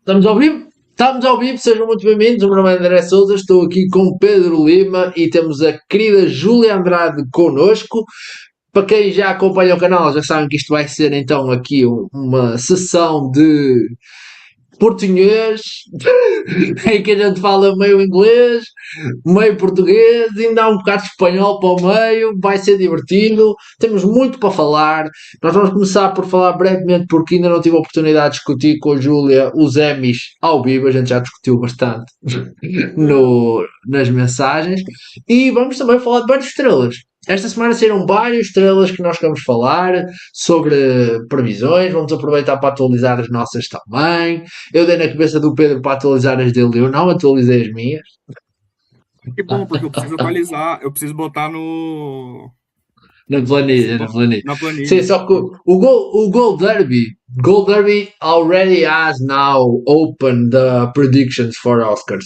Estamos ao vivo? Estamos ao vivo, sejam muito bem-vindos. O meu nome é André Sousa, estou aqui com Pedro Lima e temos a querida Júlia Andrade connosco. Para quem já acompanha o canal, já sabem que isto vai ser então aqui uma sessão de português, em que a gente fala meio inglês, meio português, ainda há um bocado de espanhol para o meio, vai ser divertido, temos muito para falar. Nós vamos começar por falar brevemente, porque ainda não tive a oportunidade de discutir com a Júlia os Emmys ao vivo, a gente já discutiu bastante nas mensagens, e vamos também falar de várias estrelas. Esta semana saíram várias estrelas que nós queremos falar sobre previsões, vamos aproveitar para atualizar as nossas também. Eu dei na cabeça do Pedro para atualizar as dele, eu não atualizei as minhas. Que bom, porque eu preciso atualizar, eu preciso botar no... Na planilha, na planilha. Na planilha. Sim, só que o Gold Derby already has now opened the predictions for Oscars,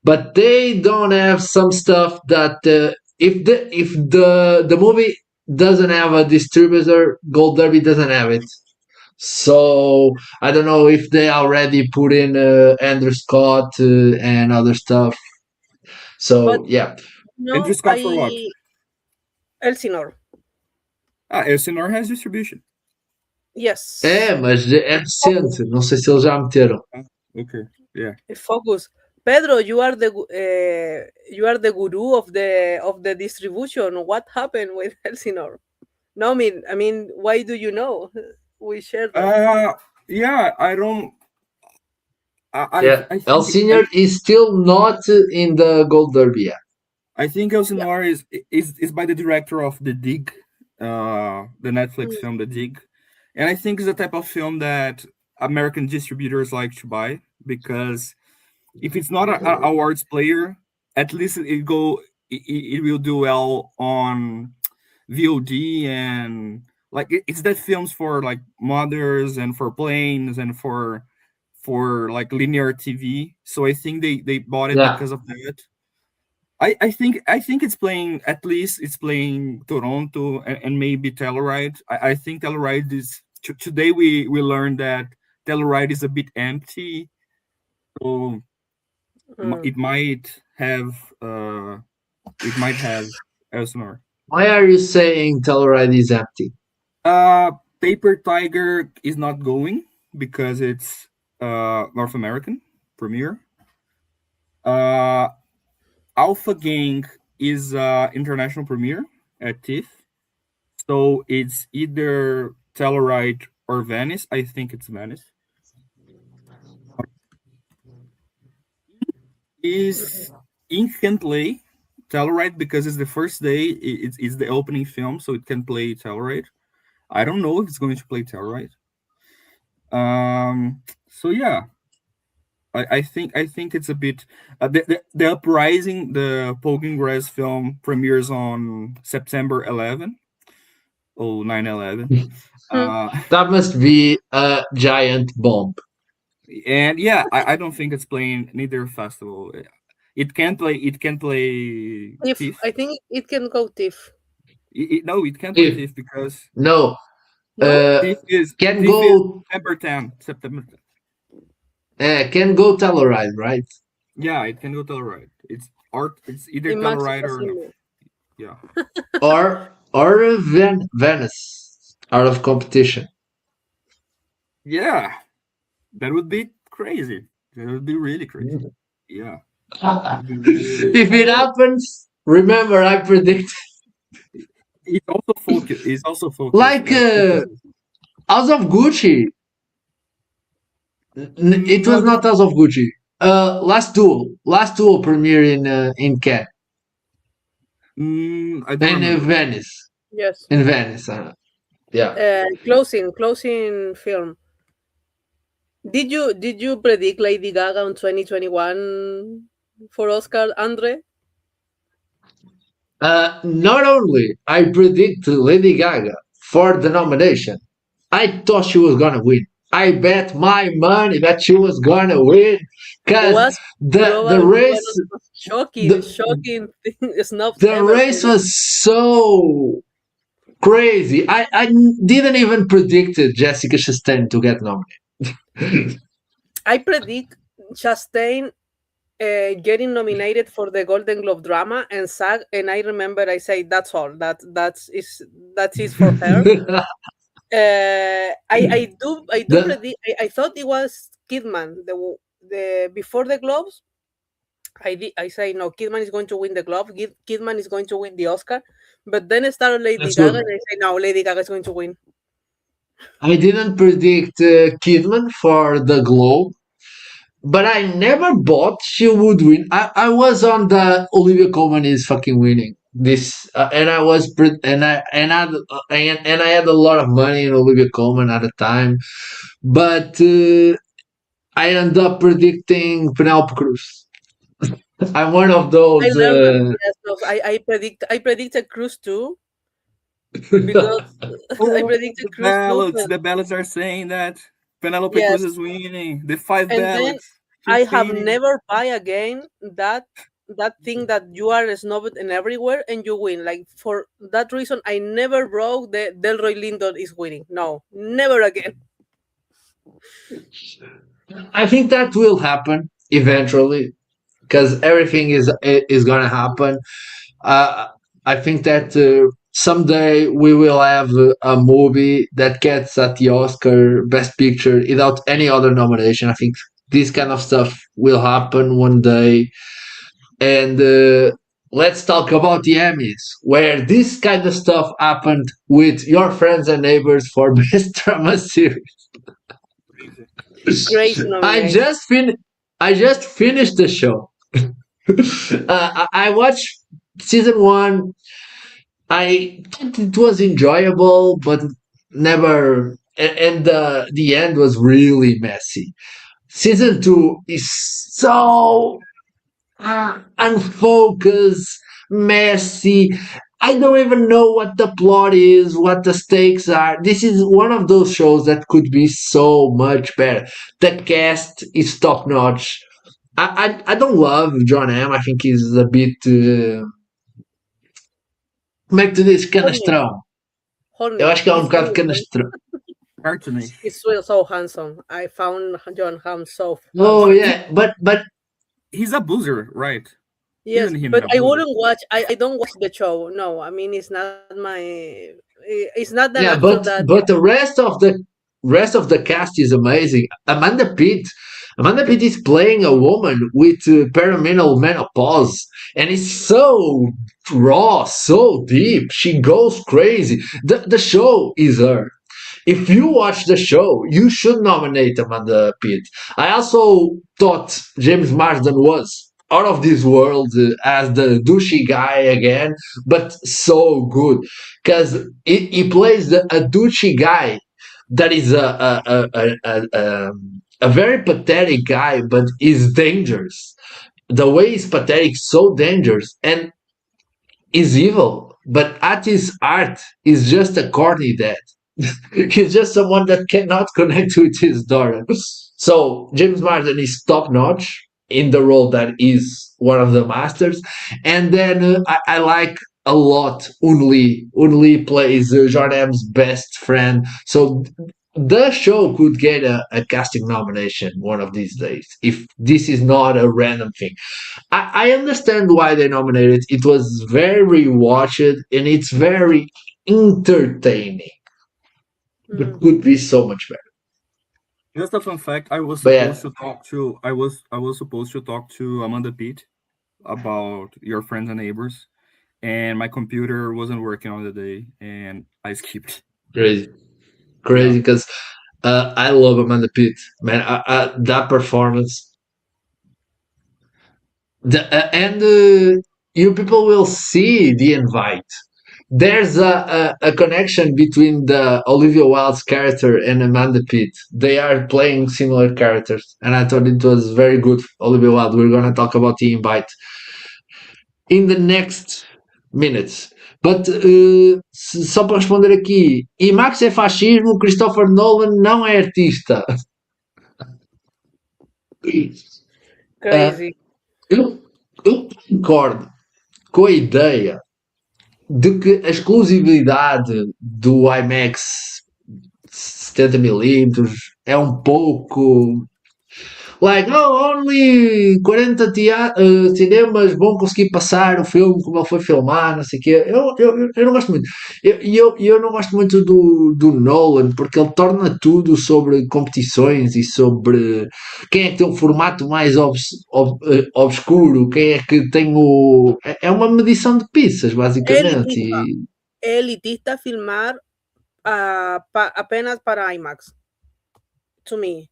but they don't have some stuff that if the movie doesn't have a distributor, Gold Derby doesn't have it. So I don't know if they already put in Andrew Scott and other stuff. So But yeah. Andrew Scott for what? Elsinore. Elsinore has distribution. Yes. Mas é recente. Não sei se eles já meteram. Okay. Yeah. Focus. Pedro, you are the guru of the distribution. What happened with Elsinore? No, I mean, why do you know? We share that. Yeah, I don't. I think Elsinore is still not in the Gold Derby yet. I think Elsinore is by the director of The Dig, the Netflix film The Dig, and I think it's the type of film that American distributors like to buy, because if it's not an awards player, at least it will do well on VOD, and like it's that films for like mothers and for planes and for like linear TV. So I think they bought it because of that. I think it's playing, at least it's playing Toronto and maybe Telluride. I think Telluride is today we learned that Telluride is a bit empty, so it might have Elsinore. Why are you saying Telluride is empty? Paper Tiger is not going because it's North American premiere. Alpha Gang is international premiere at TIFF, so it's either Telluride or Venice. I think it's Venice. Is in can play Telluride because it's the first day. It's the opening film, so it can play Telluride. I don't know if it's going to play Telluride. So yeah, I think it's a bit the Uprising, the Poking Grass film, premieres on September 11. Oh, 9/11. That must be a giant bomb. And yeah, I don't think it's playing neither festival. It can play TIFF. I think it can go TIFF. No, it can't play TIFF because no. TIFF can TIFF go September 10. Can go Telluride, right? Yeah, it can go Telluride. It's either Telluride or no. Yeah. or Venice out of competition. Yeah, that would be crazy. That would be really crazy. Yeah. If it happens, remember I predicted. It's also focused. Like House of Gucci. It was not House of Gucci. Last Duel premiere in Cannes. I don't in Venice. Yes. In Venice. Yeah. Closing film. Did you predict Lady Gaga in 2021 for Oscar, Andre? Not only I predict Lady Gaga for the nomination, I thought she was gonna win. I bet my money that she was gonna win because the race shocking thing is not the race was so crazy. I didn't even predict Jessica Chastain to get nominated. I predict Chastain getting nominated for the Golden Globe drama and SAG, and I remember I say that's all. That's is for her. I do The- predict. I thought it was Kidman. The before the Globes, I say no. Kidman is going to win the Globe. Kidman is going to win the Oscar. But then it started Lady That's Gaga, good. and I say no. Lady Gaga is going to win. I didn't predict Kidman for the Globe, but I never bought she would win. I was on the Olivia Colman is fucking winning this, and I was and I had a lot of money in Olivia Colman at the time, but I ended up predicting Penelope Cruz. I'm one of I those. learned that. Yes, no, I predicted Cruz too because I predicted Cruz too. The ballots are saying that Penelope Yes. Cruz is winning. The 5 And then ballots. I have 15. never buy again that thing that you are snobbed and everywhere and you win. Like for that reason, I never broke the Delroy Lindo is winning. No, never again. I think that will happen eventually because everything is gonna happen. Uh, I think that someday we will have a movie that gets at the Oscar Best Picture without any other nomination. I think this kind of stuff will happen one day. And let's talk about the Emmys, where this kind of stuff happened with Your Friends and Neighbors for Best Drama Series. Great nomination. I just finished the show. I watched season one. I thought it was enjoyable, but never. And the end was really messy. Season two is so unfocused, messy. I don't even know what the plot is, what the stakes are. This is one of those shows that could be so much better. The cast is top notch. I don't love John M. I think he's a bit. Como é que tu dizes? Canastrão. Horny. Eu acho que é um He's bocado really canastrão. Cartoony. He's so handsome. I found John Hamm so Oh handsome. yeah, but He's a boozer, right? Yes, Even him but a I boozer. wouldn't watch. I don't watch the show. No, I mean it's not my. It's not an yeah, actor that. but the rest of the cast is amazing. Amanda Pitt is playing a woman with perimenal menopause, and it's so raw, so deep. She goes crazy. The show is her. If you watch the show, you should nominate Amanda Pitt. I also thought James Marsden was out of this world as the douchey guy again, but so good because he plays a douchey guy that is a very pathetic guy, but is dangerous. The way he's pathetic, so dangerous, and is evil. But at his heart, is just a corny dad. He's just someone that cannot connect with his daughter. So James Marsden is top notch in the role that is one of the masters. And then I like a lot Unli. Unli plays John M's best friend. So the show could get a casting nomination one of these days if this is not a random thing. I understand why they nominated. It was very watched and it's very entertaining. But could be so much better. Just a fun fact: I was But yeah. supposed to talk to I was supposed to talk to Amanda Pitt about Your Friends and Neighbors, and my computer wasn't working on the day, and I skipped. Crazy Yeah. because I love Amanda Pitt, man. That performance, and you people will see the invite. There's a connection between the Olivia Wilde's character and Amanda Pitt. They are playing similar characters, and I thought it was very good. Olivia Wilde. We're gonna talk about the invite in the next minutes. But só para responder aqui, IMAX é fascismo, Christopher Nolan não é artista. Crazy. Eu concordo com a ideia de que a exclusividade do IMAX 70mm é um pouco Like, only 40 cinemas vão conseguir passar o filme como ele foi filmado, não sei o quê. Eu não gosto muito. Eu não gosto muito do Nolan, porque ele torna tudo sobre competições e sobre quem é que tem o formato mais obscuro, quem é que tem o. É uma medição de pizzas, basicamente. Elitista filmar apenas para IMAX. To me.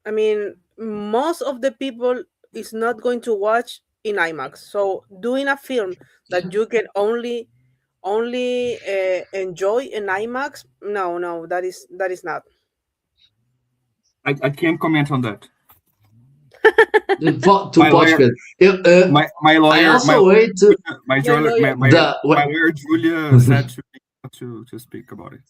I mean, most of the people is not going to watch in IMAX. So doing a film that you can only enjoy in IMAX, no, that is not. I can't comment on that. My lawyer, my lawyer, I also wait. My lawyer Julia said to speak about it.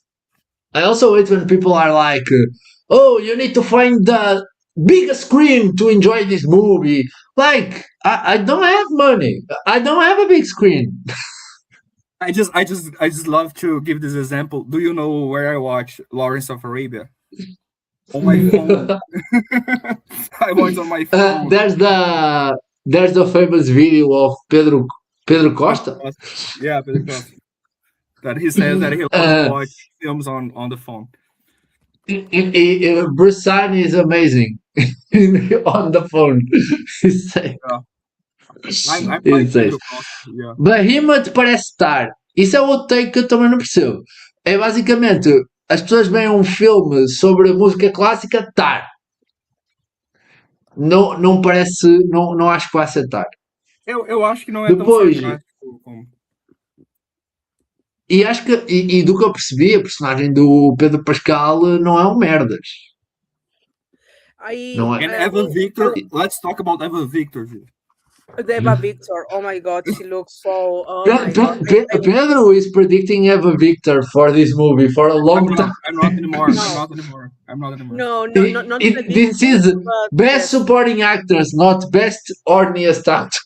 I also hate when people are like, you need to find the biggest screen to enjoy this movie. Like, I don't have money. I don't have a big screen. I just love to give this example. Do you know where I watch Lawrence of Arabia? On my phone. I watch on my phone. There's the famous video of Pedro Costa. Yeah, Pedro Costa. That he says that he loves to watch films on the phone. Bruce is amazing on the phone. I'm Pedro Costa, yeah. Behemoth parece estar. Isso é outro take que eu também não percebo. É basicamente as pessoas veem um filme sobre música clássica, estar. Não parece. Não acho que vai aceitar. Eu acho que não é depois, tão sarcástico como. E acho que, e do que eu percebi, a personagem do Pedro Pascal não é um merdas. Não é. And Eva Victor, let's talk about Eva Victor. Eva Victor, oh my god, she looks so. Pedro is predicting Eva Victor for this movie for a long time. I'm not anymore. No, not this is best supporting actress, not best horniest actor.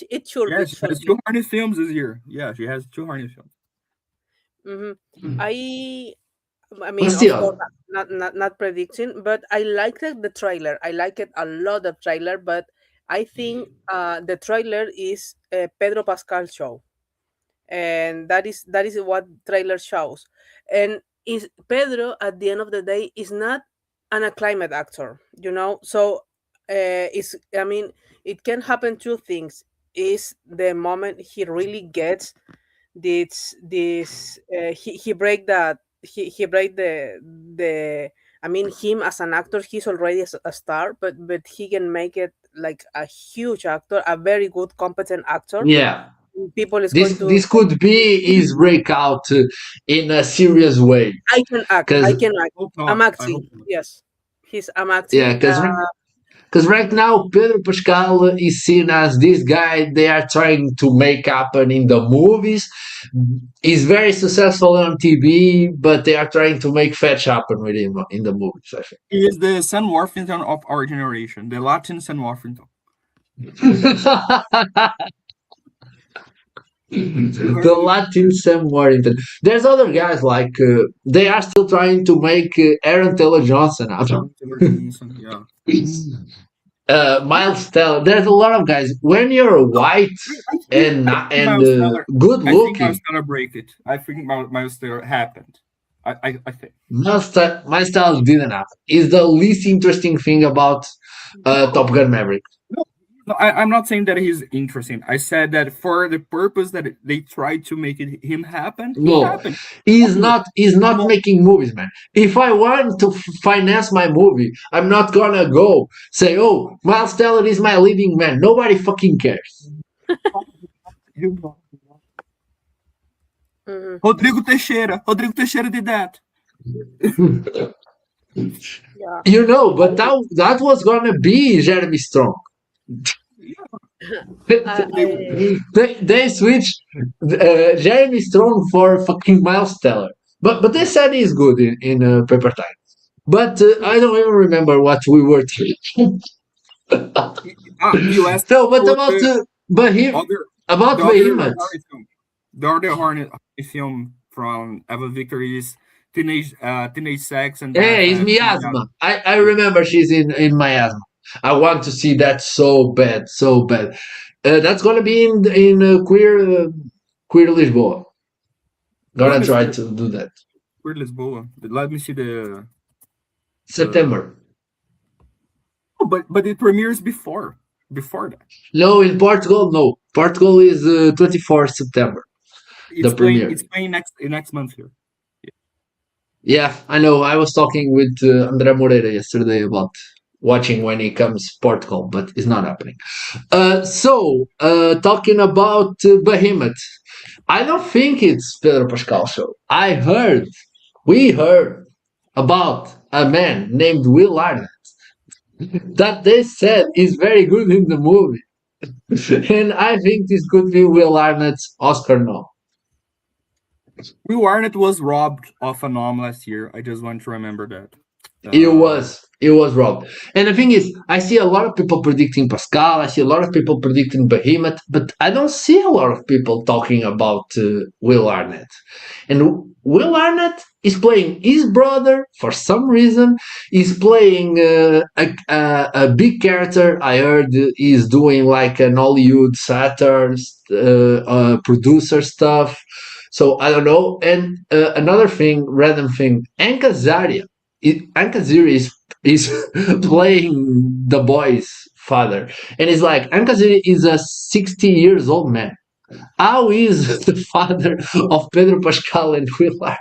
It should be. She has 2 horny films this year. Yeah, she has 2 horny films. Mm-hmm. I mean, of course, not predicting, but I liked the trailer. I like it a lot, the trailer, but I think the trailer is Pedro Pascal show, and that is what trailer shows. And is Pedro at the end of the day is not an acclaimed actor, So it can happen 2 things. Is the moment he really gets this he break that he break the him as an actor, he's already a star, but he can make it like a huge actor, a very good competent actor. Yeah, people is this could be his breakout in a serious way. I can act. I'm acting. Yes, I'm acting. Yeah, because right now Pedro Pascal is seen as this guy they are trying to make happen in the movies. He's very successful on TV, but they are trying to make fetch happen with him in the movies, I think. He is the Sam Worthington of our generation, the Latin Sam Worthington. The Latin Sam Worthington. There's other guys like they are still trying to make Aaron Taylor Johnson out. Yeah. Miles Teller. There's a lot of guys. When you're white and good looking, Miles Teller break it. I think Miles Teller happened. I think Miles Teller didn't happen. Is the least interesting thing about Top Gun Maverick. No, I'm not saying that he's interesting. I said that for the purpose that they tried to make him happen. He's not making movies, man. If I want to finance my movie, I'm not gonna go say, "Oh, Miles Teller is my leading man." Nobody fucking cares. Rodrigo Teixeira did that. Yeah. But that was gonna be Jeremy Strong. They switched Jeremy Strong for fucking Miles Teller, but they said he's good in Paper Time. But I don't even remember what we were talking. You asked. No, but about Behemoth. The other horny film from Eva Victor is teenage sex and Yeah, it's miasma. I remember she's in miasma. I want to see that so bad, so bad. That's gonna be in queer Lisboa. Gonna try to do that. Queer Lisboa. Let me see the September. Oh, but it premieres before that. No, in Portugal, no. Portugal is 24th September. It's premiere. playing next month here. Yeah, I know. I was talking with André Moreira yesterday about watching when he comes Portugal, but it's not happening. Talking about Behemoth, I don't think it's Pedro Pascal show. We heard about a man named Will Arnett that they said is very good in the movie. And I think this could be Will Arnett's Oscar nom. Will Arnett was robbed of a nom last year. I just want to remember that. It was robbed. And the thing is, I see a lot of people predicting Pascal. I see a lot of people predicting Behemoth, but I don't see a lot of people talking about Will Arnett. And Will Arnett is playing his brother for some reason. He's playing a big character. I heard he's doing like an Hollywood satirist, producer stuff. So I don't know. And another thing, random thing, Hank Azaria is playing the boy's father, and it's like Hank Azaria is a 60 years old man. How is the father of Pedro Pascal and Will Arnett?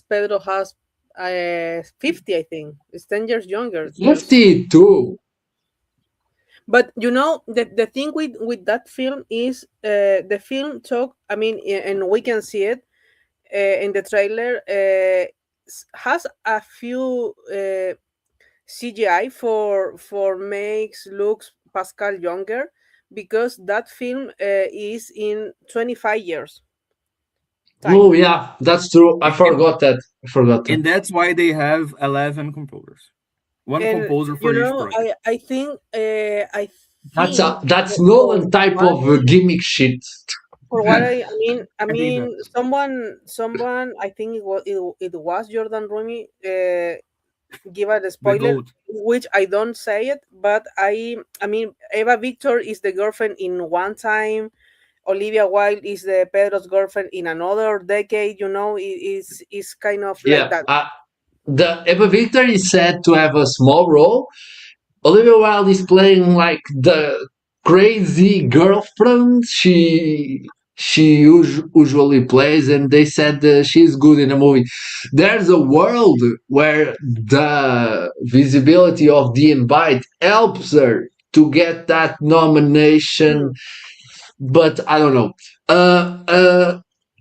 Pedro has 50, I think. It's 10 years younger. 52. But you know, the thing with that film is the film talk. I mean, and we can see it in the trailer. Has a few CGI for makes looks Pascal younger, because that film is in 25 years. Time. Oh yeah, that's true. I forgot that. And that's why they have 11 composers. One composer for each project. I think that's Nolan type of gimmick shit. For what I mean, someone, I think it was Jordan Rumi, give a spoiler, which I don't say it, but I mean, Eva Victor is the girlfriend in One Time. Olivia Wilde is the Pedro's girlfriend in another decade. You know, is kind of like that. The Eva Victor is said to have a small role. Olivia Wilde is playing like the crazy girlfriend she usually plays, and they said she's good in the movie. There's a world where the visibility of the invite helps her to get that nomination, but I don't know.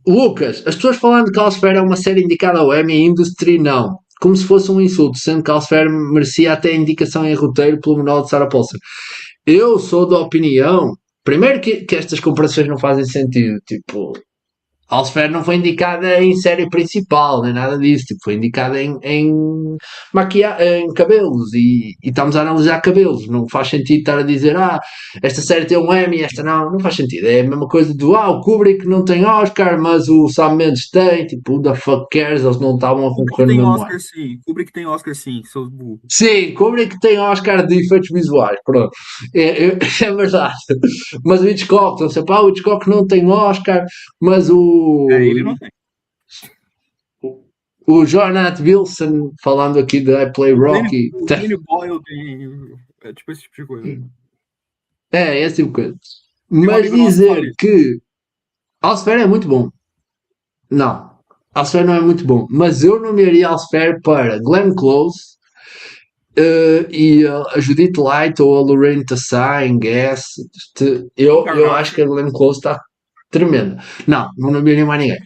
Lucas, as pessoas falando que Calcifer é uma série indicada ao Emmy e Industry não, como se fosse um insulto, sendo que Calcifer merecia até indicação em roteiro pelo monólogo de Sarah Paulson. Eu sou da opinião, primeiro que estas comparações não fazem sentido, tipo, Calcifer não foi indicada em série principal, nem nada disso, tipo, foi indicada em cabelos, e estamos a analisar cabelos, não faz sentido estar a dizer, esta série tem um Emmy, esta não faz sentido, é a mesma coisa do, o Kubrick não tem Oscar, mas o Sam Mendes tem, tipo, who the fuck cares, eles não estavam a concorrer no mesmo ano. Kubrick tem Oscar sim, sou burro. Sim, Kubrick tem Oscar de efeitos visuais, pronto, é verdade, mas o Hitchcock, não sei, o Hitchcock não tem Oscar, mas ele não tem. O Jonathan Wilson falando aqui de I Play Rocky. O Danny Boyle tem. É tipo esse tipo de coisa. Esse tipo de coisa. Mas dizer que Calcifer é muito bom. Não, Calcifer não é muito bom. Mas eu nomearia Calcifer para Glenn Close e a Judith Light ou a Lorraine Tassar em Guess. Eu acho que a Glenn Close está tremenda. Não nomearia mais ninguém.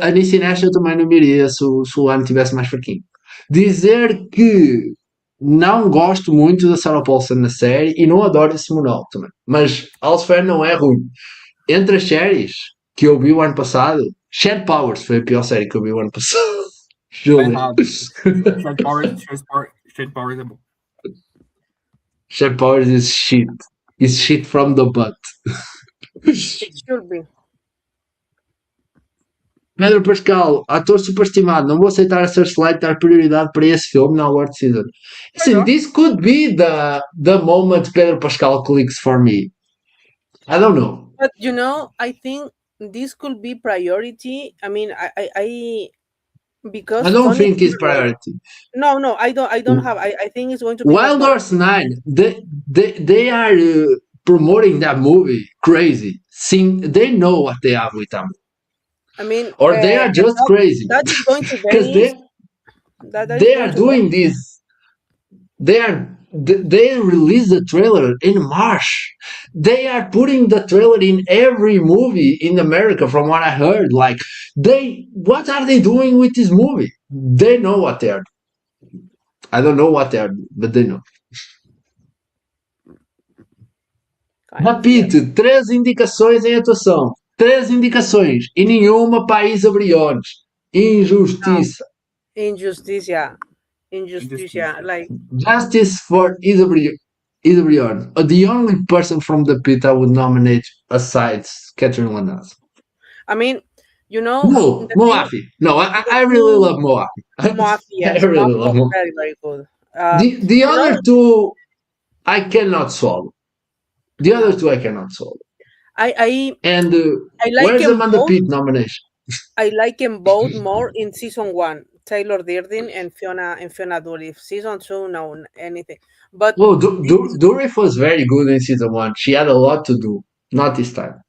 A Niecy Nash eu também nomearia se o ano tivesse mais fraquinho. Dizer que não gosto muito da Sarah Paulson na série e não adoro esse monólogo também. Mas Calcifer não é ruim. Entre as séries que eu vi o ano passado, Shed Powers foi a pior série que eu vi o ano passado. Shed Powers é bom. Shed Powers is shit. Is shit from the butt. It should be. Pedro Pascal, ator superestimado, não vou aceitar a Searchlight dar prioridade para esse filme na award season. Assim, this could be the moment Pedro Pascal clicks for me. I don't know. But I think this could be priority. I mean, I because I don't Tony think it's Stark- priority. No, I don't have. I think it's going to be Wild like Horse 9, they are promoting that movie crazy. They know what they have with them. I mean, Or they are just crazy. that is going to Because vanish. they are doing this. They released the trailer in March. They are putting the trailer in every movie in America, from what I heard. Like, what are they doing with this movie? They know what they are doing. I don't know what they are doing, but they know. Repito, 3 indicações em atuação. 3 indicações. E nenhuma para Isa Briones. Injustiça. Injusticia. Like, Justice for Isa Briones. The only person from the pit I would nominate aside Catherine Lanaz. I mean, No, Moafi. No, I really love Moafi. Moafi, yes, I really Moafi love was Moafi. very, very good. The other two, I cannot swallow. The other two, I cannot swallow. And I like where's them Amanda both. Pitt nomination? I like them both more in season 1. Taylor Dearden and Fiona Dourif. Season 2, no anything. But Oh, Dourif was very good in season 1. She had a lot to do. Not this time.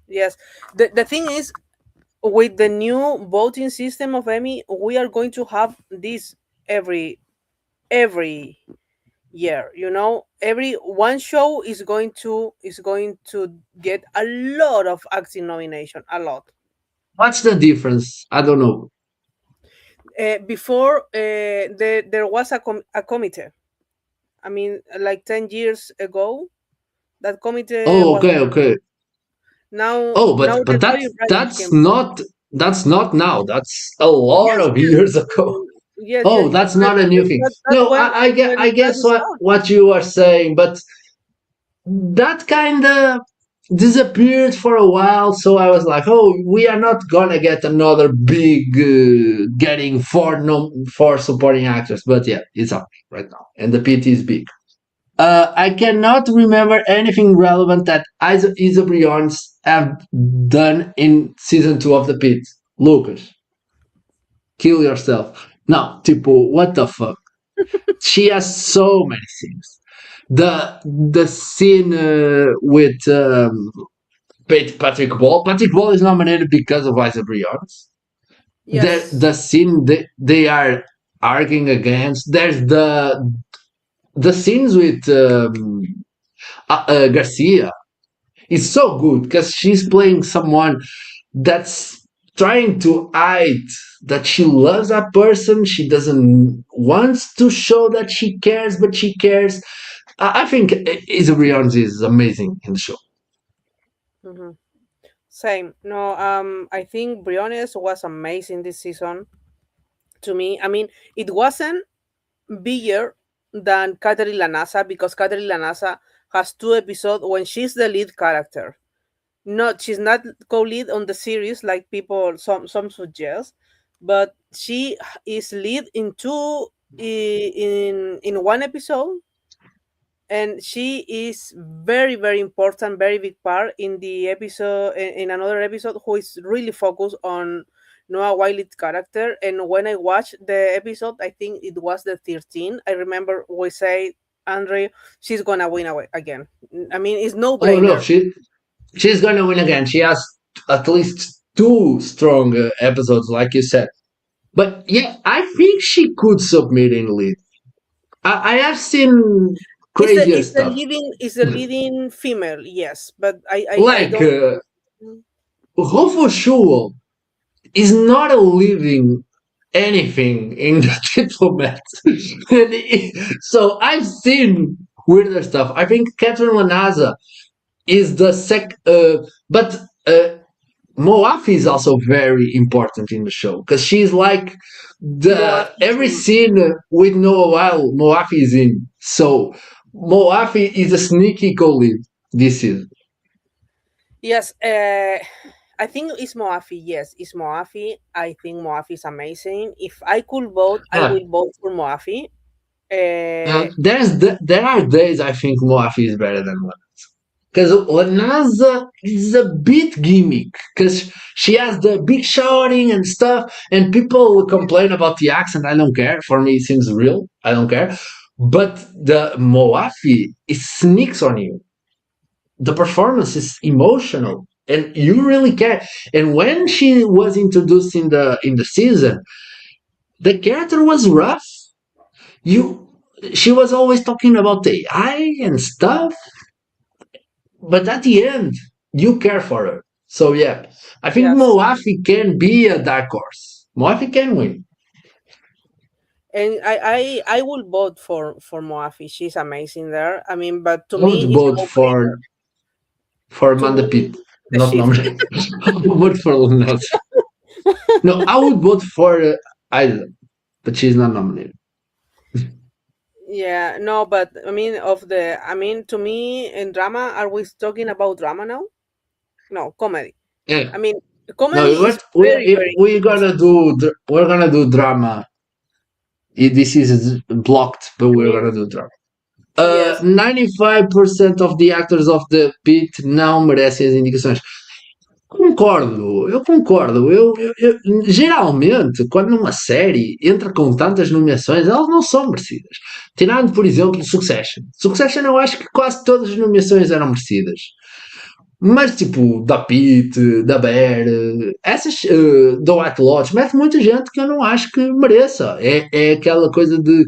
Yes. The thing is, with the new voting system of Emmy, we are going to have this every year. Every one show is going to get a lot of acting nomination. A lot. What's the difference? I don't know. Before there was a committee. I mean, like 10 years ago, that committee. Oh, okay. Now, but that's not now. That's a lot of years ago. Yes, that's not a new thing. No, I guess what you are saying, but that kind of disappeared for a while. So I was like, we are not gonna get another big getting four supporting actors. But yeah, it's up right now, and the PT is big. I cannot remember anything relevant that Isa Briones have done in season 2 of the Pit. Lucas, kill yourself. No, tipo, what the fuck? She has so many scenes. The scene with Patrick Ball. Patrick Ball is nominated because of Isa Briones. Yes. The scene they are arguing against. There's the scenes with Garcia is so good because she's playing someone that's trying to hide that she loves that person. She doesn't want to show that she cares, but she cares. I think Isa Briones is amazing in the show. Mm-hmm. Same. No, I think Briones was amazing this season. To me, I mean, it wasn't bigger than Catherine Lanasa because Catherine Lanasa has 2 episodes when she's the lead character. She's not co-lead on the series like some suggest, but she is lead in 2 in 1 episode, and she is very, very important, very big part in the episode in another episode who is really focused on Noah Wile's character. And when I watched the episode, I think it was the 13. I remember we say, Andre, she's gonna win again. I mean, it's no brainer. Oh no, she's gonna win again. She has at least 2 strong episodes, like you said. But yeah, I think she could submit in lead. I have seen crazier stuff. It's a leading female, yes, but I like Rufo Schuhl is not a living anything in the Diplomat. So I've seen weirder stuff. I think Catherine Lanaza is the but Moafi is also very important in the show because she's like every scene with Noah Weil, Moafi is in. So Moafi is a sneaky co-lead this season. Yes, I think it's Moafi. Yes, it's Moafi. I think Moafi is amazing. If I could vote, I Yeah. will vote for Moafi. There are days I think Moafi is better than Lanasa. Because Lanasa is a bit gimmick. Because she has the big shouting and stuff, and people complain about the accent. I don't care. For me, it seems real. I don't care. But the Moafi, it sneaks on you. The performance is emotional, and you really care. And when she was introduced in the season, the character was rough. She was always talking about AI and stuff, but at the end, you care for her. So yeah, I think Yes. Moafi can be a dark horse. Moafi can win. And I will vote for Moafi. She's amazing there. I mean, but to I would me, it's vote for to Amanda me, Pitt, the not shift. nominated. I would vote for Lanasa. No, I would vote for Isla, but she's not nominated. Yeah, no, but I mean, to me in drama, are we talking about drama now? No, comedy. Yeah. I mean, No, comedy is very, very we're interesting. gonna do drama. This is blocked, but I we're mean, gonna do drama. yes, 95% of the actors of the pit não merecem as indicações. Eu concordo. Geralmente, quando uma série entra com tantas nomeações, elas não são merecidas. Tirando, por exemplo, Succession. Succession, eu acho que quase todas as nomeações eram merecidas. Mas, tipo, da Pitt, da Bear, essas do White Lotus, mete muita gente que eu não acho que mereça. É aquela coisa de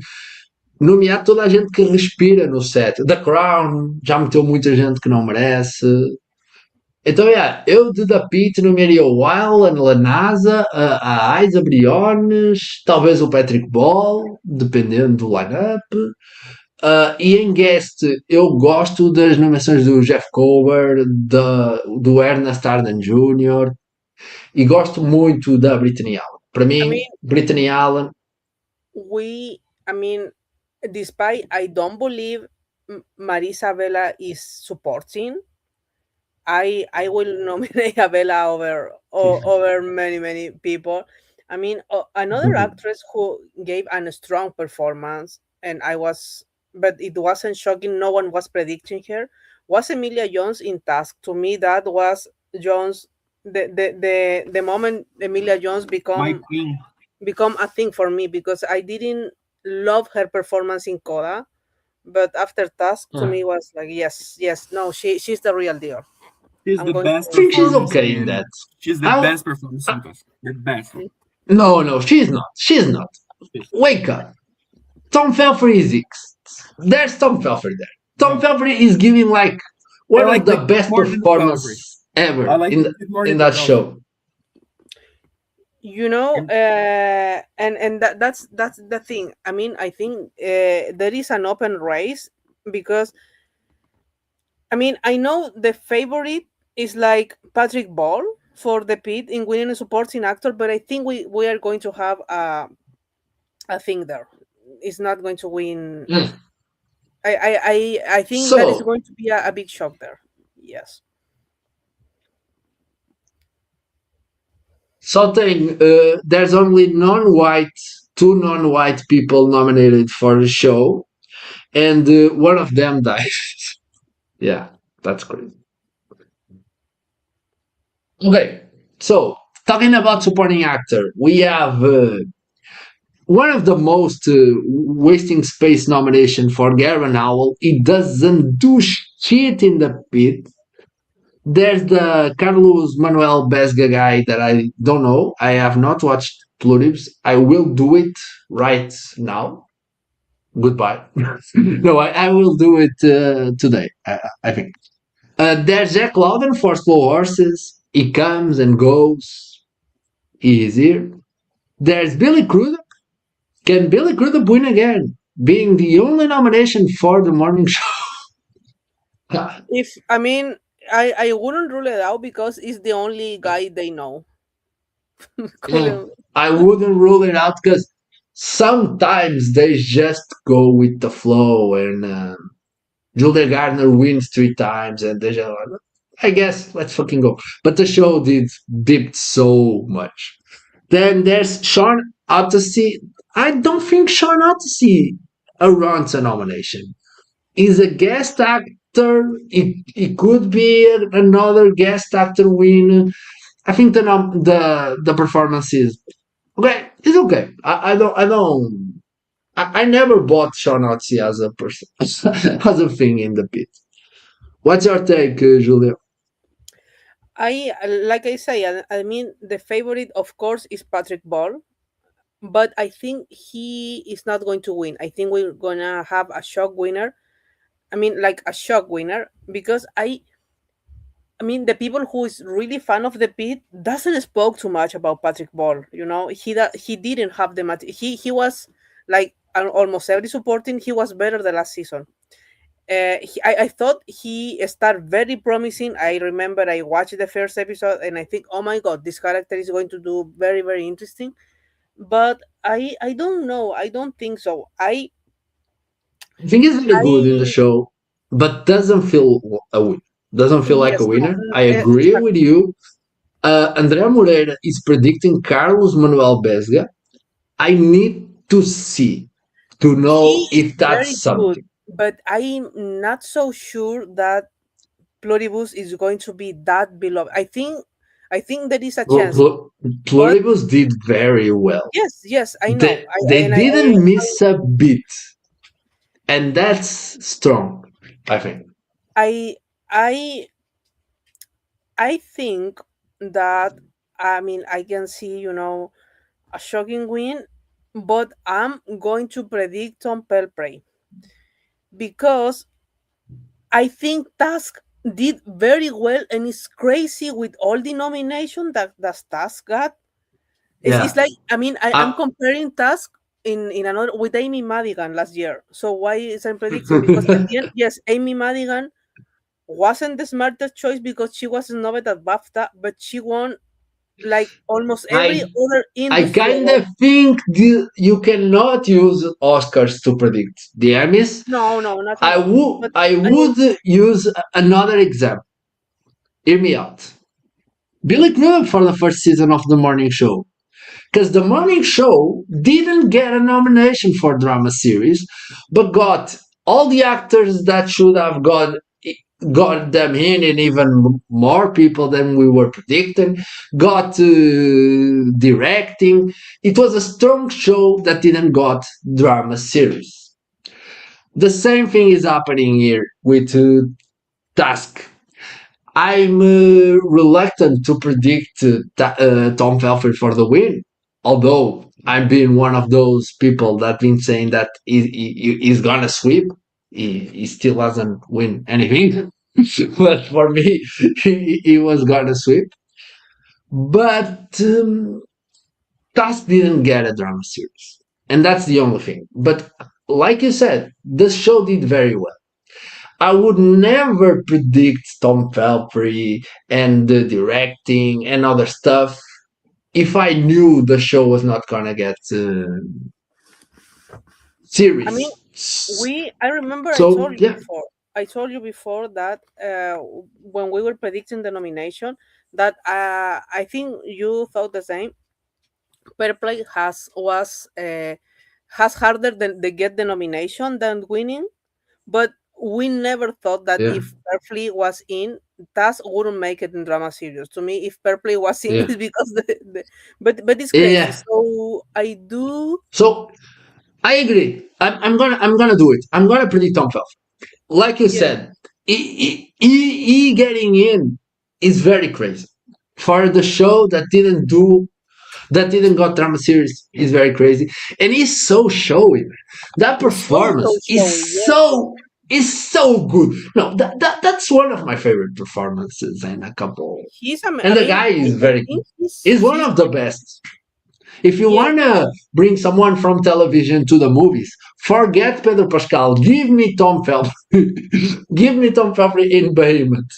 nomear toda a gente que respira no set. The Crown já meteu muita gente que não merece. Então, eu de da Pitt nomearia o Weil, a Lanasa, a Isa Briones, talvez o Patrick Ball, dependendo do line-up. E em guest, eu gosto das nomeações do Jeff Colbert, do Ernest Arden Jr. e gosto muito da Brittany Allen. Para mim, I mean, Brittany Allen. Despite I don't believe Marisa Vela is supporting, I will nominate Abela over many people. I mean, another actress who gave a strong performance, but it wasn't shocking. No one was predicting her. Was Emilia Jones in Task? To me, that was Jones. The moment Emilia Jones My queen. become a thing for me, because I didn't love her performance in Coda, but after Task to me was like yes, no, she's the real deal. She's I'm the going best to- I think she's performance okay in in- that. She's the best performance in Task. The best. No, she's not. She's not. Wake up. Tom Felfrey is X. There's Tom Felfrey there. Tom Felfrey is giving like one like of the the best more than performances ever I like it more in than that the show. You know, and that's the thing. I mean, I think there is an open race, because I mean, I know the favorite is like Patrick Ball for the Pit in winning a supporting actor, but I think we are going to have a thing there. It's not going to win. Mm. I think So- that is going to be a big shock there. Yes. Something, there's only two non-white people nominated for the show, and one of them died. Yeah, that's crazy. Okay, so talking about supporting actor, we have one of the most wasting space nomination for Gavin Howell. He doesn't do shit in the pit. There's the Carlos Manuel Besga guy that I don't know. I have not watched Pluribs. I will do it right now. Goodbye. No, I will do it today, I think. There's Jack Lowden for Slow Horses. He comes and goes. He is here. There's Billy Crudup. Can Billy Crudup win again? Being the only nomination for the morning show. If I mean, I wouldn't rule it out because it's the only guy they know. I wouldn't rule it out because sometimes they just go with the flow, and Julia Gardner wins 3 times, and they just I guess let's fucking go. But the show dipped so much. Then there's Sean Odyssey. I don't think Sean Odyssey warrants a nomination. He's a guest actor. It could be another guest actor win. I think the performance is okay. It's okay. I never bought Sean Odyssey as a person as a thing in the pit. What's your take, Julia? I like I say, I mean the favorite of course is Patrick Ball, but I think he is not going to win. I think we're gonna have a shock winner. I mean, like a shock winner, because I mean, the people who is really fan of the pit doesn't spoke too much about Patrick Ball. You know, he didn't have the he was like almost every supporting. He was better the last season. I thought he started very promising. I remember I watched the first episode and I think, oh my god, this character is going to do very very interesting. But I don't know. I don't think so. I think he's very good in the I show, but doesn't feel a win. Doesn't feel like a yes, no, winner. I agree exactly. with you. Andrea Moreira is predicting Carlos Manuel Besga. I need to see to know He is if that's very good, something. but I'm not so sure that Pluribus is going to be that beloved. I think there is a Well, chance, but Pluribus did very well. yes, yes, I know. They didn't miss a beat, and that's strong. I think. I I I think that I mean I can see a shocking win, but I'm going to predict Tom Pelpray because I think Task did very well and it's crazy with all the nomination that Task got. It's Yeah. like I mean I'm Uh, comparing Task in another with Amy Madigan last year. So why is I'm predicting? Because at the end, yes, Amy Madigan wasn't the smartest choice because she was snubbed at BAFTA, but she won like almost every I other I industry kind award. of think you cannot use Oscars to predict the Emmys. No, no, not at all. But I I mean, would use another example. Hear me out. Billy Crudup for the first season of the morning show. Because the morning show didn't get a nomination for drama series, but got all the actors that should have got them in, and even more people than we were predicting. Got directing. It was a strong show that didn't got drama series. The same thing is happening here with Task. I'm reluctant to predict Tom Felford for the win, although I've been one of those people that been saying that he's gonna sweep. He still hasn't win anything, but for me, he was gonna sweep. But Task didn't get a drama series, and that's the only thing. But like you said, the show did very well. I would never predict Tom Pelphrey and the directing and other stuff if I knew the show was not gonna get I mean, series. I remember So yeah, I told you before that when we were predicting the nomination, that I think you thought the same. Perplay has harder than they get the nomination than winning, but we never thought that yeah, if Perplay was in, Task wouldn't make it in drama series. To me, if Perplay was in, yeah, it's because but it's crazy. yeah. So I do. So I agree. I'm gonna do it. I'm gonna predict Tom Pelphrey. Like you Yeah. said, he getting in is very crazy for the show that didn't got drama series is very crazy, and he's so showy. That So performance showy. is so good. No, that's one of my favorite performances in a couple. And I the mean, guy is I very good. think He's one of the best. If you yeah. wanna bring someone from television to the movies, forget Pedro Pascal. Give me Tom Felton. Give me Tom Felton in Behemoth.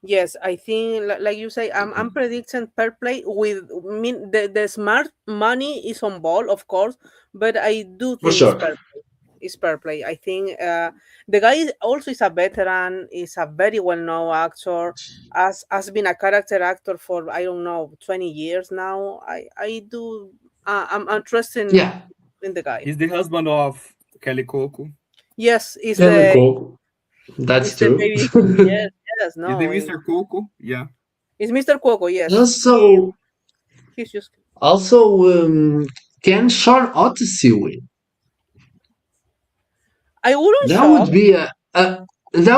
Yes, I think like you say, I'm predicting per play with mean the smart money is on ball, of course, but I do For think it's sure. per play. It's fair play. I think the guy also is a veteran. Is a very well known actor. Has been a character actor for I don't know 20 years now. I do. I'm trusting Yeah. in the guy. He's the husband of Kelly Coco. Yes, is Kelly the Coco. That's is the true. baby. Yes, yes, Is the no. Mr. Coco? Yeah. It's Mr. Cuoco. Yes, Also, he's just. can Sean Odyssey win? I wouldn't That shock.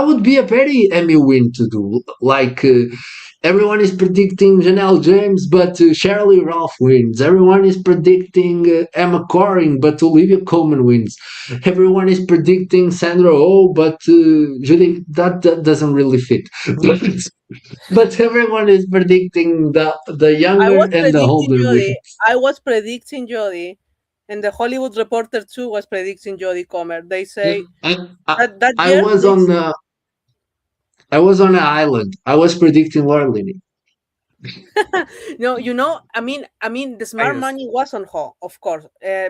would be a very Emmy win to do. Like everyone is predicting Janelle James, but Shirley Ralph wins. Everyone is predicting Emma Corrin, but Olivia Colman wins. Everyone is predicting Sandra Oh, but Judy that doesn't really fit. But everyone is predicting the I younger was and the predicting older Jodie. wins. I was predicting Jodie, and the Hollywood Reporter too was predicting Jodie Comer. They say that I year. was on an island. I was predicting Laura Linney. No, I mean, the smart Bias. money was on her, of course,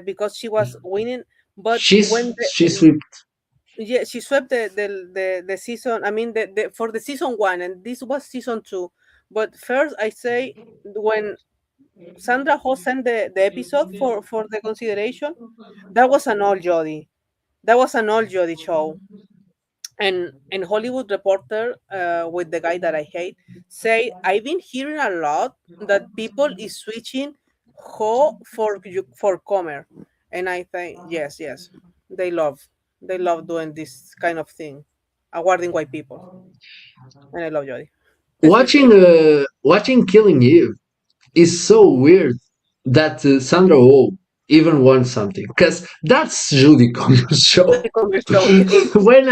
because she was winning. But She swept. yeah, she swept the season. I mean, for the season 1, and this was season 2. But first, I say when Sandra Ho sent the episode for the consideration, that was an all Jodie. That was an all Jodie show. And Hollywood Reporter, with the guy that I hate, say I've been hearing a lot that people is switching Ho for Comer, and I think yes, they love doing this kind of thing, awarding white people, and I love Jodie. Watching Killing Eve is so weird that Sandra Oh even won something because that's Judy Comer's show. when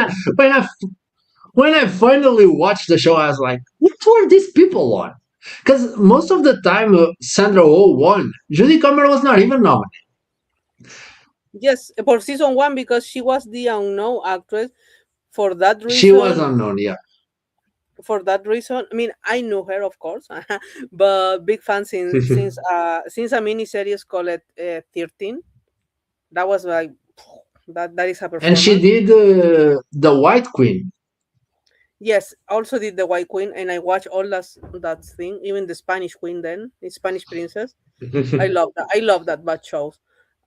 I finally watched the show, I was like, what were these people on? Because most of the time Sandra Oh won. Judy Comer was not even nominated. Yes, for season 1 because she was the unknown actress. For that reason, She was unknown, yeah. For that reason, I mean, I knew her, of course, but big fan since a miniseries called 13. That was like that is a performance. And she did the White Queen. Yes, also did the White Queen, and I watched all that thing, even the Spanish Queen. Then the Spanish Princess. I love that. I love that bad shows.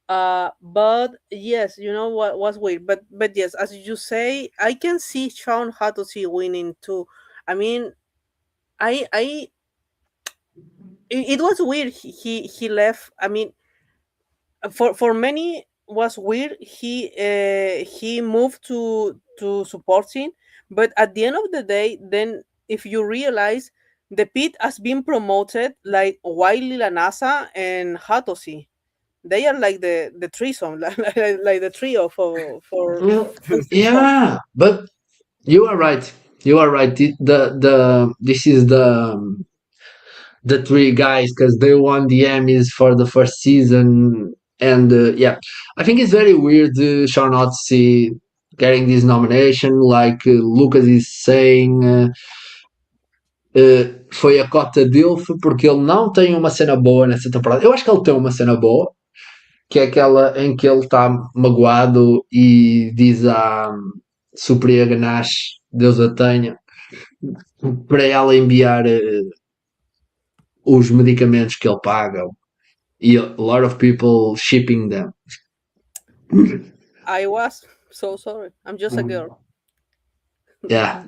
But yes, you know what was weird, but yes, as you say, I can see Sean Hattusy winning too. I mean, it was weird. He left. I mean, for many was weird. He moved to supporting, but at the end of the day, then if you realize the pit has been promoted like Wiley Lanasa and Hattusy. They are like the threesome, like the trio for Yeah, but you are right. You are right. This is the three guys because they won the Emmys for the first season, and yeah, I think it's very weird. Sean Odyssey getting this nomination, like Lucas is saying. Foi a cota dele porque ele não tem uma cena boa nessa temporada. Eu acho que ele tem uma cena boa, que é aquela em que ele está magoado e diz à Supriya Ganache, Deus a tenha, para ela enviar os medicamentos que ele paga e a lot of people shipping them. I was so sorry. I'm just a girl. Yeah.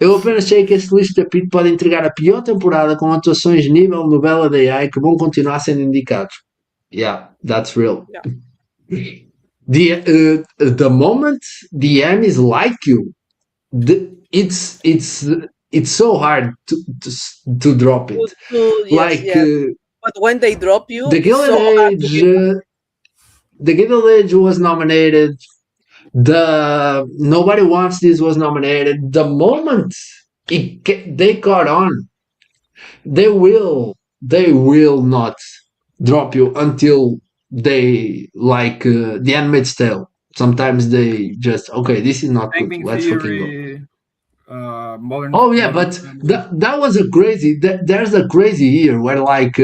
Eu apenas sei que esse lixo de tapete pode entregar a pior temporada com atuações nível novela da AI que vão continuar sendo indicados. Yeah, that's real. Yeah. The moment the Emmys like you, it's so hard to drop it. Yes. But when they drop you, the Gilded Age was nominated. The Nobody Wants This was nominated. The moment they caught on, they will not drop you until they like The Handmaid's Tale. Sometimes they just okay, this is not good. Let's fucking modern. Oh yeah, modern but family. that was a crazy. There's a crazy year where like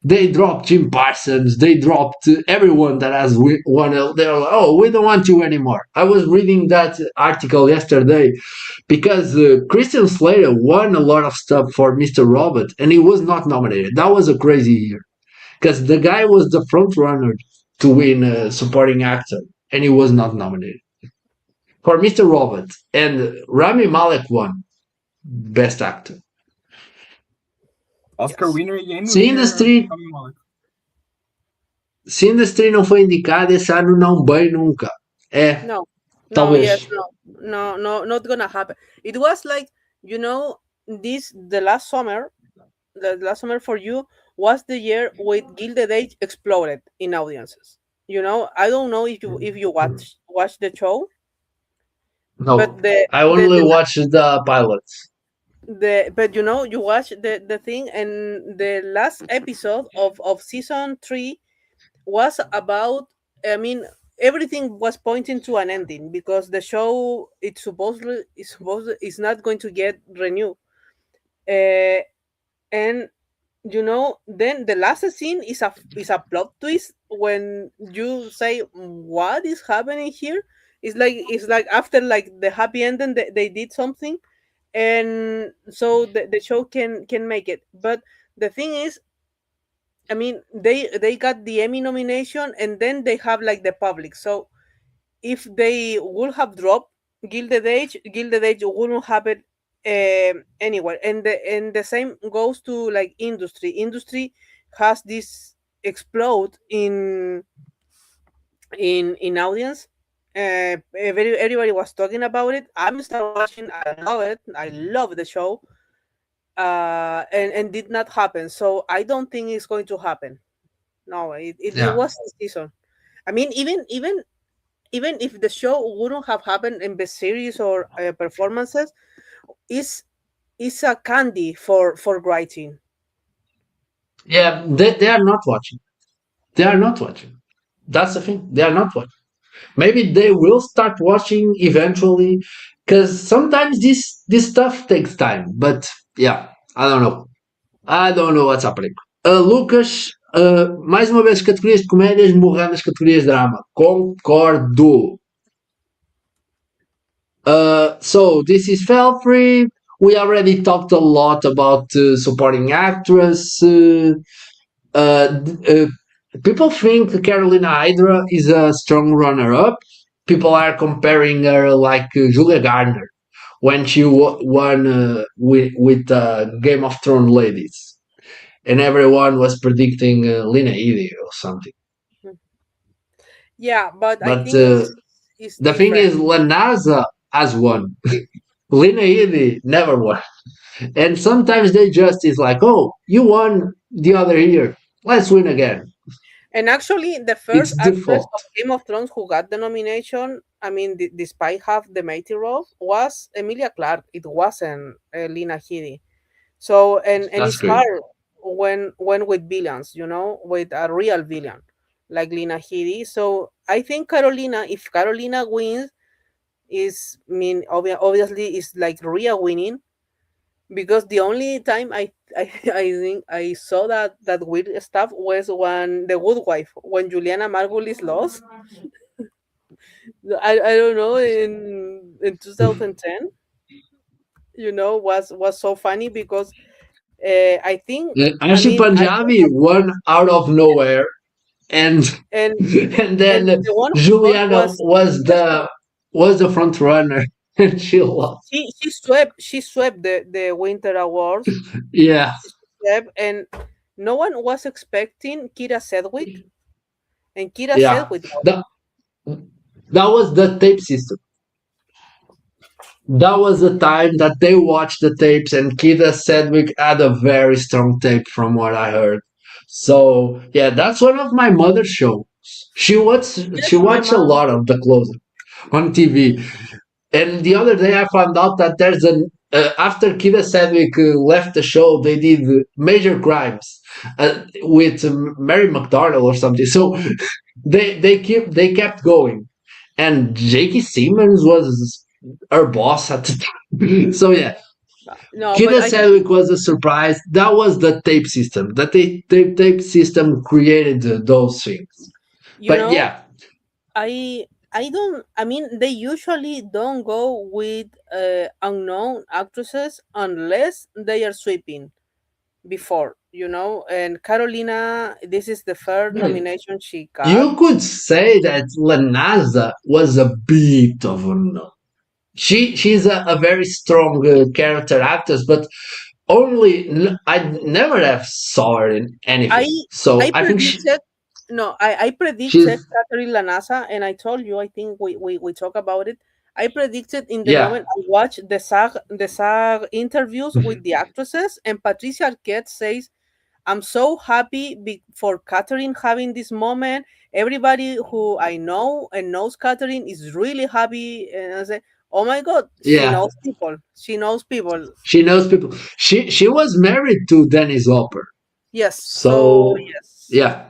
they dropped Jim Parsons, they dropped everyone that has one. They're like, oh, we don't want you anymore. I was reading that article yesterday because Christian Slater won a lot of stuff for Mr. Robot, and he was not nominated. That was a crazy year because the guy was the front runner to win supporting actor, and he was not nominated for Mr. Robot, and Rami Malek won Best Actor. Oscar Yes. winner again. Se Industry, se Industry não foi indicado, esse ano não bem nunca. É, No, no, talvez. yes, no, not gonna happen. It was like, you know, the last summer for you was the year with Gilded Age exploded in audiences. You know, I don't know if you watch the show, No, but I only watched the pilots. but you know, you watch the thing, and the last episode of season 3 was about, I mean, everything was pointing to an ending because the show is not going to get renewed, and you know, then the last scene is a plot twist when you say, what is happening here? It's like after like the happy ending, they did something, and so the show can make it. But the thing is, I mean, they got the Emmy nomination, and then they have like the public. So if they would have dropped Gilded Age wouldn't happen anywhere. And the same goes to like industry. Industry has this explode in audience. Everybody was talking about it. I'm still watching. I love it. I love the show. And did not happen. So I don't think it's going to happen. No, it Yeah. was the season. I mean, even if the show wouldn't have happened in the series or performances, it's a candy for writing. Yeah, they are not watching. They are not watching. That's the thing. They are not watching. Maybe they will start watching eventually, because sometimes this stuff takes time. But yeah, I don't know. I don't know what's happening. Lucas, mais uma vez, categorias de comédias morrendo as categorias de drama. Concordo. So this is fell free. We already talked a lot about supporting actress. People think Carolina Hydra is a strong runner-up. People are comparing her like Julia Gardner when she won with Game of Thrones ladies, and everyone was predicting Lena Headey or something. Yeah, but I But think it's the thing is, different. Lanarza has won. Lena Headey never won. And sometimes they just is like, oh, you won the other year. Let's win again. And actually, the first It's actress default. of Game of Thrones who got the nomination, I mean, despite half the matey role, was Emilia Clarke. It wasn't Lena Headey. So and That's it's great. hard when with villains, you know, with a real villain like Lena Headey. So I think if Carolina wins, obviously is like Rhea winning, because the only time I think I saw that weird stuff was when The Good Wife, when Juliana Margulies lost. I don't know, in 2010, you know, was so funny because I think, Ashi Punjabi won out of nowhere, and and and then the one who lost Juliana was the front runner, and she lost. she swept the Winter Awards. Yeah, And no one was expecting Kira Sedgwick, and Kira yeah. Sedgwick. That was the tape system. That was the time that they watched the tapes, and Kida Sedgwick had a very strong tape from what I heard. So yeah, that's one of my mother's shows. She watched a lot of The Closer on TV. And the other day I found out that there's after Kida Sedgwick left the show, they did Major Crimes with Mary McDonnell or something. So they kept going, and J.K. Simmons was her boss at the time. So yeah, No, Kid but I Sedgwick was a surprise. That was the tape system. The tape system created those things. you But know yeah, I don't. I mean, they usually don't go with unknown actresses unless they are sweeping before, And Carolina, this is the third hmm, nomination she got. you could say that Lanaza was a bit of a no. She's a very strong character actress, but I never have saw her in I anything. So I I think predicted no, I predicted she's Catherine Lanasa, and I told you. I think we talk about it. I predicted in the yeah. moment I watched the SAG interviews with the actresses, and Patricia Arquette says, "I'm so happy for Catherine having this moment. Everybody who I know and knows Catherine is really happy." And I say, "Oh my God, she Yeah, knows people. She knows people." she knows people. She was married to Dennis Hopper. Yes. So So yes. yeah.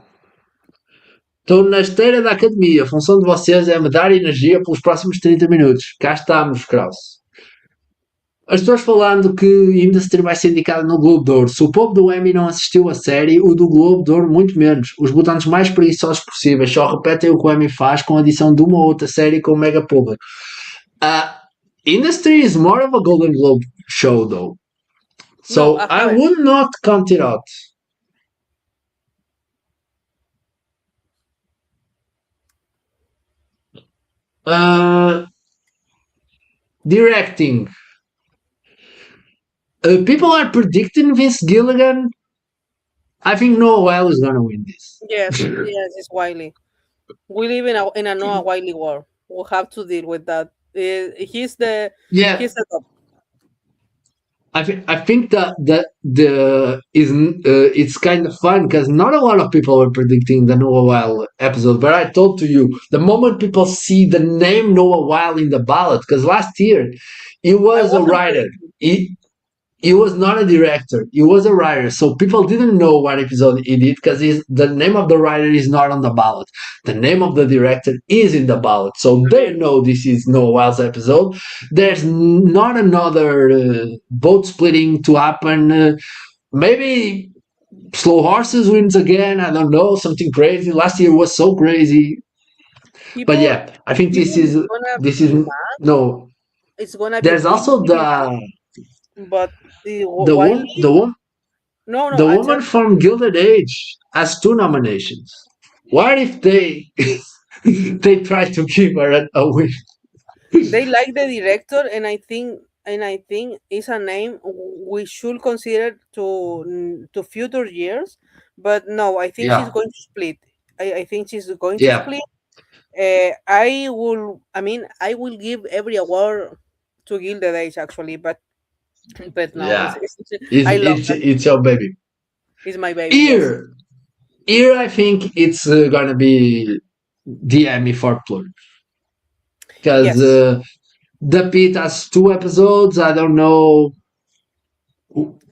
Estou na esteira da academia. A função de vocês é me dar energia pelos próximos 30 minutos. Cá estamos, Kraus. As pessoas falando que ainda se vai ser indicada no Globo de Ouro. Se o povo do Emmy não assistiu a série, o do Globo de Ouro muito menos. Os votantes mais preguiçosos possíveis só repetem o que o Emmy faz com a adição de uma ou outra série com o mega público. Industry is more of a Golden Globe show, though. So No, I would not count it out. Directing. People are predicting Vince Gilligan. I think Noah Weil is gonna win this. yes, yes, it's Wiley. We live in a Noah Wiley world. We'll have to deal with that. He's the Yeah, top. I think that the is it's kind of fun because not a lot of people were predicting the Noah Weil episode. But I told to you the moment people see the name Noah Weil in the ballot, because last year he was a wasn't writer. predicting. He was not a director. He was a writer. So people didn't know what episode he did because the name of the writer is not on the ballot. The name of the director is in the ballot. So they know this is Noah Wild's episode. There's not another vote splitting to happen. Maybe Slow Horses wins again. I don't know. Something crazy. Last year was so crazy. But yeah, I think this is no. It's gonna be. There's also But the Wiley. No, the woman from Gilded Age has 2 nominations. What if they they try to give her a win? They like the director, and I think it's a name we should consider to future years. But no, I think she's going to split. I think she's going to split. I will give every award to Gilded Age actually, but no, I love it's your baby. It's my baby. Here, I think it's gonna be the Emmy for Plur, because the Pit has 2 episodes. I don't know.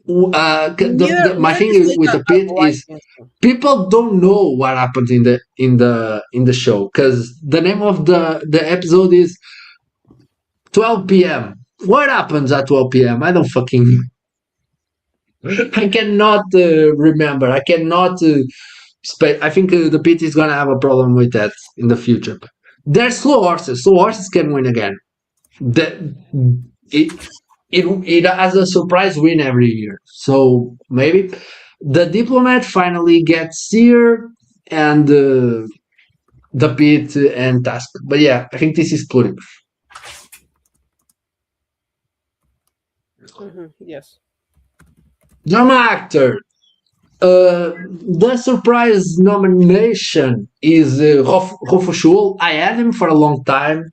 My thing with the Pit is people don't know what happened in the show, because the name of the episode is 12 p.m. What happens at 12 p.m.? I don't fucking. I cannot remember. I cannot. I think the Pit is gonna have a problem with that in the future. They're slow horses. Slow horses can win again. It has a surprise win every year. So maybe the Diplomat finally gets here, and the Pit and Task. But yeah, I think this is pluribus. Yes. Drama actor. The surprise nomination is Rufus Sewell. I had him for a long time,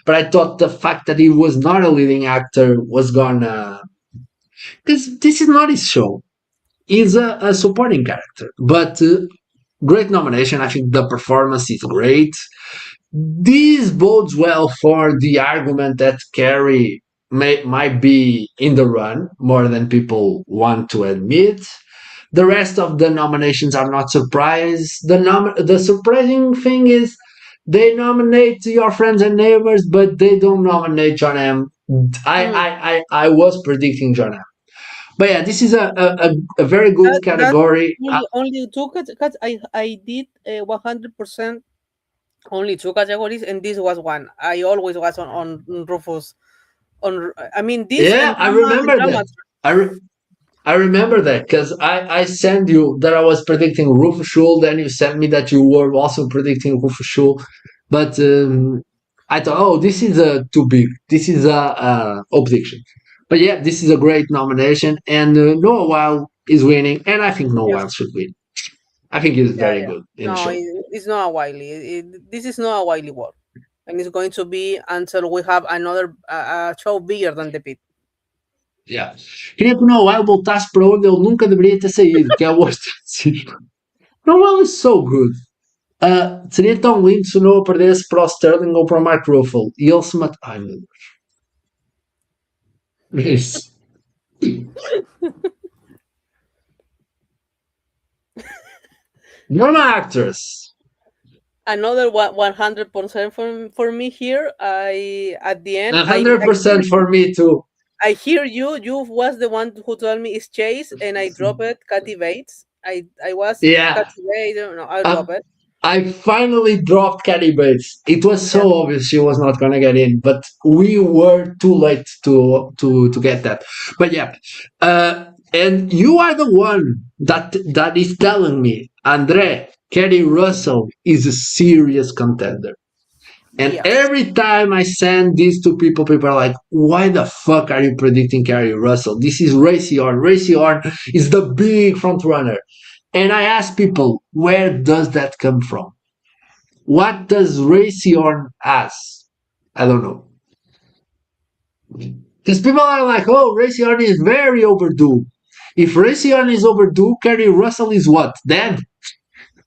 but I thought the fact that he was not a leading actor was gonna. Because this is not his show. He's a supporting character. But great nomination. I think the performance is great. This bodes well for the argument that Carrie might be in the run more than people want to admit. The rest of the nominations are not surprised. The surprising thing is they nominate your friends and neighbors, but they don't nominate John M. I was predicting John M. But yeah, this is a very good That category. only two I did 100% only two categories, and this was one. I always was on Rufus. I mean this Yeah, and I drama and remember drama. that. I remember that because I sent you that I was predicting Rufus Schul, then you sent me that you were also predicting Rufus Schul. But I thought, oh, this is too big. This is a prediction. But yeah, this is a great nomination, and Noah Wild is winning, and I think Noah Yes. Wild should win. I think he's Yeah, very yeah. good in the No, show. it's not a Wiley. This is not a Wiley war, and it's going to be until we have another show bigger than the pit. Yeah. Queria que o Noah Wild voltasse para onde ele nunca deveria ter saído, que é o Óscares. Noah Wild is so good. Seria tão lindo se o Noah perdesse para o Sterling ou para o Mark Ruffalo e ele se matou. Ai meu Deus. Isso. Non-actors. Another 100% for me here. At the end 100% for me too. I hear you. You was the one who told me it's Chase, and I dropped it. Kathy Bates. I was Yeah. Kathy Bates. No, I dropped it. I finally dropped Kathy Bates. It was so obvious she was not gonna get in, but we were too late to get that. But yeah, and you are the one that is telling me, André, Kerry Russell is a serious contender. And every time I send this to people, people are like, why the fuck are you predicting Kerry Russell? This is Racy Orn. Racy Orn is the big front runner. And I ask people, where does that come from? What does Racy Orn ask? I don't know. Because people are like, oh, Racy Orn is very overdue. If Racy Orn is overdue, Kerry Russell is what? Dead?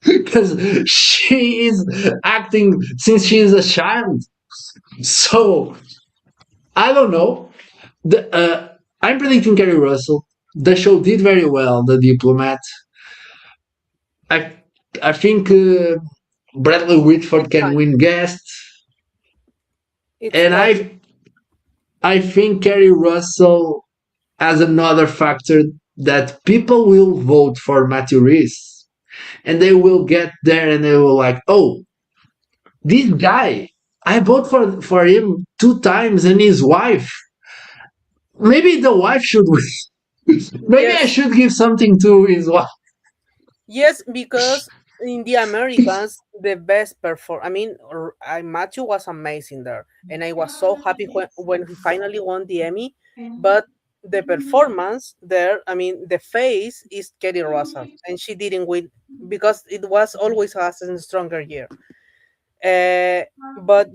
Because she is acting since she is a child. So, I don't know. I'm predicting Kerry Russell. The show did very well, The Diplomat. I think Bradley Whitford can win guest. And I think Kerry Russell has another factor that people will vote for Matthew Reese. And they will get there and they will like, oh, this guy, I vote for him 2 times and his wife. Maybe the wife should win. Maybe I should give something to his wife. Yes, because in the Americans, the best perform. I mean, Matthew was amazing there, and I was so happy when he finally won the Emmy. But the performance there, I mean, the face is Kerry Russell, and she didn't win because it was always a stronger year. But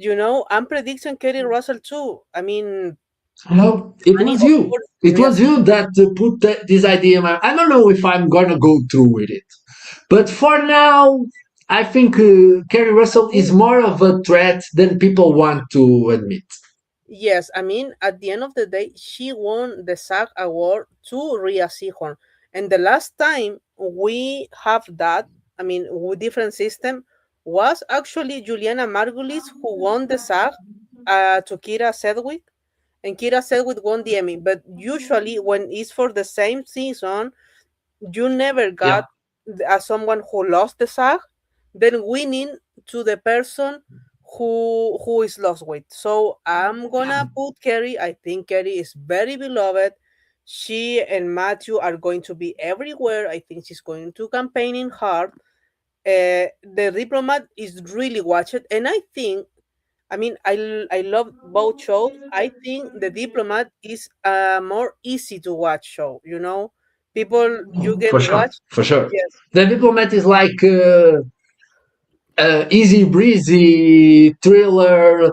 I'm predicting Kerry Russell too. I mean, no, it was you. It was you that put this idea in my. I don't know if I'm gonna go through with it, but for now, I think Kerry Russell is more of a threat than people want to admit. Yes, I mean, at the end of the day, she won the SAG Award to Rhea Seehorn, and the last time we have that, I mean, with different system, was actually Juliana Margulies who won the SAG to Kira Sedgwick. And Kira Sedgwick won the Emmy, but usually when it's for the same season, you never got someone who lost the SAG, then winning to the person who is lost with. So I'm gonna put Kerry. I think Kerry is very beloved. She and Matthew are going to be everywhere. I think she's going to campaigning hard. The Diplomat is really watched, and I think. I mean, I love both shows. I think The Diplomat is a more easy to watch show. People you can watch. For sure. Yes. The Diplomat is like easy breezy thriller.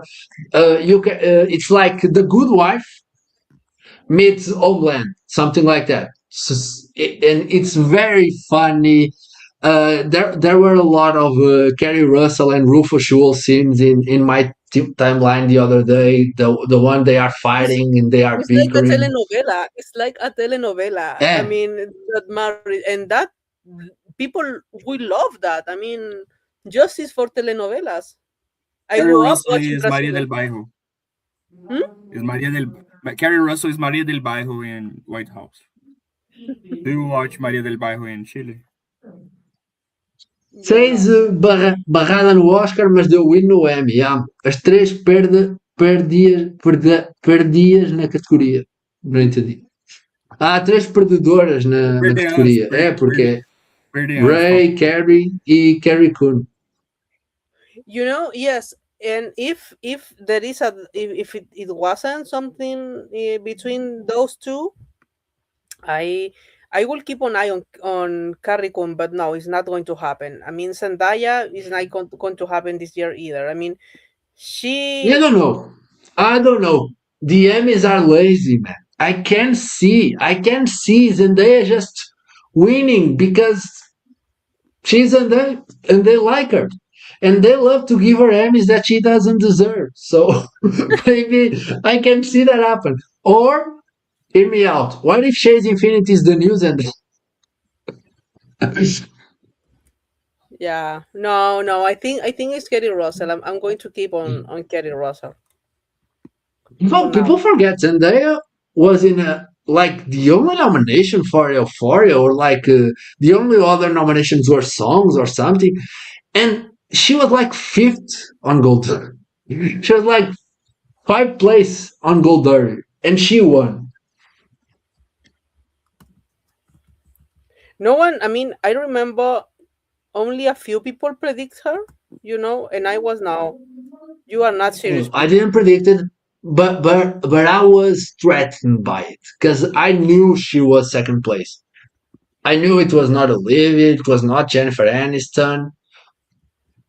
It's like The Good Wife meets Homeland, something like that. And it's very funny. There were a lot of Kerry Russell and Rufus Schul scenes in my timeline the other day. The one they are fighting and they are bickering. Like a telenovela. It's like a telenovela. I mean, that married and that people will love that. I mean, justice for telenovelas. I Carrie grew up Russell watching is Maria Brazilian. del Bairro. Hmm? Carrie Russell is Maria del Bairro in White House. Do you watch Maria del Bairro in Chile? Yeah, Fez no. barrada no Oscar, mas deu win no Emmy. Yeah. As três perdias na categoria. Não entendi. Há três perdedoras na categoria. É, porque é Perdianas. Ray, Carrie e Carrie Coon. You know, yes. And if there is if it wasn't something between those two, I will keep an eye on Carrie Coon, but no, it's not going to happen. I mean, Zendaya is not going to happen this year either. I mean, I don't know. The Emmys are lazy, man. I can see Zendaya just winning because she's Zendaya and they like her. And they love to give her Emmys that she doesn't deserve. So maybe I can see that happen. Or, hear me out. What if Chase Infinity is the new Zendaya? Yeah, no. I think it's Kerry Russell. I'm going to keep on Kerry Russell. People forget Zendaya was in the only nomination for Euphoria, or the only other nominations were songs or something, and she was like fifth on Gold. She was like 5th place on Gold Derby, and she won. No one. I mean, I remember only a few people predict her. And I was now. You are not serious. I didn't predict it, but I was threatened by it because I knew she was second place. I knew it was not Olivia, it was not Jennifer Aniston.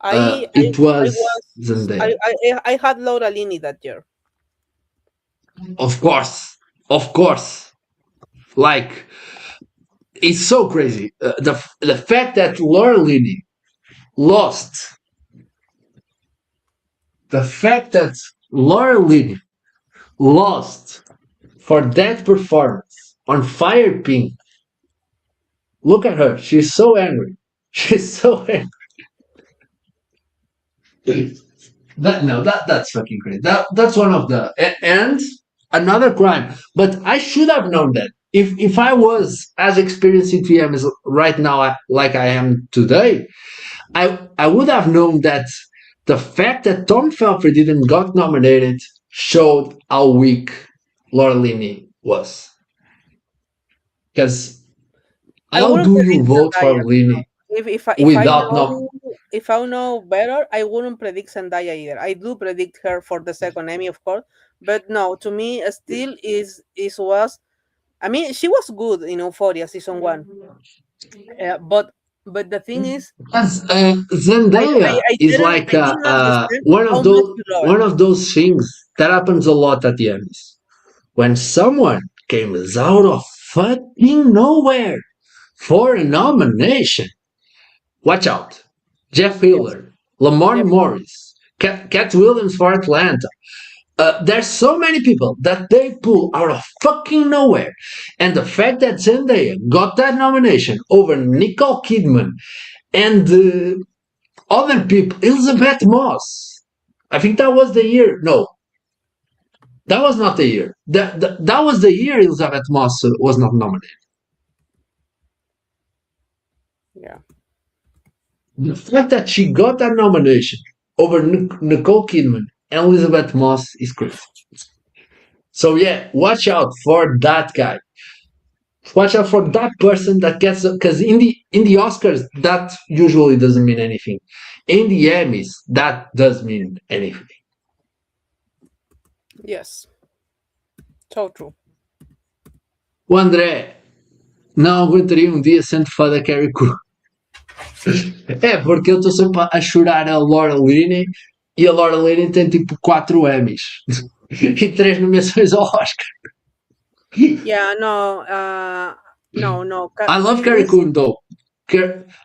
It was Zendaya. I had Laura Linney that year. Of course. Like, it's so crazy. The fact that Laura Linney lost. The fact that Laura Linney lost for that performance on Fire Pink. Look at her. She's so angry. She's so angry. That's fucking crazy. That's one of the and another crime. But I should have known that. If I was as experienced in TM as right now, like I am today, I would have known that the fact that Tom Felfer didn't got nominated showed how weak Laura Linney was. Because how do you vote for Linney if I know better, I wouldn't predict Zendaya either. I do predict her for the second Emmy, of course, but no, to me, still was. I mean, she was good in Euphoria season 1, but the thing is, Zendaya is like one of those things that happens a lot at the Emmys. When someone comes out of fucking nowhere for a nomination, watch out. Jeff Hiller, Lamar Morris, Cat Williams for Atlanta. There's so many people that they pull out of fucking nowhere. And the fact that Zendaya got that nomination over Nicole Kidman and other people, Elizabeth Moss. I think that was the year. No, that was not the year. That was the year Elizabeth Moss was not nominated. Yeah. The fact that she got that nomination over Nicole Kidman and Elizabeth Moss is crazy. So yeah, watch out for that guy. Watch out for that person that gets, because in the Oscars that usually doesn't mean anything. In the Emmys that does mean anything. Yes. So true. O André não aguentaria um dia sendo fã da Carrie Coon. É, porque eu estou sempre a chorar a Laura Linney e a Laura Linney tem tipo 4 Emmys e 3 nomeações ao Oscar. Yeah, no. I love Carrie Coon though.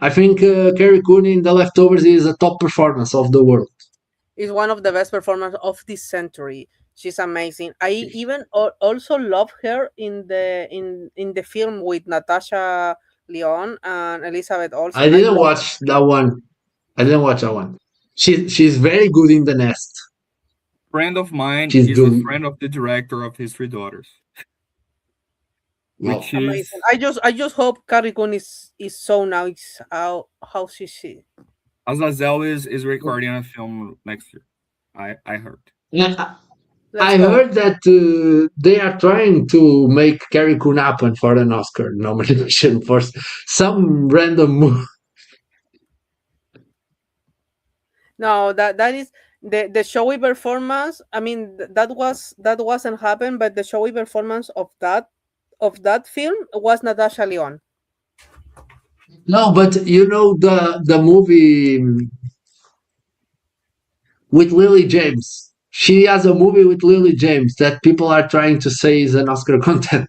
I think Carrie Coon in The Leftovers is a top performance of the world. Is one of the best performers of this century. She's amazing. I even also love her in the film with Natasha Lyonne and Elizabeth Olsen. I didn't watch that one. She's very good in The Nest. Friend of mine She's is doing- a friend of the director of his three daughters. Wow. Which is Amazing. I just hope Carrie Coon is so nice. How she. Azazel is recording a film next year. I heard. Yeah, Let's I go. heard that they are trying to make Carrie Coon happen for an Oscar nomination for some random movie. No, that is the showy performance. I mean, that wasn't happen, but the showy performance of that film was Natasha Lyonne. No, but you know the movie with Lily James. She has a movie with Lily James that people are trying to say is an Oscar content.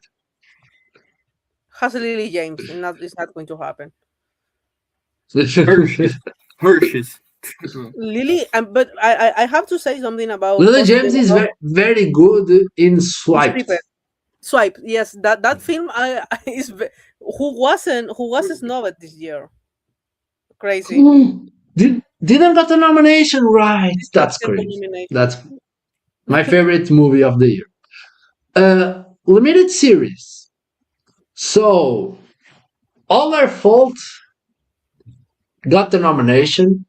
Has Lily James, and it's not going to happen. Hershey's. Lily, but I have to say something about Lily James is very good in Swiped. Swipe. Yes, that film is who was snubbed this year. Crazy. Didn't got a nomination, right? That's Didn't get the crazy. nomination. That's my favorite movie of the year. Limited series. So, All Our Fault got the nomination.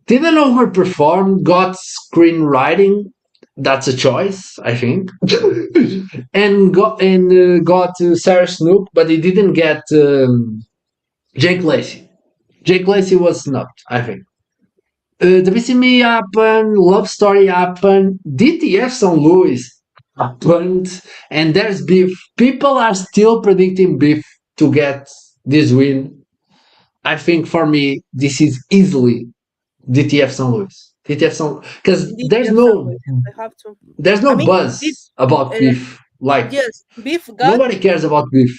Didn't overperform, got screenwriting. That's a choice, I think. and got Sarah Snook, but he didn't get Jake Lacey. Jake Lacey was snubbed, I think. The BCME happened, Love Story happened, DTF St. Louis happened, and there's beef. People are still predicting beef to get this win. I think for me, this is easily DTF St. Louis. Because there's no buzz about beef. Like yes, beef got nobody cares about beef.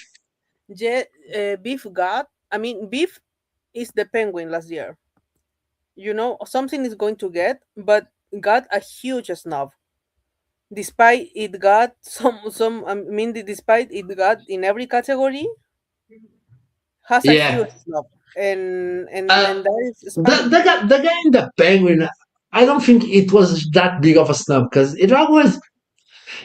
beef got. I mean, beef is the Penguin last year. You know, something is going to get, but got a huge snub. Despite it got some. I mean, despite it got in every category, has a huge snub, and that is the guy in the Penguin. I don't think it was that big of a snub because it was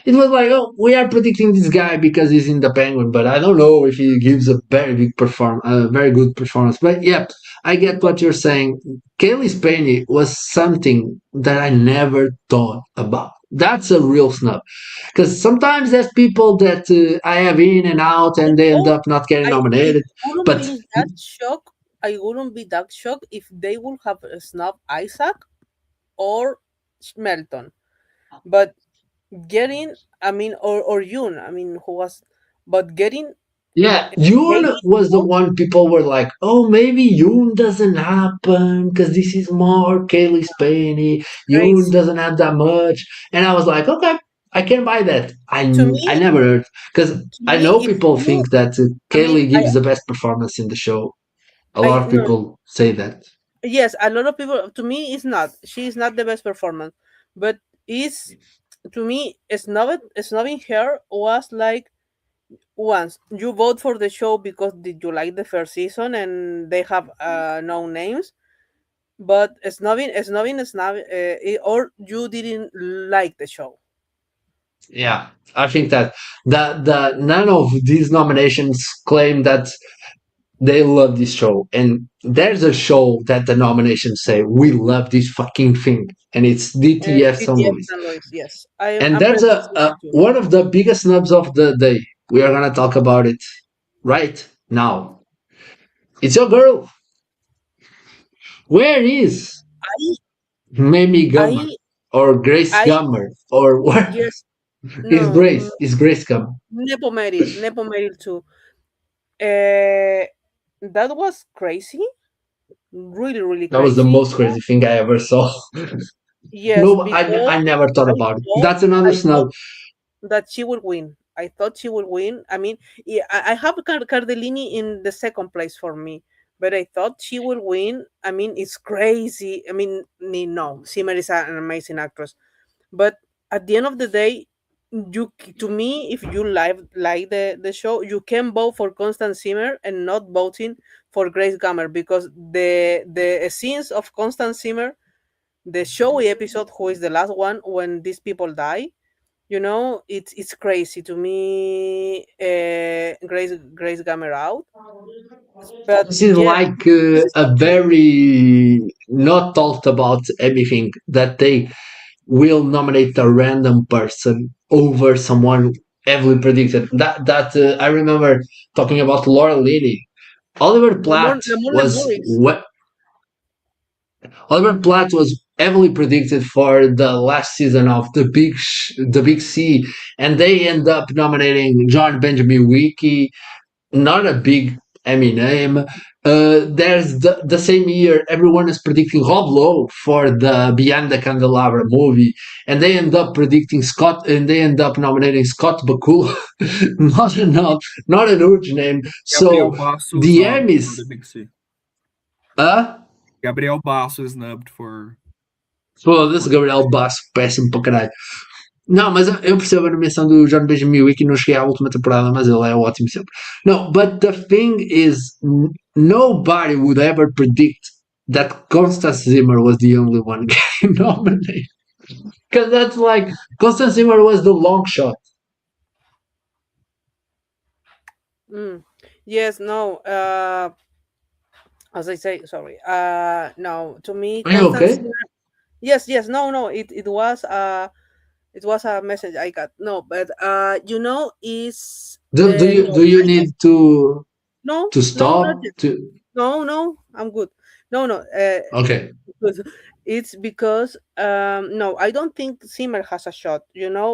like, oh, we are predicting this guy because he's in the Penguin, but I don't know if he gives a very good performance. But yeah, I get what you're saying. Kaylee Spaney was something that I never thought about. That's a real snub. Because sometimes there's people that I have in and out and they end up not getting nominated. But I wouldn't be that shocked if they would have snubbed Isaac or Melton. But getting, I mean, or Yoon, I mean, who was, but getting. Yeah, Yoon was the one people were like, oh, maybe Yoon doesn't happen because this is more Kaylee Spaney. Yoon doesn't have that much. And I was like, okay, I can buy that. I never heard because I know people think that Kaylee gives the best performance in the show. A lot of people say that. Yes, a lot of people. To me, it's not. She is not the best performance, but is to me, snubbing her was like once you vote for the show because did you like the first season and they have no names, but snubbing, or you didn't like the show. Yeah, I think that the none of these nominations claim that they love this show, and there's a show that the nominations say we love this fucking thing, and it's DTF St. Louis. Yes, and there's one of the biggest snubs of the day. We are gonna talk about it right now. It's your girl. Where is Mamie Gummer or Grace Gummer or what? Yes, Is Grace? Is Grace Gummer? Nepo Merrill too. That was crazy. Really crazy. That was the most crazy thing I ever saw. Yes, no, I never thought about it. That's another snub. That she will win. I thought she would win. I mean, yeah, I have Cardellini in the second place for me, but I thought she would win. I mean, it's crazy. I mean, no, Zimmer is an amazing actress, but at the end of the day, to me, if you like the show, you can vote for Constance Zimmer and not voting for Grace Gummer because the scenes of Constance Zimmer the showy episode, who is the last one when these people die. It's crazy to me. Grace Gamer out, but This is yeah, like this is a okay. very not talked about anything that they will nominate a random person over someone heavily predicted. That I remember talking about Laura Linney. Oliver Platt was Lemurics. Oliver Platt was heavily predicted for the last season of the Big C, and they end up nominating John Benjamin Wiki, not a big Emmy name. There's the same year everyone is predicting Rob Lowe for the Beyond the Candelabra movie, and they end up predicting Scott, and they end up nominating Scott Bakula, not a huge name. Gabriel So Basso the snubbed for Emmys, the Big C. uh, Gabriel Basso snubbed for. foda-se, Gabriel Basso, péssimo para caralho. Não, mas eu percebo a nomeação do John Benjamin Wiki, não cheguei à última temporada, mas ele é ótimo sempre. No, but the thing is, nobody would ever predict that Constance Zimmer was the only one getting nominated. Because that's like, Constance Zimmer was the long shot. Yes, no. As I say, sorry. No, to me, Are you okay? Yes, no. It was a message I got. No, but is Do you need to no stop? not yet. No, I'm good. No. Okay. It's because no, I don't think Zimmer has a shot.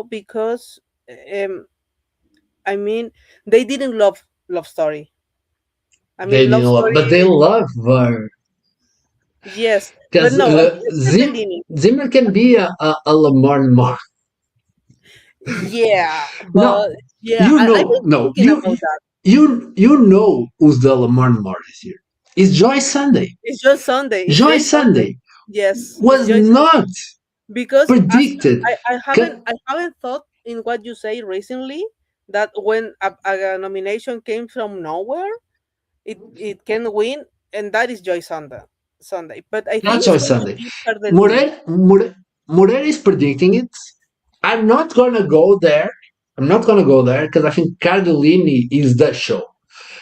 Because I mean, they didn't love Story. I They mean, Love didn't love, Story. but they love her. Yes, but Because no, Fellini. Zimmer can be a Lamar Mark. Yeah, No, but yeah, you I've know, been no, thinking about that. you know who's the Lamar Mark this year? It's Joy Sunday. It's just Sunday. It's Joy just Sunday. Sunday Yes, was it's just not because predicted. I haven't thought in what you say recently, that when a nomination came from nowhere, it can win, and that is Joy Sunday. But I Not think Joy it's going to Sunday. be Cardellini. Morer is predicting it. I'm not gonna go there. Because I think Cardellini is the show.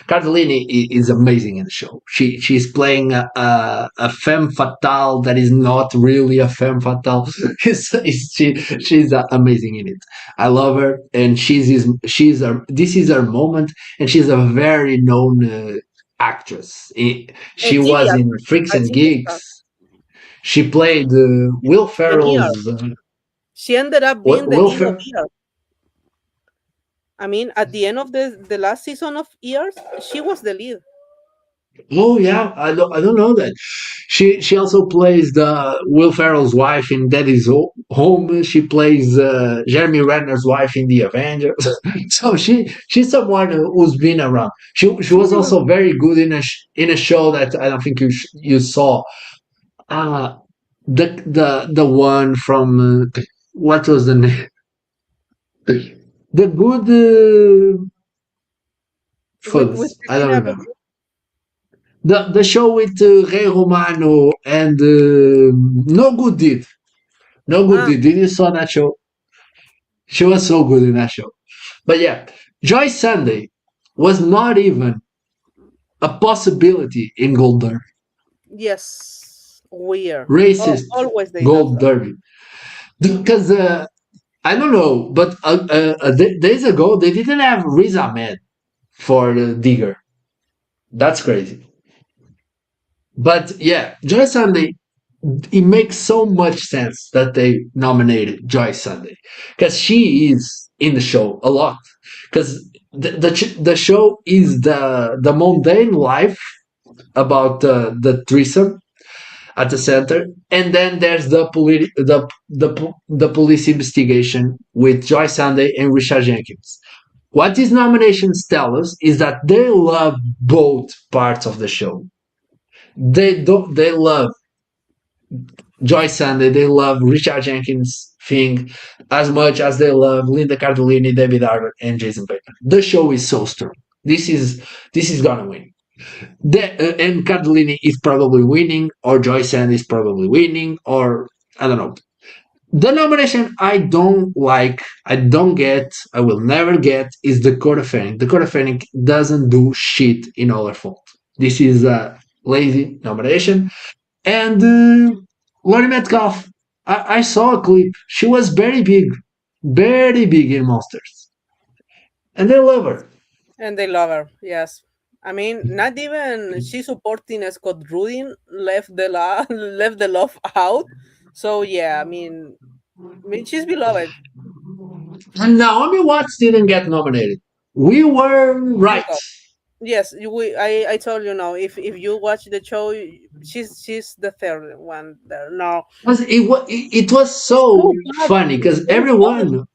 Cardellini is amazing in the show. She's playing a femme fatale that is not really a femme fatale. She's amazing in it. I love her, and this is her moment, and she's a very known actress. She was Genius. in Freaks A and genius Geeks. cast. She played Will Ferrell's. She ended up being the Will lead of Ferrell. Ears. I mean, at the end of the last season of Ears, she was the lead. Oh yeah, I don't know that. She also plays the Will Ferrell's wife in Daddy's Home. She plays Jeremy Renner's wife in The Avengers. So she's someone who's been around. She was also very good in a show that I don't think you saw. The one from what was the name? The good. With I don't Christina remember. The show with Ray Romano and No Good Deed. No Good Deed. Did you saw that show? She was so good in that show. But yeah, Joy Sunday was not even a possibility in Gold Derby. Yes, weird. Racist Always they Gold do that. Derby. Because I don't know, but days ago they didn't have Riz Ahmed for Digger. That's crazy. But yeah, Joy Sunday, it makes so much sense that they nominated Joy Sunday, because she is in the show a lot. Because the show is the mundane life about the threesome at the center, and then there's the police investigation with Joy Sunday and Richard Jenkins. What these nominations tell us is that they love both parts of the show. They love Joy Sunday, they love Richard Jenkins thing as much as they love Linda Cardellini, David Arbor, and Jason Bateman. The show is so strong. This is gonna win. And Cardellini is probably winning, or Joy Sunday is probably winning, or I don't know. The nomination I don't like, I don't get, I will never get is the Dakota Fanning. Dakota Fanning doesn't do shit in All Her Fault. This is a lazy nomination. And Laurie Metcalf, I saw a clip. She was very big in Monsters. And they love her. And they love her, yes. I mean, not even she supporting Scott Rudin left the left the love out. So yeah, I mean she's beloved. And Naomi Watts didn't get nominated. We were right. Yes, I told you now. If you watch the show, she's the third one there. No, It was so funny because everyone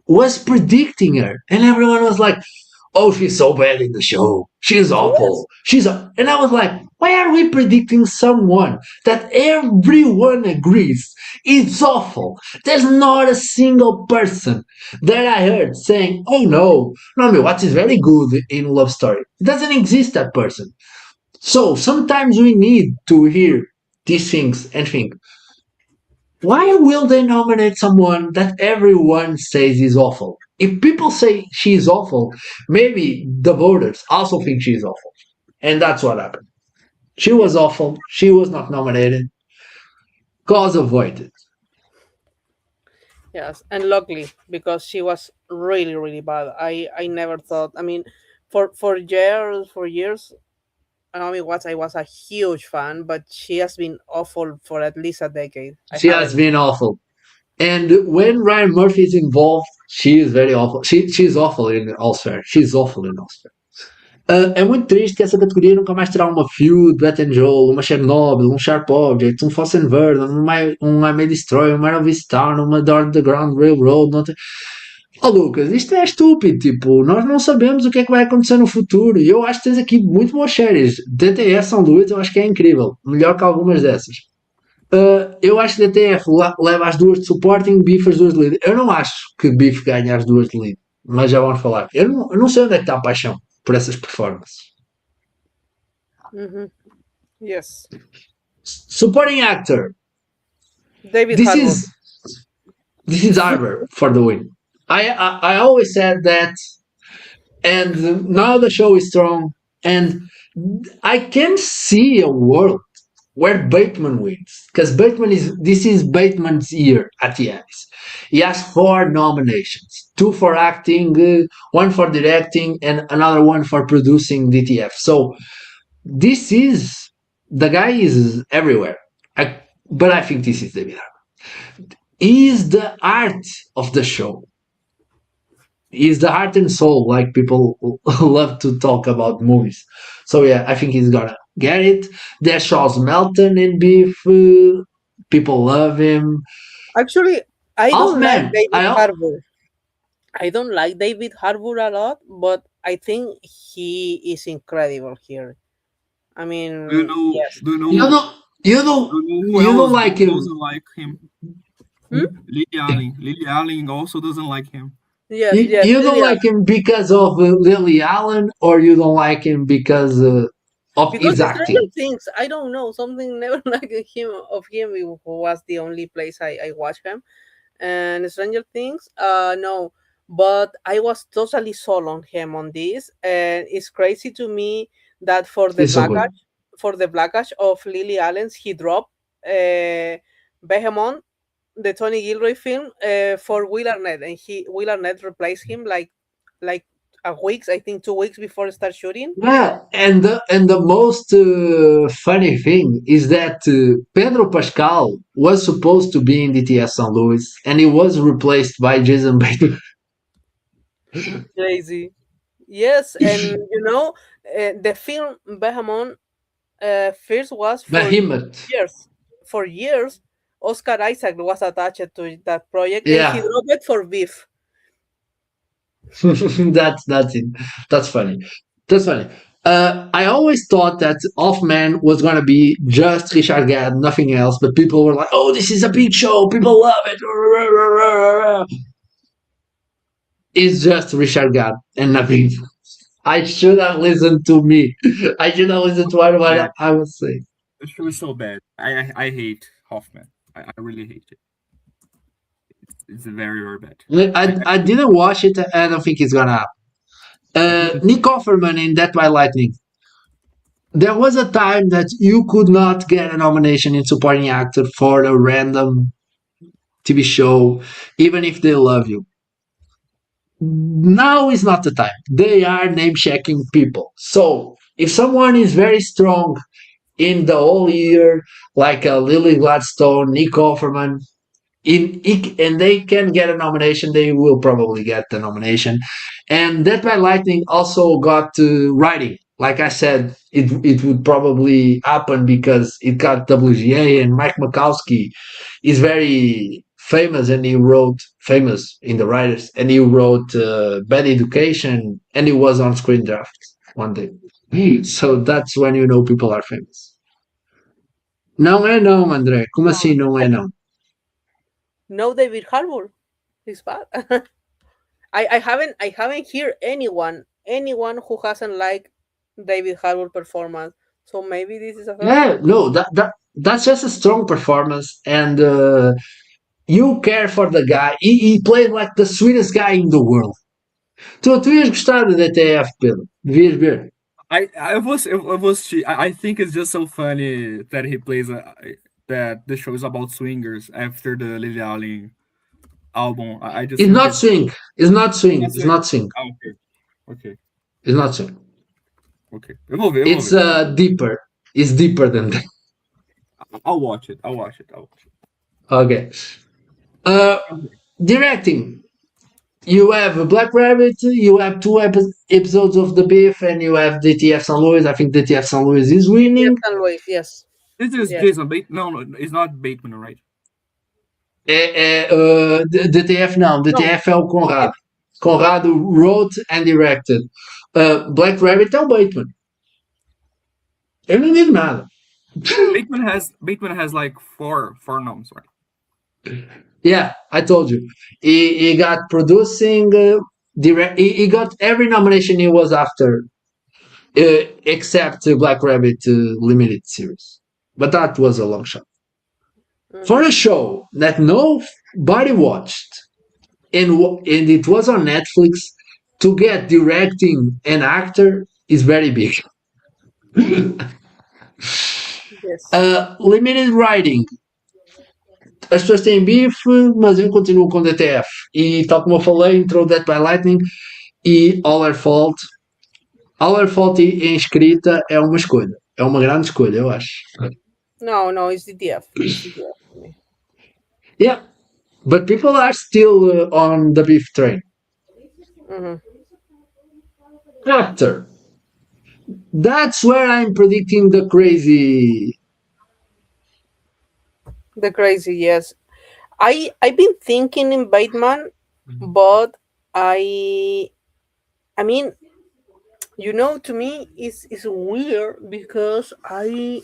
was predicting her, and everyone was like, "Oh, she's so bad in the show. She's awful. And I was like, why are we predicting someone that everyone agrees it's awful? There's not a single person that I heard saying, "Oh no, Naomi Watts is very good in Love Story." It doesn't exist, that person. So sometimes we need to hear these things and think, why will they nominate someone that everyone says is awful? If people say she's awful, maybe the voters also think she's awful. And that's what happened. She was awful. She was not nominated. Cause avoided. Yes, and luckily because she was really really bad. I never thought. I mean, for years, Naomi Watts, I was a huge fan, but she has been awful for at least a decade. She has been awful. And when Ryan Murphy is involved, she is very awful. She's awful in All-Star. She's awful in All-Star. É muito triste que essa categoria nunca mais terá uma Feud, Beth and Joel, uma Chernobyl, um Sharp Object, um Fossil Verdon, um I May Destroy, uma Elvis Town, uma Door the Ground Railroad. Não tem... Oh, Lucas, isto é estúpido. Tipo, nós não sabemos o que é que vai acontecer no futuro. E eu acho que tens aqui muito boas séries. DTS São Luís, eu acho que é incrível. Melhor que algumas dessas. Eu acho que DTF leva as duas de supporting, Beef as duas de lead. Eu não acho que Beef ganhe as duas de lead, mas já vamos falar. Eu não sei onde é que está a paixão por essas performances. Yes. Supporting actor. David Harbour. This is Harbour for the win. I always said that, and now the show is strong, and I can see a world where Bateman wins, because this is Bateman's year at the Emmys. He has 4 nominations, 2 for acting, 1 for directing, and another one for producing DTF. So the guy is everywhere. But I think this is David Harbour. He is the art of the show. He is the heart and soul, like people love to talk about movies. So yeah, I think he's gonna get it. There's Charles Melton in Beef. People love him. Actually, I don't like David Harbour. I don't like David Harbour a lot, but I think he is incredible here. I mean, yes. You don't like him. Doesn't like him. Lily Allen. Lily Allen also doesn't like him. Yes, you don't like him because of Lily Allen, or you don't like him because his acting? Things I don't know. Something never like him who was the only place I watched him. And Stranger Things, no. But I was totally sold on him on this, and it's crazy to me that for the blackash of Lily Allen's, he dropped Behemoth, the Tony Gilroy film, for Will Arnett, and Will Arnett replaced him like a week, I think 2 weeks before it started shooting. Yeah, and the most funny thing is that Pedro Pascal was supposed to be in DTS St. Louis, and he was replaced by Jason Bateman. Crazy. Yes, and the film Behemoth first was for years. Oscar Isaac was attached to that project, and he dropped it for Beef. That's it. That's funny. I always thought that Off-Man was going to be just Richard Gere, nothing else, but people were like, "Oh, this is a big show. People love it." It's just Richard Gere and nothing. I should have listened to me. I should have listened to what I was saying. The show is so bad. I hate Hoffman. I really hate it. It's very, very bad. I didn't watch it. I don't think it's gonna happen. Nick Offerman in Death by Lightning. There was a time that you could not get a nomination in supporting actor for a random TV show, even if they love you. Now is not the time. They are name checking people. So if someone is very strong in the whole year, like Lily Gladstone, Nick Offerman, and they can get a nomination, they will probably get the nomination. And Death by Lightning also got writing. Like I said, it would probably happen because it got WGA, and Mike Makowski is very famous, and he wrote famous in the writers, and he wrote Bad Education, and he was on Screen Draft one day. So that's when you know people are famous. Não é não, André. Como assim não é não? No David Harbour. He's bad. I haven't heard anyone who hasn't liked David Harbour performance. So maybe this is a Yeah, no, that's just a strong performance, and you care for the guy. He played like the sweetest guy in the world. Tu ias gostar da DTF, Pedro. Devias ver. I think it's just so funny that he plays that the show is about swingers after the Lily Allen album. I just It's think not swing. It's not swing. It's not swing. Ah, okay. It's not swing. Okay. Eu vou ver. It's deeper. It's deeper than that. I'll watch it. Okay. Directing. You have Black Rabbit, you have two episodes of The Beef, and you have DTF St. Louis. I think DTF St. Louis is winning. St. Louis, yes. This is Jason Bateman. No, it's not Bateman, right? DTF não. DTF é o Conrado. Conrado wrote and directed. Black Rabbit é o Bateman. Eu não digo nada. Bateman has like four noms, right? Yeah, I told you. He got producing, he got every nomination he was after, except Black Rabbit limited series. But that was a long shot. For a show that nobody watched, and it was on Netflix, to get directing an actor is very big. Yes. Limited writing. As pessoas têm bife, mas eu continuo com DTF. E tal como eu falei, entrou Death by Lightning e All Her Fault. All Her Fault em escrita é uma escolha. É uma grande escolha, eu acho. No, it's DTF. Yeah, but people are still on the beef train. Actor. That's where I'm predicting the crazy. The crazy, yes. I've been thinking in Bateman, but I mean, to me it's weird because I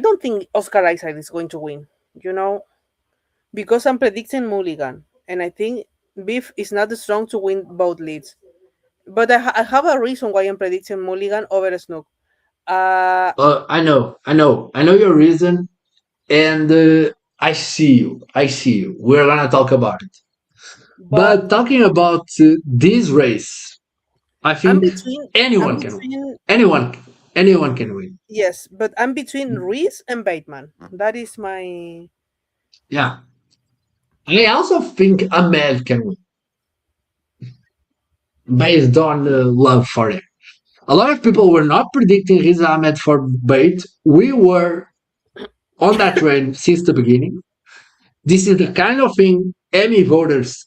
don't think Oscar Isaac is going to win, because I'm predicting Mulligan, and I think Beef is not strong to win both leads. But I have a reason why I'm predicting Mulligan over Snook. I know your reason, and I see you. We're gonna talk about it. But talking about this race, I think anyone can win. Anyone can win. Yes, but I'm between Reese and Bateman. That is my. Yeah. I also think Ahmed can win. Based on love for him. A lot of people were not predicting Riz Ahmed for Bate. We were on that train since the beginning. This is the kind of thing Emmy voters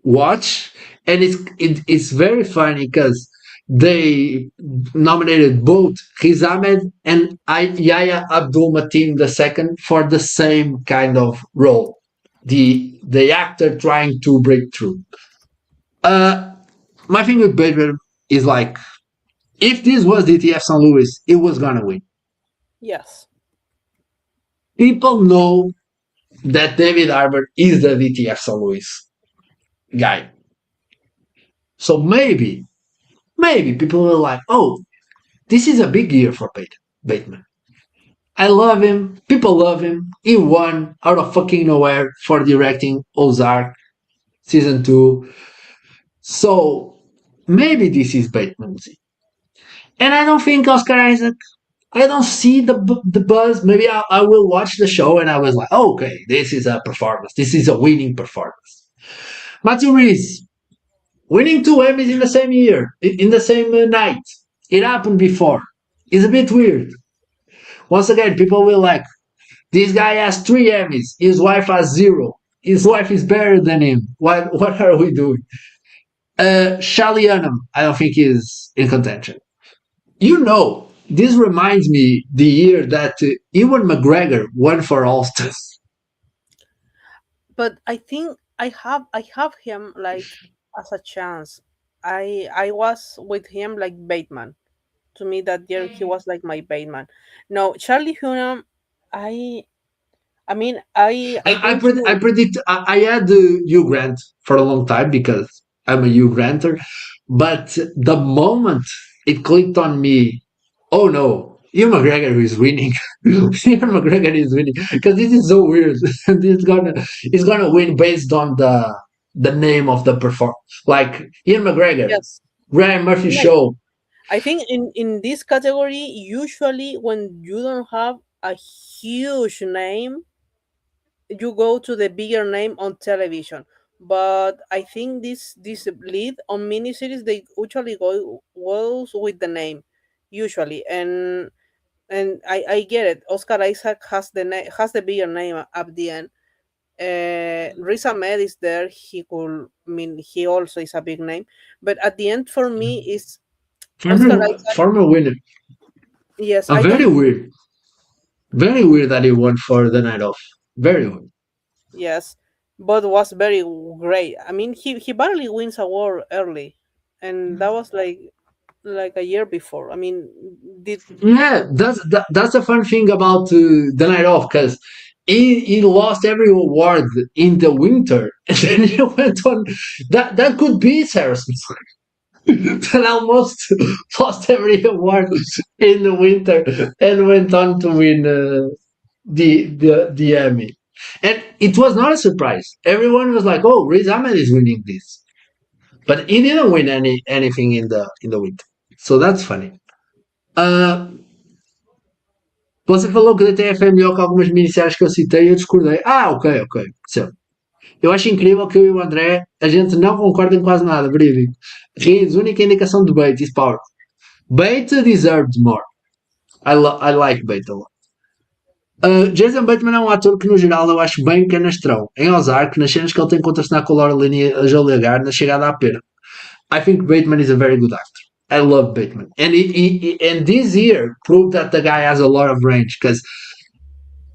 watch, and it's very funny because they nominated both Riz Ahmed and Yahya Abdul Mateen II for the same kind of role, the actor trying to break through. My thing with Bateman is like, if this was DTF St. Louis, it was gonna win. Yes. People know that David Harbour is the DTF St. Louis guy. So maybe people were like, oh, this is a big year for Bateman. I love him. People love him. He won out of fucking nowhere for directing Ozark season 2. So maybe this is Bateman's. And I don't think Oscar Isaac. I don't see the buzz. Maybe I will watch the show and I was like, oh, okay, this is a performance. This is a winning performance. Matthew Reese winning 2 Emmys in the same year, in the same night. It happened before. It's a bit weird. Once again, people will like, this guy has 3 Emmys. His wife has 0. His wife is better than him. What are we doing? Charlie Hunnam, I don't think is in contention. This reminds me the year that Ewan McGregor won for Alston. But I think I have him like as a chance. I was with him like Bateman. To me that year he was like my Bateman. No, Charlie Hunnam, I I mean I think I predict I had Hugh Grant for a long time because I'm a Hugh Granter, but the moment it clicked on me, oh no, Hugh McGregor is winning. Hugh McGregor is winning because this is so weird. And he's gonna win based on the name of the performer, like Ian McGregor, yes. Ryan Murphy Like, show. I think in this category, usually when you don't have a huge name, you go to the bigger name on television. But I think this lead on miniseries they usually goes with the name, usually, and I get it. Oscar Isaac has the bigger name at the end. Riz Ahmed is there. He could I mean he also is a big name, but at the end for me is Oscar Isaac. Former winner. Yes, I Very don't. weird. Very weird that he won for the night off. Very weird. Yes, but was very great. I mean, he barely wins award early, and that was like a year before. I mean, did Yeah, that's a fun thing about the night off because he lost every award in the winter, and then he went on. That could be Saracen. That almost lost every award in the winter and went on to win the Emmy. And it was not a surprise. Everyone was like, "Oh, Riz Ahmed is winning this," but he didn't win anything in the winter. So that's funny. Uh, Você falou que a DTF é melhor que algumas minisséries que eu citei e eu discordei. Ah, ok, ok. Percebo. Eu acho incrível que eu e o André, a gente não concorda em quase nada, verídico. Riz, única indicação de Bait is power. Bait deserved more. I like Bait a lot. Jason Bateman é um ator que, no geral, eu acho bem canastrão. Em Ozark, nas cenas que ele tem que contracenar com a Laura Linney e a Julia Garner, na chegada à pena. I think Bateman is a very good actor. I love Bateman. And this year proved that the guy has a lot of range because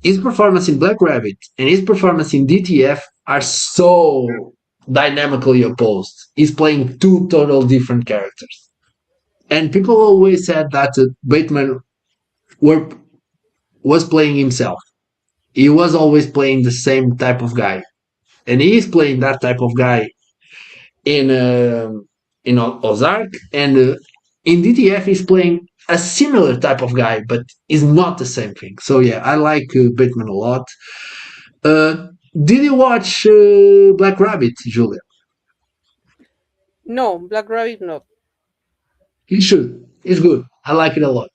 his performance in Black Rabbit and his performance in DTF are so dynamically opposed. He's playing two total different characters. And people always said that Bateman was playing himself. He was always playing the same type of guy. And he is playing that type of guy in Ozark. And in DTF, he's playing a similar type of guy, but is not the same thing. So yeah, I like Bateman a lot. Did you watch Black Rabbit, Julia? no Black Rabbit not. You should. It's good. I like it a lot.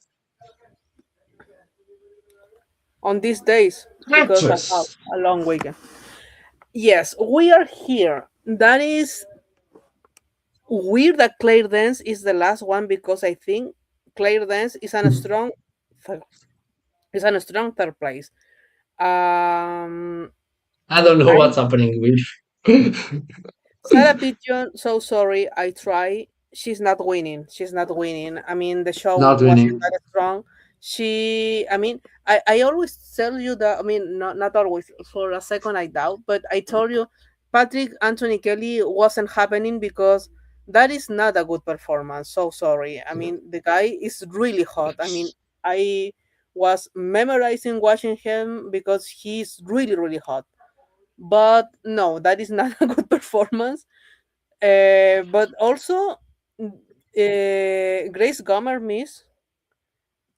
On these days because I have Actress. a long weekend. Yes, we are here. That is weird that Claire Dance is the last one because I think Claire Dance is on a strong third place. Um I don't know I what's happening with. Sarah Pigeon, so sorry, I try. She's not winning. She's not winning. I mean, the show Not wasn't winning. that strong. I mean, I always tell you that, I mean, not always, for a second I doubt, but I told you Patrick Anthony Kelly wasn't happening because that is not a good performance. So sorry. I mean, the guy is really hot. I mean, I was memorizing watching him because he's really, really hot. But no, that is not a good performance. But also, Grace Gomer, Miss,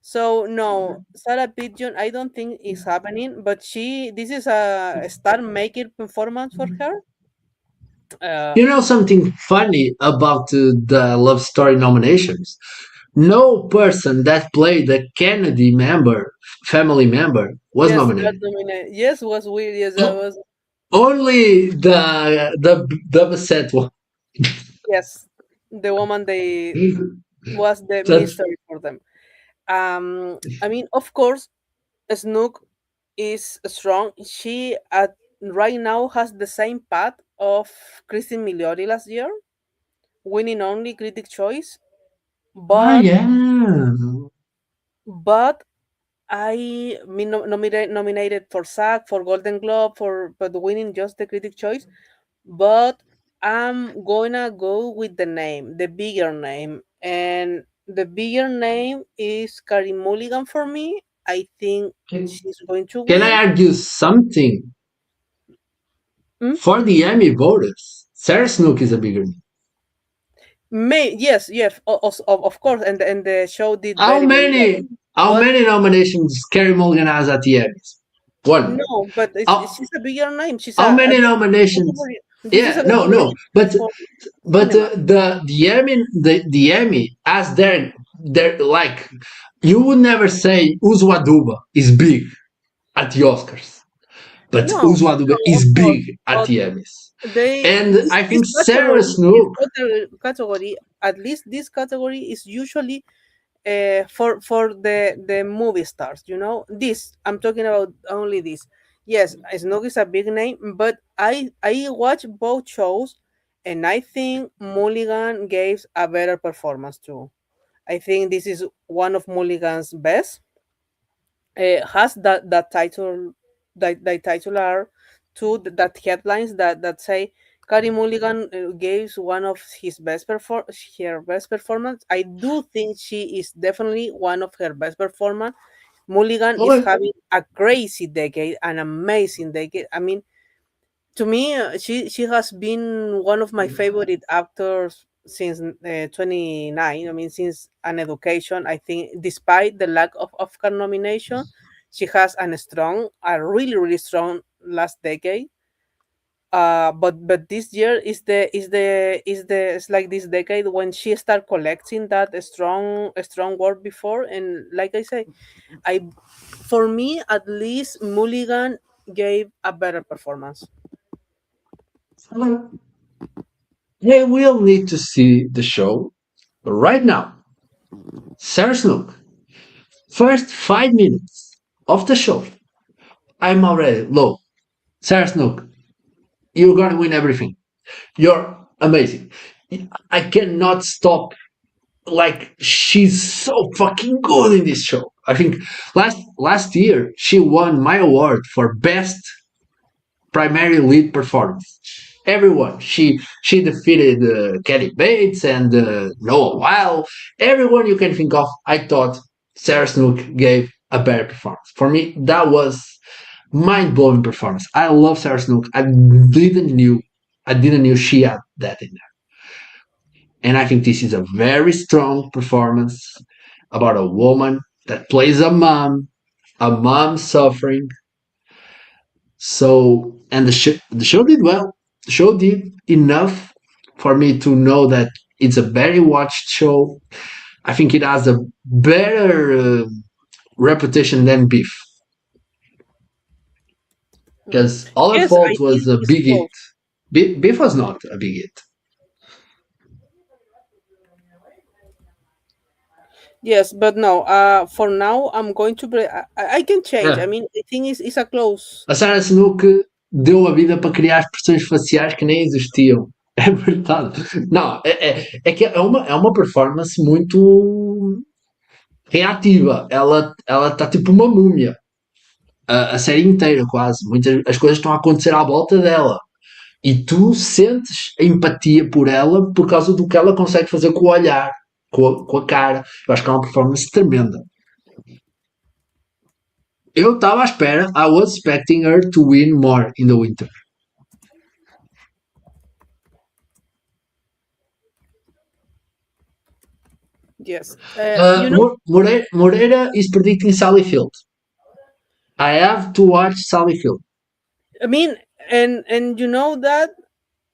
So no, Sarah Pigeon, I don't think is happening. But this is a star making performance for her. You know something funny about the love story nominations? No person that played a Kennedy family member, was Yes, got nominated. nominated. Yes, was weird. Yes, that was. Only the Bassett one. Yes, the woman they was the That's mystery for them. I mean, of course, Snook is strong. She at right now has the same path of Christine Milioti last year, winning only critic choice. But yeah. but I mean nominated for SAG, for Golden Globe, for but winning just the critic choice. But I'm gonna go with the name, the bigger name, and the bigger name is Carey Mulligan for me. I think she's going to Can I win. argue something? Hmm? For the Emmy voters, Sarah Snook is a bigger name. Yes, yes, of course, and the show did How very very well. many how But many nominations Carey Mulligan has at the Emmys? One. no, but How, she's a bigger name. She's how a many this nominations? category. This is Yeah, a no. category But for but cinema. the Emmy as their like you would never say Uzwaduba is big at the Oscars, but No, Uzwaduba no, of is course, big at but the Emmys. they And I think this Sarah Snook, category, at least this category is usually for the movie stars. You know, this I'm talking about only this. Yes, Snook is a big name, but I watch both shows, and I think Mulligan gave a better performance too. I think this is one of Mulligan's best. Has that title, that titular to that headlines that say Carey Mulligan gave one of her best performance. I do think she is definitely one of her best performance. Mulligan is okay, having a crazy decade, an amazing decade. I mean, to me, she has been one of my favorite actors since 29. I mean, since An Education. I think, despite the lack of Oscar nomination, she has a really really strong last decade. But this year is like this decade when she start collecting that strong work before, and like I say, I for me at least Mulligan gave a better performance. they will need to see the show right now. Sarah Snook, first 5 minutes of the show, I'm already low. Sarah Snook, you're gonna win everything. You're amazing. I cannot stop. Like she's so fucking good in this show. I think last year she won my award for best primary lead performance. Everyone, she defeated Kelly Bates and Noah Weil. Everyone you can think of. I thought Sarah Snook gave a better performance. For me, that was mind blowing performance. I love Sarah Snook. I didn't knew she had that in there. And I think this is a very strong performance about a woman that plays a mom suffering. So, and the show did well. The show did enough for me to know that it's a very watched show. I think it has a better reputation than Beef. Because All Our Yes, I Fault was think a it's big hit. close. Beef was not a big hit. Yes, but no. For now, I'm going to. I can change. I É. mean, I think it's a close. A Sarah Snook deu a vida para criar expressões faciais que nem existiam. É verdade. Não, é que é uma performance muito reativa. Ela está tipo uma múmia. A série inteira, quase. Muitas as coisas estão a acontecer à volta dela. E tu sentes a empatia por ela por causa do que ela consegue fazer com o olhar, com a cara. Eu acho que é uma performance tremenda. Eu estava à espera. I was expecting her to win more in the winter. Yes. You know, Moreira is predicting Sally Field. I have to watch Sally Field. I mean, and you know that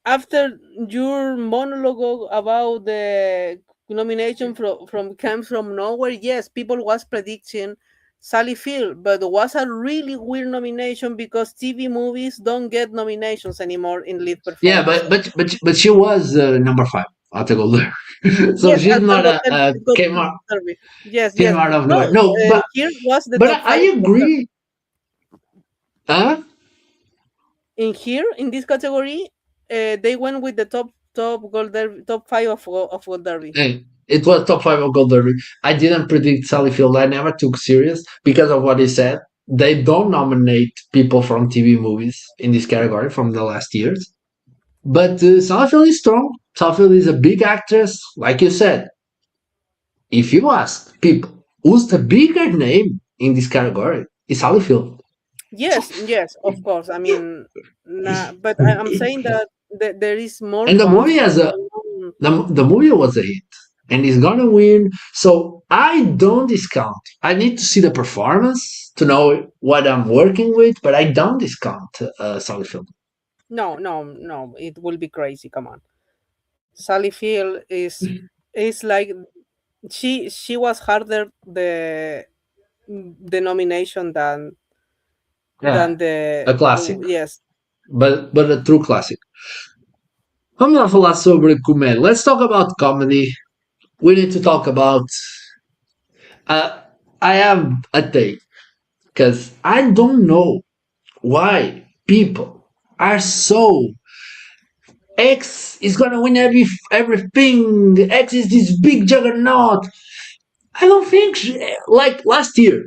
after your monologue about the nomination from comes from nowhere, yes, people was predicting Sally Field, but it was a really weird nomination because TV movies don't get nominations anymore in lead Yeah, performance. but she was number 5 at the Golden. So Yes, she's at not the came out Golden Derby. Yes, came yes. out of No, nowhere. No, here was the but top I five. agree. Huh? In here in this category, they went with the top gold derby, top five of gold derby. Hey, it was top 5 of Gold Derby. I didn't predict Sally Field. I never took serious because of what he said. They don't nominate people from TV movies in this category from the last years. But Sally Field is strong. Sally Field is a big actress, like you said. If you ask people who's the bigger name in this category, it's Sally Field. Yes, yes, of course. I mean, nah, but I'm saying that there is more And the fans. movie has a the movie was a hit and he's gonna win. So I don't discount. I need to see the performance to know what I'm working with, but I don't discount Sally Field. No, no, no. It will be crazy. Come on, Sally Field is like she was harder the nomination Yeah, than the a classic, yes. but a true classic. Vamos lá falar sobre comédia. Let's talk about comedy. We need to talk about. Uh, I have a take because I don't know why people are so X is gonna win everything. X is this big juggernaut. I don't think like last year.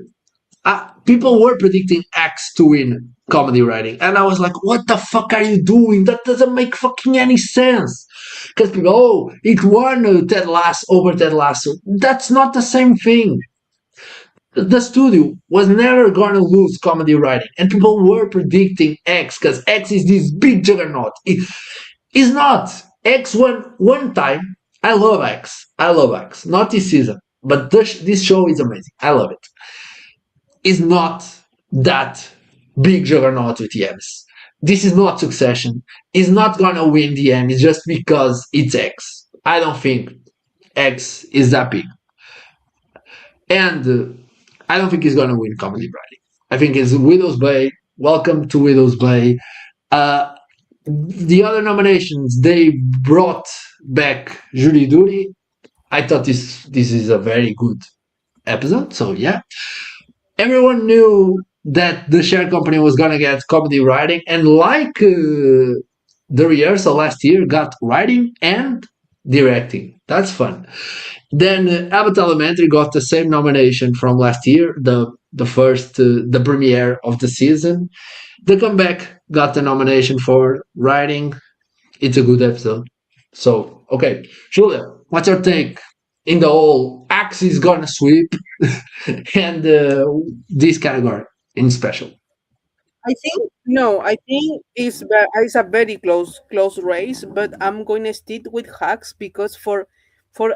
People were predicting X to win comedy writing, and I was like, "What the fuck are you doing? That doesn't make fucking any sense." Because people, oh, it won Ted Lasso over Ted Lasso. That's not the same thing. The studio was never going to lose comedy writing, and people were predicting X because X is this big juggernaut. It's not. X won one time. I love X. I love X. Not this season, but this show is amazing. I love it. It's not that big juggernaut with the Emmys. This is not Succession. It's not gonna win the Emmys just because it's X. I don't think X is that big, and I don't think he's gonna win comedy writing. I think it's Widow's Bay. Welcome to Widow's Bay. Uh, the other nominations, they brought back Jury Duty. I thought this is a very good episode. So yeah, everyone knew that the share company was gonna get comedy writing, and like the rehearsal last year, got writing and directing. That's fun. Then Abbott Elementary got the same nomination from last year, the first the premiere of the season. The Comeback got the nomination for writing. It's a good episode. So okay, Julia, what's your take in the whole Axe is gonna sweep and this category in special? I think no. I think it's a very close race, but I'm going to stick with hacks because for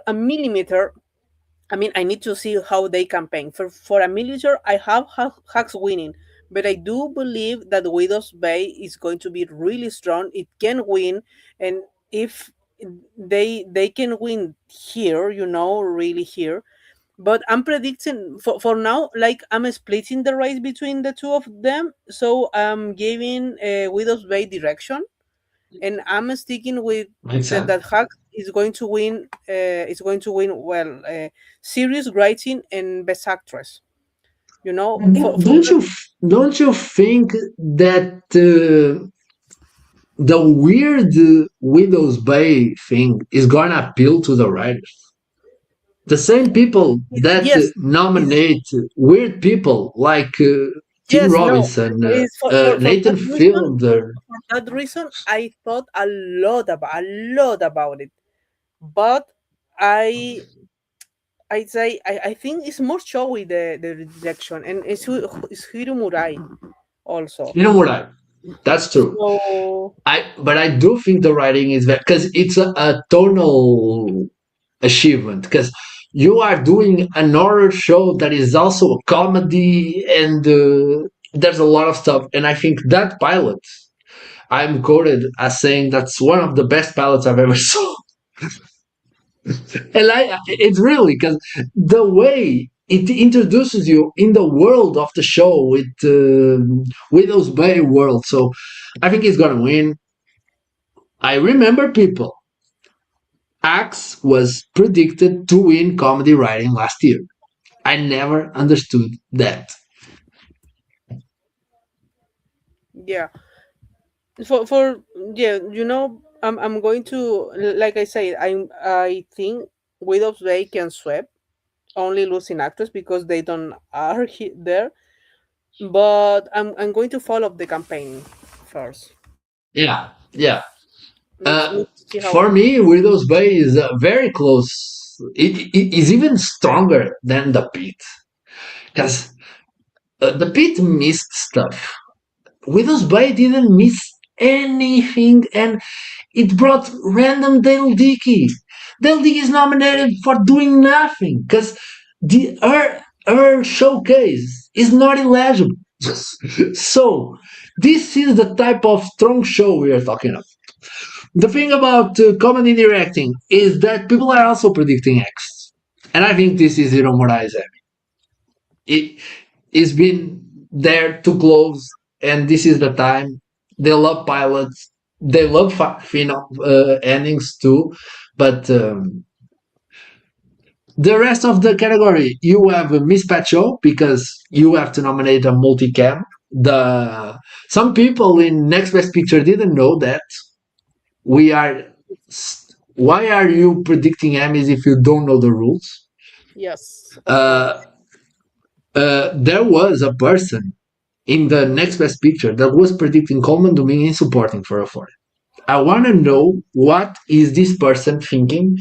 a millimeter, I mean, I need to see how they campaign. For a millimeter, I have hacks winning, but I do believe that Widow's Bay is going to be really strong. It can win, and if they can win here, really here, but I'm predicting for now, like I'm splitting the race between the two of them. So I'm giving Widow's Bay direction, and I'm sticking with Makes that. sense. That Hack is going to win. Is going to win well. Series writing and best actress. For Don't you think that the weird Widow's Bay thing is gonna appeal to the writers? The same people that yes, is nominate weird people like Tim yes no. Robinson, Is for Nathan that reason. Fielder. For that reason, I thought a lot about it, but I I think it's more showy the direction, and it's Hiro Murai also. You know what? That's true. So But I do think the writing is because it's a tonal achievement. Because you are doing an horror show that is also a comedy, and there's a lot of stuff. And I think that pilot, I'm quoted as saying that's one of the best pilots I've ever saw. And it's really because the way it introduces you in the world of the show with Widow's Bay world. So I think he's gonna win. I remember people. Axe was predicted to win comedy writing last year. I never understood that. Yeah. For yeah, I'm going to, like I said, I think Widow's Bay can sweep, only losing actors because they don't are there. But I'm going to follow up the campaign first. Yeah, yeah. Let's see how. For me, Widow's Bay is very close. It is even stronger than the Pit because the Pit missed stuff. Widow's Bay didn't miss anything, and it brought random Dale Dickey. Dale Dickey is nominated for doing nothing because her showcase is not illegible. So this is the type of strong show we are talking about. The thing about comedy directing is that people are also predicting X, and I think this is Hiro Morai's Emmy. It's been there too close, and this is the time. They love pilots, they love final endings too, but the rest of the category, you have a Miss Show because you have to nominate a multicam. Some people in Next Best Picture didn't know that. Why are you predicting Emmys if you don't know the rules? Yes. There was a person in the Next Best Picture that was predicting Coleman Domingue in supporting for a Ford. I want to know what is this person thinking,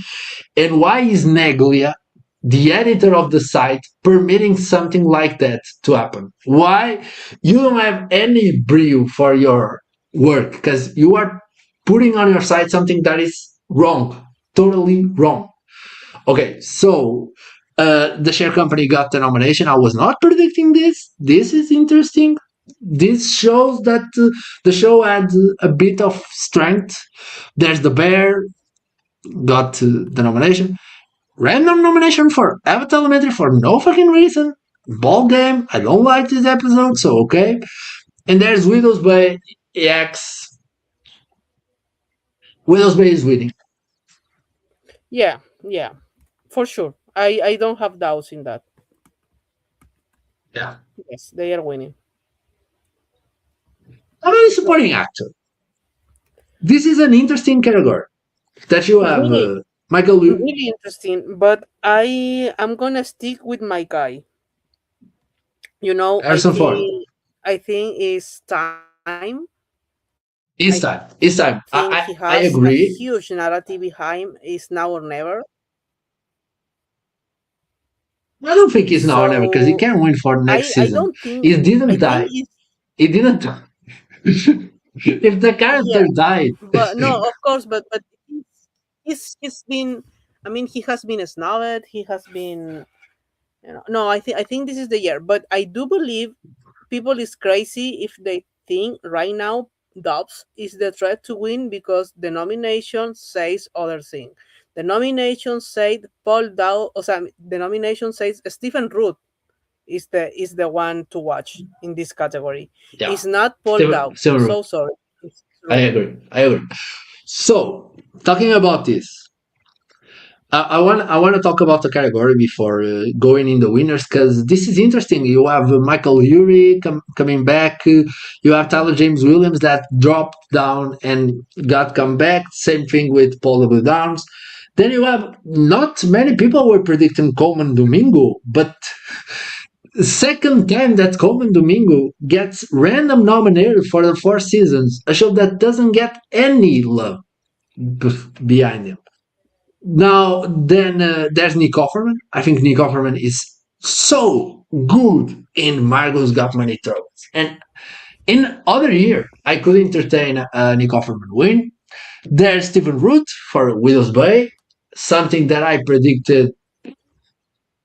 and why is Neglia, the editor of the site, permitting something like that to happen? Why you don't have any brio for your work because you are putting on your site something that is wrong, totally wrong. Okay, so the share company got the nomination. I was not predicting this. This is interesting. This shows that the show had a bit of strength. There's the bear, got the nomination. Random nomination for Abbott Elementary for no fucking reason. Ball game. I don't like this episode, so okay. And there's Widow's Bay X. Widow's Bay is winning. Yeah, for sure. I don't have doubts in that. Yeah. Yes, they are winning. How about the supporting actor? This is an interesting category that you have Michael Lu. Really interesting, but I'm gonna stick with my guy. Harrison Ford. I think it's time. It's time. It's time. I think he I has a agree. huge narrative behind. It's now or never. I don't think it's now or never because he So can win for next I season. don't think He didn't I die. think it's He didn't die. If the character died. but no, of course, but he's been. I mean, he has been snubbed. He has been. No, I think this is the year. But I do believe people is crazy if they think right now Dobbs is the threat to win because the nomination says other thing. The nomination said Paul Dow. The nomination says Stephen Root is the one to watch in this category. Yeah. It's not Paul Dow. Stephen So sorry. I agree. So, talking about this, I want to talk about the category before going in the winners because this is interesting. You have Michael Urie coming back. You have Tyler James Williams that dropped down and got come back. Same thing with Paul W. Downs. Then you have not many people were predicting Coleman Domingo, but second time that Coleman Domingo gets random nominated for the 4 seasons, a show that doesn't get any love behind him. Now, then there's Nick Offerman. I think Nick Offerman is so good in Margot's Got Money Troubles. And in other year, I could entertain Nick Offerman win. There's Stephen Root for Widow's Bay, something that I predicted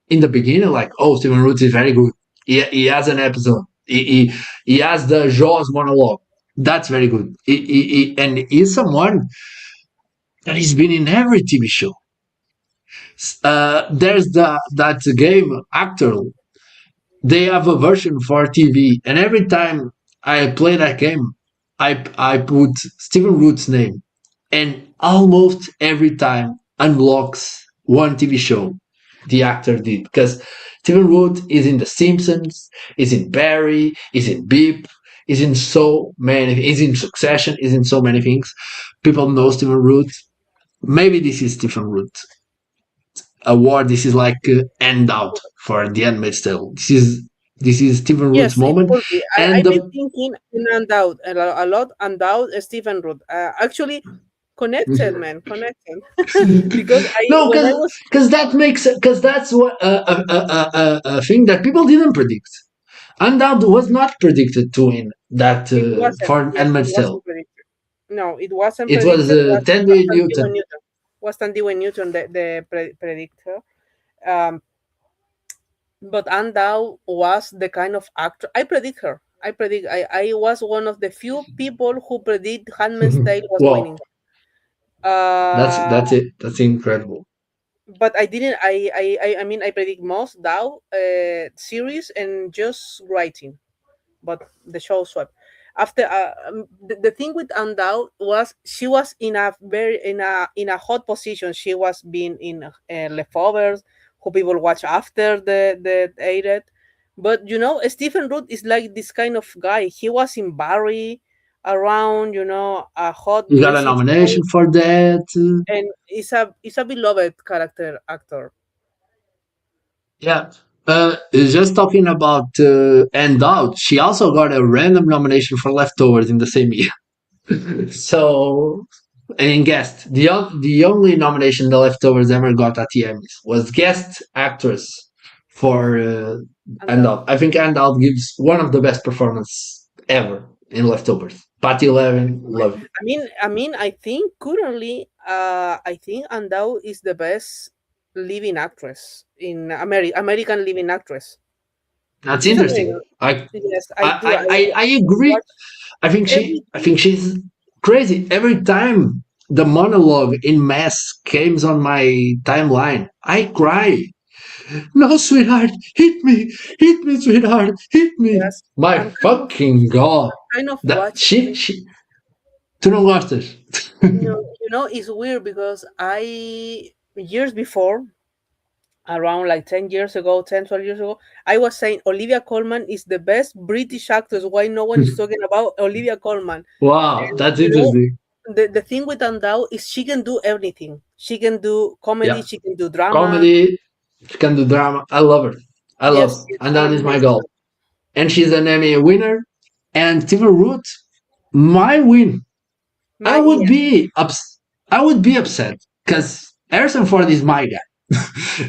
in the beginning, like, oh, Stephen Root is very good. He has an episode. He has the Jaws monologue. That's very good. And he's someone that has been in every TV show. There's that game Actor. They have a version for TV, and every time I play that game, I put Stephen Root's name, and almost every time unlocks one TV show the actor did, because Stephen Root is in The Simpsons, is in Barry, is in Beep, is in so many, is in Succession, is in so many things. People know Stephen Root. Maybe this is Stephen Root award. This is like handout for The Handmaid's Tale. This is Stephen Root's Yes, it moment, could be. and I've the been thinking in Undoubted a lot. Undoubted Stephen Root. Actually, connected, man, connected. Because no, when I was because that's what a thing that people didn't predict. Undoubted was not predicted to win that it wasn't. for Yes, it Handmaid's Tale. wasn't predicted. No, it wasn't It was predicted. Was Tandy Tandy Newton. Newton. Was Tandy Newton the predictor? But Andau was the kind of actor. I predict her. I was one of the few people who predict Handmaid's Tale was Wow. winning. That's it. That's incredible. But I didn't. I mean, I predict most Dow series and just writing, but the show swept. After the thing with Andau was she was in a hot position. She was being in Leftovers, who people watch after the aired. But Stephen Root is like this kind of guy. He was in Barry, around a hot. You got a nomination for that. And it's a beloved character actor. Yeah. Just talking about Out, she also got a random nomination for Leftovers in the same year. So, and guest, the only nomination the Leftovers ever got at the Emmys was guest actress for Out. I think Out gives one of the best performances ever in Leftovers. Patty Levin, love it. I mean, I think currently, I think Andau is the best living actress in American living actress. That's interesting. Yes, I agree. I think she's crazy. Every time the monologue in Mass comes on my timeline, I cry. No, sweetheart, hit me, sweetheart, hit me. Yes, My fucking God. Kind of That she. Tu não gostas? It's weird because years before, around like 10 years ago, 10, 12 years ago, I was saying Olivia Colman is the best British actress. Why no one is talking about Olivia Colman? Wow, and, that's interesting. The thing with Andau is she can do everything. She can do comedy, she can do drama. Comedy, she can do drama. I love her. I love her. And that is my goal. And she's an Emmy winner. And Stephen Root, my win. I would be upset because Harrison Ford is my guy.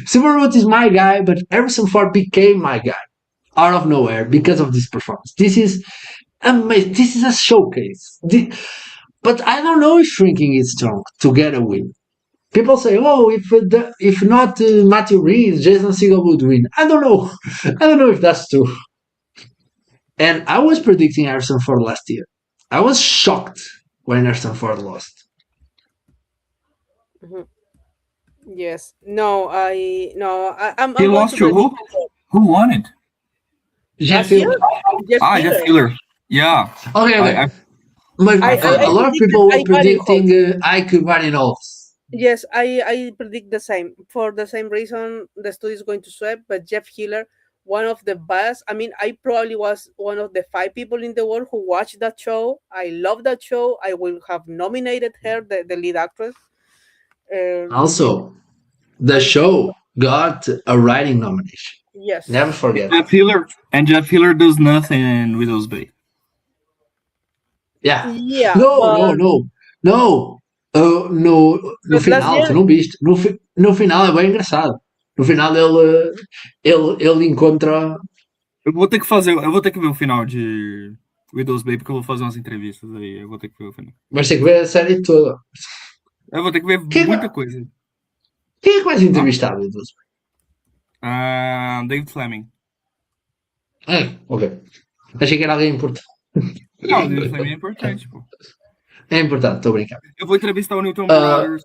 Stephen Root is my guy, but Harrison Ford became my guy out of nowhere because of this performance. This is amazing. This is a showcase. But I don't know if Shrinking is strong to get a win. People say, "Oh, if not Matthew Reeves, Jason Segel would win." I don't know. I don't know if that's true. And I was predicting Harrison Ford last year. I was shocked when Harrison Ford lost. Mm-hmm. Yes. No. I'm. He lost to who? Who won it? Jeff Filler. Jeff Filler. Yeah. Okay. A lot of people were predicting Ike Barinholtz. Yes, I predict the same. For the same reason, the studio is going to sweep, but Jeff Hiller, one of the best. I mean, I probably was one of the 5 people in the world who watched that show. I love that show. I will have nominated her, the lead actress. Also, the show got a writing nomination. Yes. Never forget. Jeff Hiller does nothing in Widow's Bay. Yeah. Yeah. No. No final, tu não viste. No final é bem engraçado. No final ele encontra. Eu vou ter que ver o final de Widow's Bay, porque eu vou fazer umas entrevistas aí. Eu vou ter que ver o final. Mas tem que ver a série toda. Eu vou ter que ver muita coisa. Quem é que vais entrevistar, Widow's Bay? David Fleming. Ok. Achei que era alguém importante. Não, David Fleming é importante, pô. É importante, estou brincando. Eu vou entrevistar o Newton Brothers,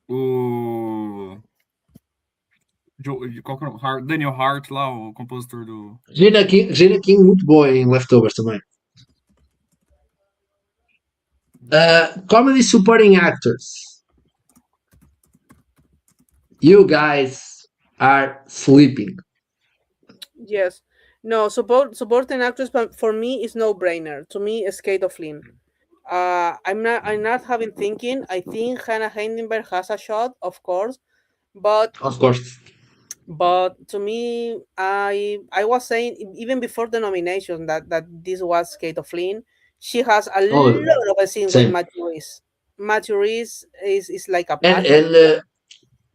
o qual que é o Daniel Hart lá, o compositor do... Gina King muito boa em Leftovers também. Comedy supporting actors. You guys are sleeping. Yes. No, supporting actors for me is no brainer. To me, it's Kate O'Flynn. I'm not having thinking. I think Hannah Heidenberg has a shot, of course, but Of course. to me, I was saying even before the nomination that this was Kate O'Flynn. She has a lot of a scene with Matthew Reese. Matthew Reese is like a and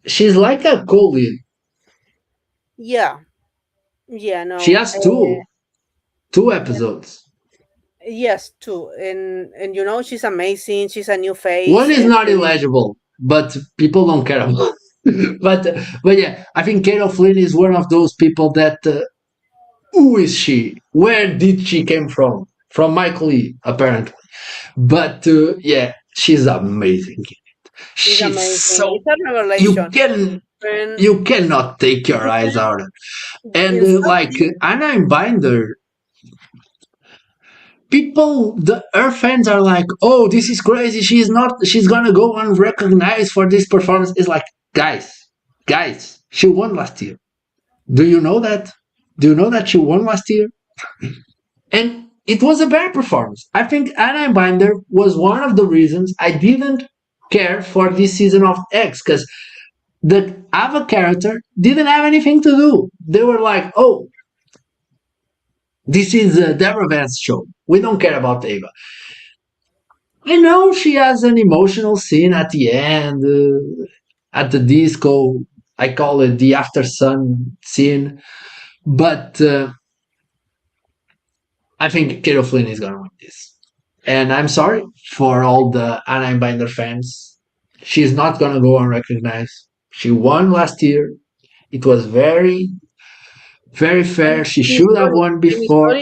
she's like a co-lead. Yeah, no. She has two episodes. Yes, two, and you know she's amazing. She's a new face. One is not illegible, but people don't care about. but yeah, I think Kate O'Flynn is one of those people that. Who is she? Where did she came from? From Michael Lee, apparently. But yeah, she's amazing. She's amazing. So it's a revelation. You cannot take your eyes out of it. And like Anna and Binder, her fans are like, oh, this is crazy. She's gonna go unrecognized for this performance. It's like, guys, she won last year. Do you know that? Do you know that she won last year? And it was a bad performance. I think Anna Binder was one of the reasons I didn't care for this season of X, because the Ava character didn't have anything to do. They were like, oh, this is a Deborah Vance show. We don't care about Ava. I know she has an emotional scene at the end, at the disco. I call it the after sun scene. But I think Kate O'Flynn is going to win this. And I'm sorry for all the Anna Binder fans. She's not going to go unrecognized. She won last year. It was very, very fair. She should have won before.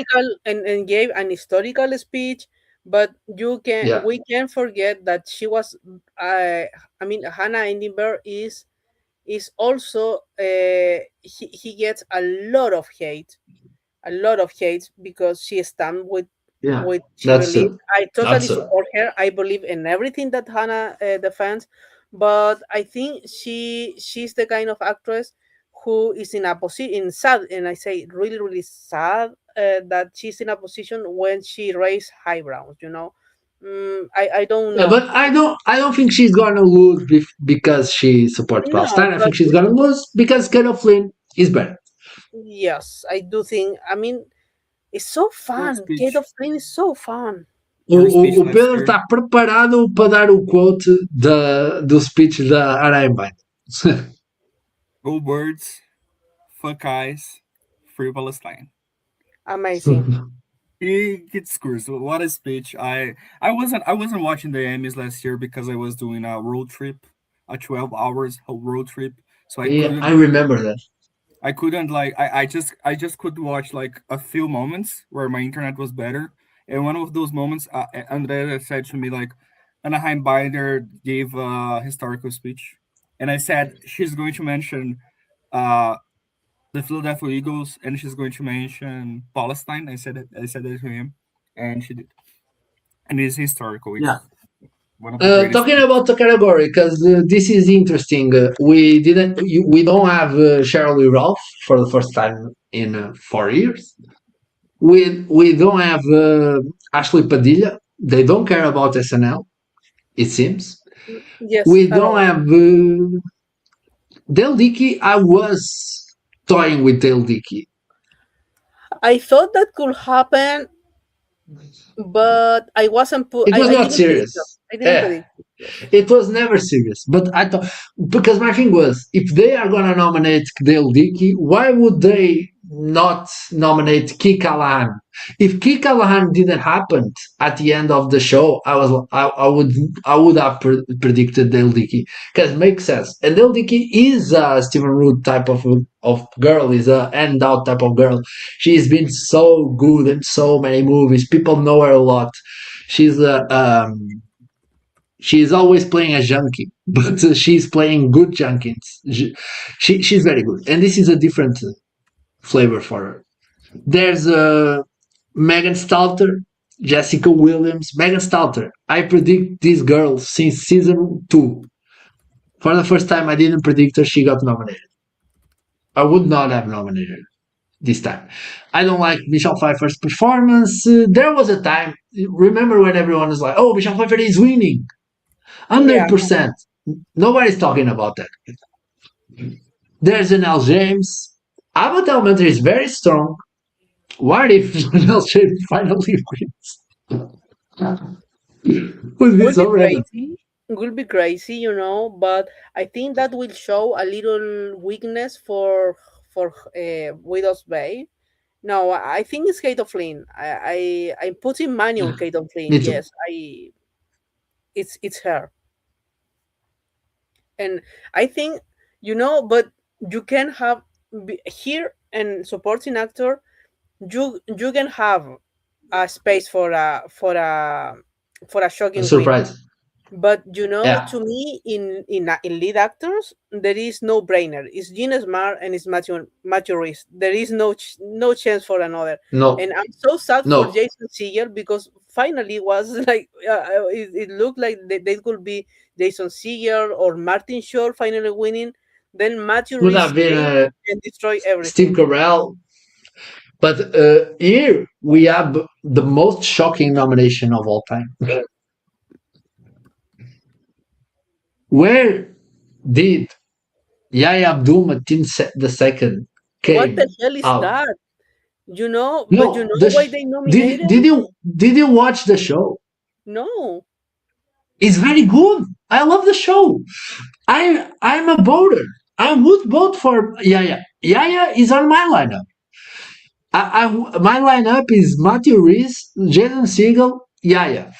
And gave an historical speech. But we can't forget that she was. Hannah Einenberg is also he gets a lot of hate because she stands with she believes. I totally support her. I believe in everything that Hannah defends, but I think she's the kind of actress who is in a position sad, and I say really, really sad that she's in a position when she raised eyebrows. You know, I don't know. Yeah, but I don't think she's gonna lose because she supports Palestine. I think she's gonna lose because Kate O'Flynn is better. Yes, I do think. I mean, it's so fun. Kate O'Flynn is so fun. O Pedro está preparado para dar o quote do speech da Araimbine. Go birds, fuck eyes, free Palestine. Amazing. He discourse. What a speech! I wasn't watching the Emmys last year because I was doing a road trip, a 12 hours road trip. So I remember that. I couldn't I just could watch like a few moments where my internet was better. And one of those moments, André said to me like, Anna Binder gave a historical speech, and I said she's going to mention the Philadelphia Eagles, and she's going to mention Palestine. I said that to him, and she did. And it's historical. It's talking about the category, because this is interesting. We don't have Sheryl Lee Ralph for the first time in 4 years. We don't have Ashley Padilla. They don't care about SNL, it seems. Yes. We don't have Dale Dickey. I was toying with Dale Dickey. I thought that could happen, but I wasn't It was not serious. It was never serious. But I thought, because my thing was, if they are gonna nominate Dale Dickey, why would they not nominate Key Callahan? If Key Callahan didn't happen at the end of the show, I would have predicted Dale Dickey, because it makes sense. And Dale Dickey is a Stephen Root type of girl, is a handout type of girl. She's been so good in so many movies. People know her a lot. She's she's always playing a junkie, but she's playing good junkies. She's very good, and this is a different flavor for her. There's Megan Stalter, Jessica Williams. Megan Stalter, I predict this girl since season 2. For the first time, I didn't predict her. She got nominated. I would not have nominated her this time. I don't like Michelle Pfeiffer's performance. There was a time, remember when everyone was like, oh, Michelle Pfeiffer is winning. 100%. Nobody's talking about that. There's an L. James. Abbott Elementary is very strong. What if L. James finally wins? Would be so random. Will be crazy, you know, but I think that will show a little weakness for Widow's Bay. No, I think it's Kate O'Flynn. I'm putting money on Kate O'Flynn. Me too. Yes, it's her. And I think, you know, but you can have here and supporting actor, you can have a space for a shocking win. Surprise. But you know, Yeah. to me, in lead actors, there is no brainer. It's Gene Smart and it's Matthew Rhys. There is no chance for another. No. And I'm so sad No. for Jason Segel, because finally was like it looked like they could be Jason Segel or Martin Short finally winning. Then Matthew Would Rhys have been and destroy everything. Steve Carell. But here we have the most shocking nomination of all time. Where did Yahya Abdul-Mateen II came What the hell is out? that? You know, No, but you know the why sh- they nominated? Did you watch the show? No. It's very good. I love the show. I'm a voter. I would vote for Yahya. Yahya is on my lineup. My lineup is Matthew Rhys, Jason Segel, Yahya.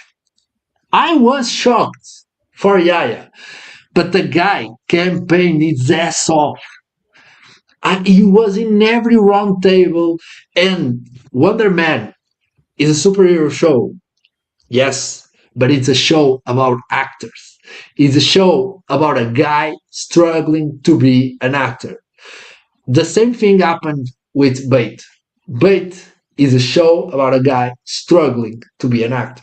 I was shocked for Yahya, but the guy campaigned his ass off. He was in every round table, and Wonder Man is a superhero show. Yes, but it's a show about actors. It's a show about a guy struggling to be an actor. The same thing happened with Bait. Bait is a show about a guy struggling to be an actor.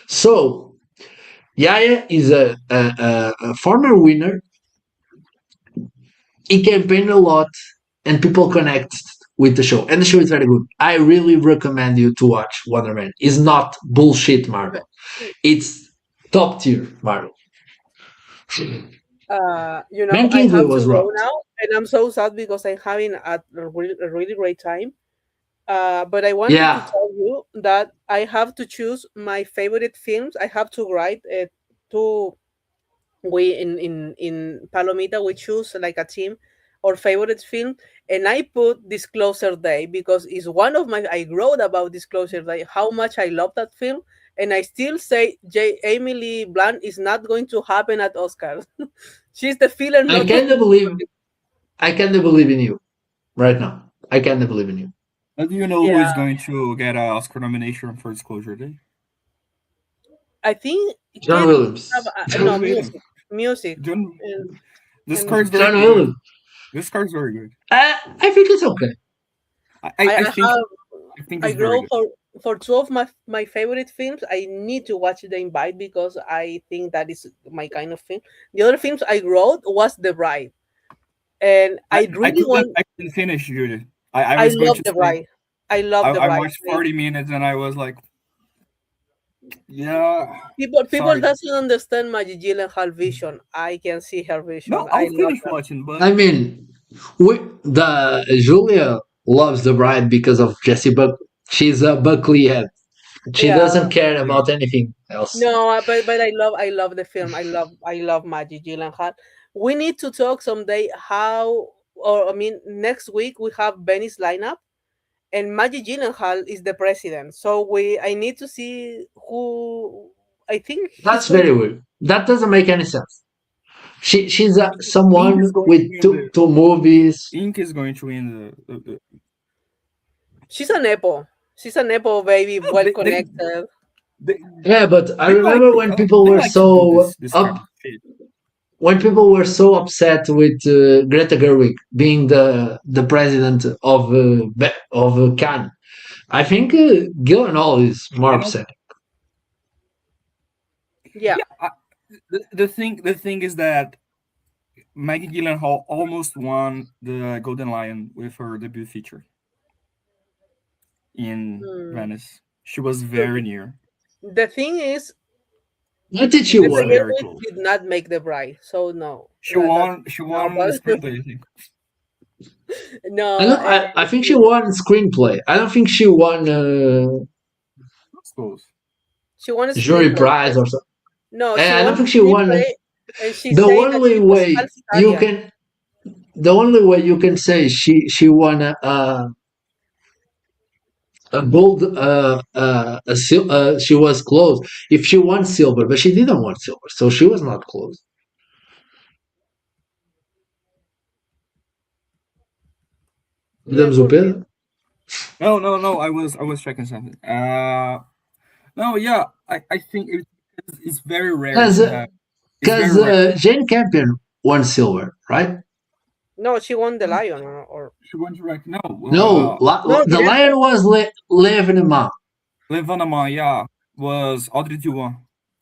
So, Yahya is a former winner. He campaigned a lot, and people connect with the show. And the show is very good. I really recommend you to watch Wonder Man. It's not bullshit Marvel. It's top tier Marvel. You know, Ben I Kingsley have was to go robbed. now, and I'm so sad because I'm having a really great time. But I wanted Yeah. to tell you that I have to choose my favorite films. I have to write we in Palomita we choose like a team or favorite film, and I put Disclosure Day because it's one of my. I wrote about Disclosure Day, how much I love that film, and I still say Emily Blunt is not going to happen at Oscars. She's the filler. I not can't the- believe in you right now. I can't believe in you. Do you know who Yeah. is going to get an Oscar nomination for Disclosure Day? I think it John can Williams. have, no music. John, And- this and- card's very John good. Williams. This card's very good. I think it's okay. I think I it's very go good. for two of my favorite films. I need to watch The Invite because I think that is my kind of film. The other films I wrote was The Bride, and I really want. I couldn't finish, Judith. I I was going love to The say- Bride. I love The I Bride. watched 40 minutes and I was like, yeah. People Sorry. doesn't understand Maggie Gyllenhaal vision. I can see her vision. No, I I'll love finish her. watching, but I mean, Julia loves The Bride because of Jessie Buckley. She's a Buckley head. She Yeah. doesn't care about anything else. No, but I love the film. I love Maggie Gyllenhaal. We need to talk someday how, or I mean, next week we have Benny's lineup, and Maggie Gyllenhaal is the president. So I need to see who. I think That's very weird. That doesn't make any sense. She's Ink someone is going with to win two movies. Ink is going to win the she's a nepo. She's a nepo baby, No, well connected. Yeah, but I they remember like when people they were like to do so this kind up, of shit. when people were so upset with Greta Gerwig being the president of Cannes. I think Gyllenhaal is more And upset. Yeah. the thing is that Maggie Gyllenhaal almost won the Golden Lion with her debut feature in Venice. She was very near. The thing is, What did she Greta win? Very Gerwig close. did not make the bride, so no. She won. She won the but- screenplay, I think. No, I think she won screenplay. I don't think she won That's close. she won a jury screenplay. prize or something. No, And she I won don't think she won. screenplay, and she The said only that she was way half you Italian. the only way you can say she won a gold she was close if she won silver, but she didn't want silver, so she was not close. Podemos o Pedro? No. I was checking something. No, yeah. I think it's very rare to have. It's Because very rare. Jane Campion won silver, right? No, she won the lion, or She won direct. No, No, the director. lion was Levenema. Levanama, yeah, was Audrey Duan.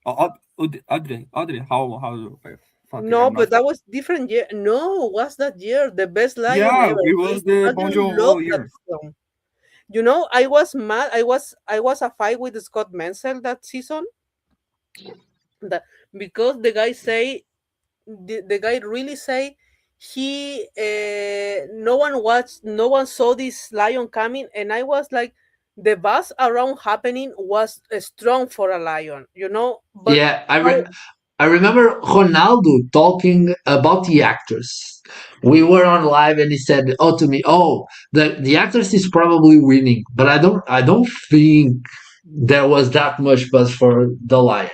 Audrey, how fuck it, no, I'm but not- that was different year. No, was that year the best lion Yeah, ever? it was the I Bon love Jovi that year. film. You know, I was mad. I was a fight with Scott Menzel that season. That because the guy say the guy really say he no one saw this lion coming, and I was like, the buzz around happening was strong for a lion, you know. But Yeah, I remember Ronaldo talking about the actress. We were on live and he said, "Oh, to me, oh, the actress is probably winning, but I don't think there was that much buzz for the lion."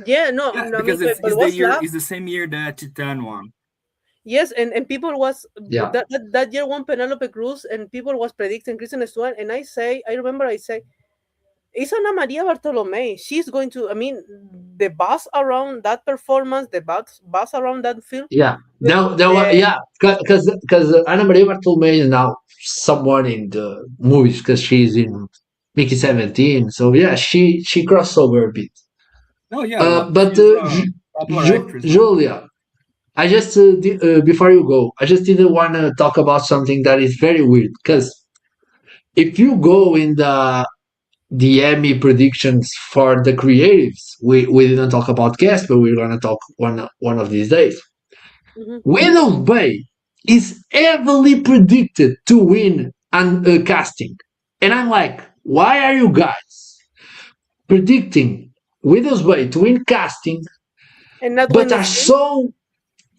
yeah, no, Yeah, no, I mean, because it's but the was year. laugh. It's the same year that Titan won. Yes, and people was Yeah. that year won Penelope Cruz, and people was predicting Kristen Stewart, and I remember I say, it's Ana Maria Bartolome. She's going to. I mean, the buzz around that performance, the buzz around that film. Yeah, there was, yeah, because Ana Maria Bartolomé is now someone in the movies because she's in Mickey 17. So yeah, she crossed over a bit. No, yeah, But she's a popular actress now. Julia, I just before you go, I just didn't want to talk about something that is very weird because if you go in the Emmy predictions for the creatives, we didn't talk about cast, but we're gonna talk one of these days. Mhm. Widow's Bay is heavily predicted to win on casting, and I'm like, why are you guys predicting Widow's Bay to win casting, And not but win are the screen? so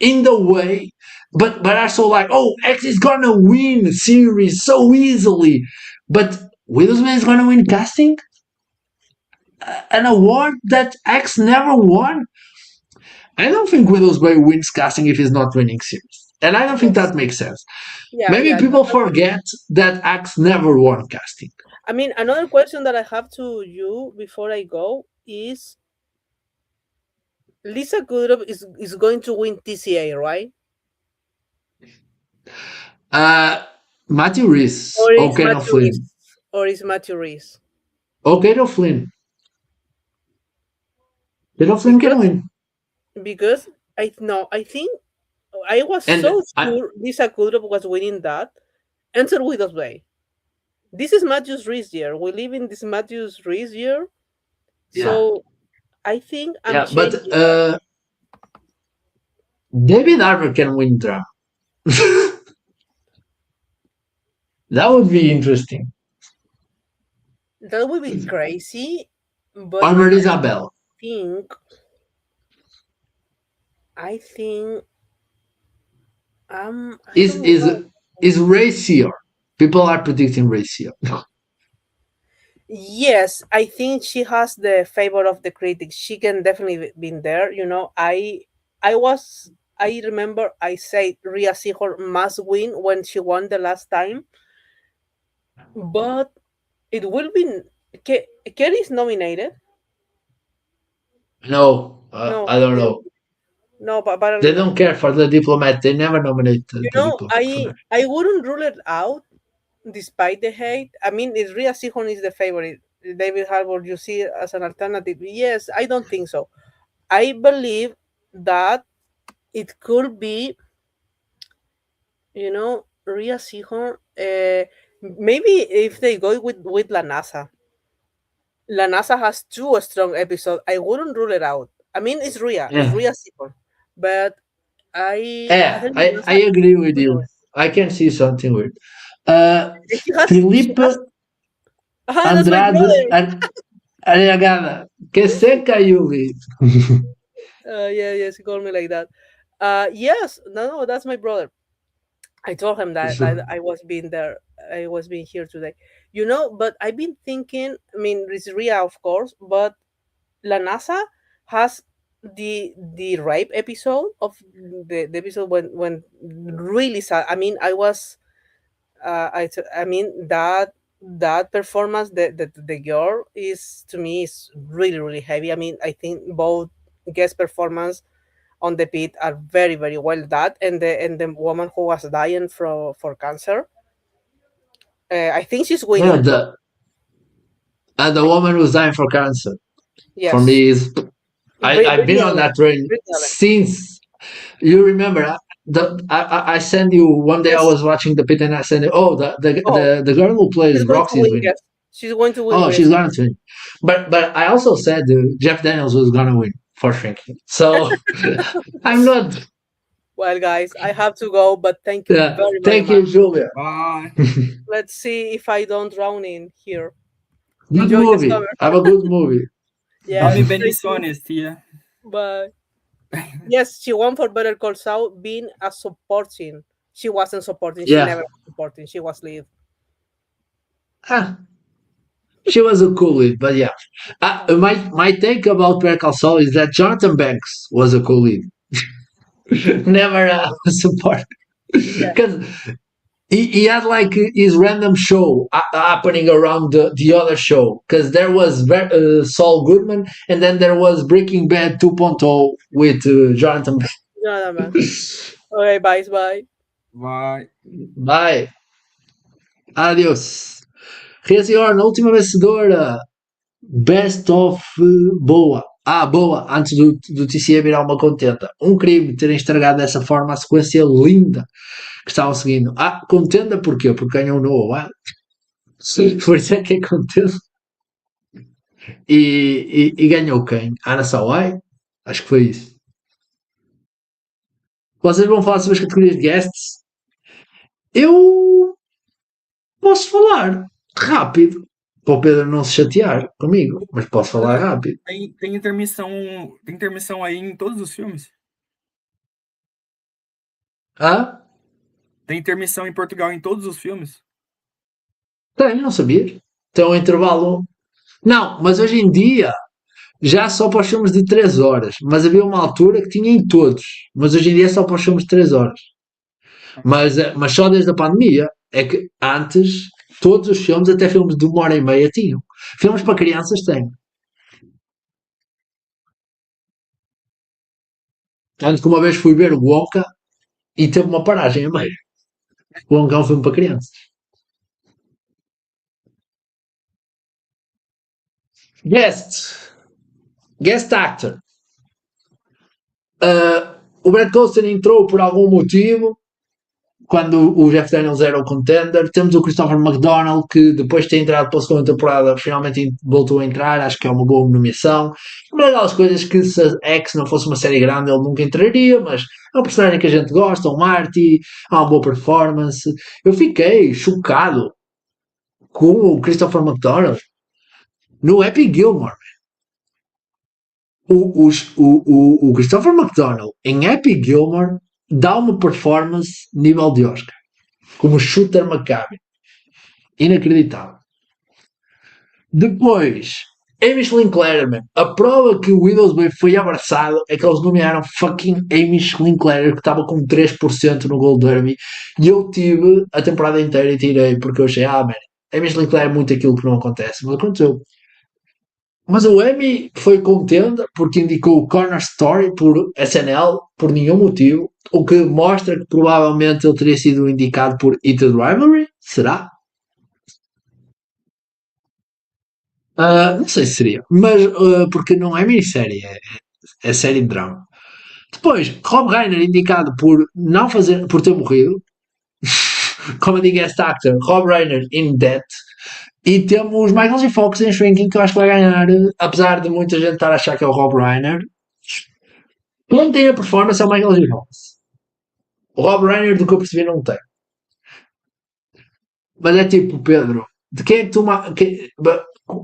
in the way, but are so like, oh, X is gonna win series so easily, but Widow's Bay is gonna win casting, an award that X never won. I don't think Widow's Bay wins casting if he's not winning series, and I don't think that makes sense. Yeah, Maybe yeah, people that- forget that X never won casting. I mean, another question that I have to you before I go is, Lisa Kudrow is going to win TCA, right? Matthew Reese, Or is okay, no Matthew Flynn, Reese? Or is Matthew Reese? okay, no Flynn. Little Flynn can win. Because I think I was And so sure Lisa Kudrow was winning that. Enter Widow's Bay. This is Matthew's Reese year. We live in this Matthew's Reese year. So I think I'm yeah, but changing. David Harbour can win drama. That would be interesting. That would be crazy. But Or Marisa Bell. I think I Is don't know. racier People are predicting ratio. Yes, I think she has the favor of the critics. She can definitely been there. I remember I said Rhea Seehorn must win when she won the last time, but it will be Kelly is nominated. No, No, I don't know. no, but They don't care for the diplomat. They never nominate the diplomat. I wouldn't rule it out despite the hate. I mean, it's Rhea Seehorn is the favorite. David Harbour, you see as an alternative? Yes, I don't think so. I believe that it could be, Rhea Seehorn. Maybe if they go with La NASA. La NASA has two strong episodes. I wouldn't rule it out. I mean, it's Rhea Seehorn, but I agree with you. I can see something weird. Felipe that's my Andrade Arriagada. Que seca, Yuli. Yes, he called me like that. Yes, no, that's my brother. I told him that I was being there. I was being here today. But I've been thinking. I mean, it's Rhea, of course, but La NASA has the rape episode of the episode when really sad. I mean, I was. I mean that performance, the girl is to me is really really heavy. I mean, I think both guest performance on the pit are very very well done, and the woman who was dying for cancer, I think she's winning. And the woman who's dying for cancer. Yes. For me is I've been on that train since. You remember I sent you one day. Yes. I was watching the pit and I said, the girl who plays Roxy is winning. She's going to win. Oh, she's going to win. But I also said Jeff Daniels was going to win for shrinking. So I'm not. Well, guys, I have to go, but thank you very much. Thank you, Julia. Bye. Let's see if I don't drown in here. Good movie. Have a good movie. Yeah. Dame bendiciones, tia. Bye. Yes, she won for Better Call Saul being a supporting. She wasn't supporting. She never was supporting. She was lead. She was a cool lead, but yeah. My take about Better Call Saul is that Jonathan Banks was a cool lead. Never a support. Because he had like his random show happening around the other show. Because there was Saul Goodman, and then there was Breaking Bad 2.0 with Jonathan Banks. Okay, bye. Bye. Bye. Adiós. Rhea Seehorn, a última vencedora. Best of boa. Boa, antes do TCA virar uma contenda. Um crime terem estragado dessa forma a sequência linda que estavam seguindo. Contenda porquê? Porque ganhou o Noah. Por isso é que é contenda. E ganhou quem? Ana Sawai? Acho que foi isso. Vocês vão falar sobre as categorias de guests? Eu posso falar rápido. Para o Pedro não se chatear comigo, mas posso falar rápido. Tem intermissão aí em todos os filmes? Tem intermissão em Portugal em todos os filmes? Tem, não sabias? Tem um intervalo. Não, mas hoje em dia já só para os filmes de 3 horas. Mas havia uma altura que tinha em todos. Mas hoje em dia é só para os filmes de 3 horas. Mas só desde a pandemia. É que antes todos os filmes, até filmes de 1h30 tinham. Filmes para crianças têm. Tanto que uma vez fui ver o Wonka e teve uma paragem a meio. O Wonka é um filme para crianças. Guest actor. O Brad Coulson entrou por algum motivo quando o Jeff Daniels era o contender. Temos o Christopher McDonald, que depois de ter entrado pela segunda temporada finalmente voltou a entrar. Acho que é uma boa nomeação. Uma daquelas coisas que se a X não fosse uma série grande ele nunca entraria, mas é um personagem que a gente gosta, o Marty, há uma boa performance. Eu fiquei chocado com o Christopher McDonald no Happy Gilmore. O Christopher McDonald em Happy Gilmore dá uma performance nível de Oscar, como Shooter McCabe. Inacreditável. Depois, Amy Sinclair, man. A prova que o Widowsway foi abraçado é que eles nomearam fucking Amy Sinclair, que estava com 3% no Gold Derby, e eu tive a temporada inteira e tirei, porque eu achei, man, Amy Sinclair é muito aquilo que não acontece, mas aconteceu. Mas o Emmy foi contente porque indicou o Corner Story por SNL por nenhum motivo, o que mostra que provavelmente ele teria sido indicado por Heated Rivalry. Será? Não sei se seria, mas porque não é minissérie, é série de drama. Depois, Rob Reiner indicado por não fazer, por ter morrido, comedy guest actor Rob Reiner in Debt. E temos Michael J. Fox em Shrinking, que eu acho que vai ganhar, apesar de muita gente estar a achar que é o Rob Reiner. Quem tem a performance é o Michael J. Fox. O Rob Reiner, do que eu percebi, não tem. Mas é tipo, Pedro, de quem é que tu.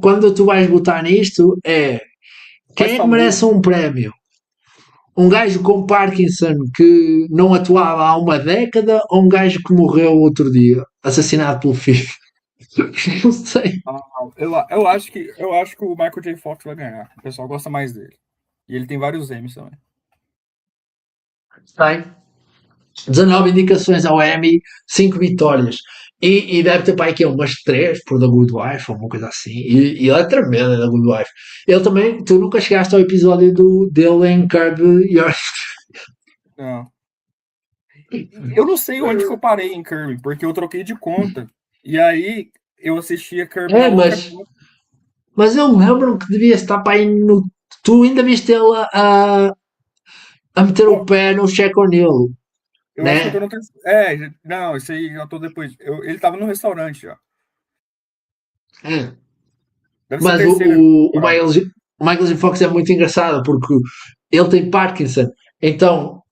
Quando tu vais botar nisto, é. Quem é que merece um prémio? Um gajo com Parkinson que não atuava há uma década ou um gajo que morreu outro dia, assassinado pelo filho? Não sei. Eu acho que o Michael J. Fox vai ganhar. O pessoal gosta mais dele. E ele tem vários Emmys também. Tem. 19 indicações ao Emmy, 5 vitórias. E deve ter para aqui umas 3 por The Good Wife, ou uma coisa assim. E ele é tremendo, The Good Wife. Ele também, tu nunca chegaste ao episódio dele em Curb Your... Não. Eu não sei onde que eu parei em Kirby, porque eu troquei de conta. E aí eu assistia Kirby na outra conta. Mas eu lembro que devia estar para aí no... Tu ainda viste ele a meter o pé no Check O'Neill. Eu acho que eu tô no terceiro. Não, isso aí já tô depois. Ele tava no restaurante já. Mas o Michael J. Fox é muito engraçado porque ele tem Parkinson. Então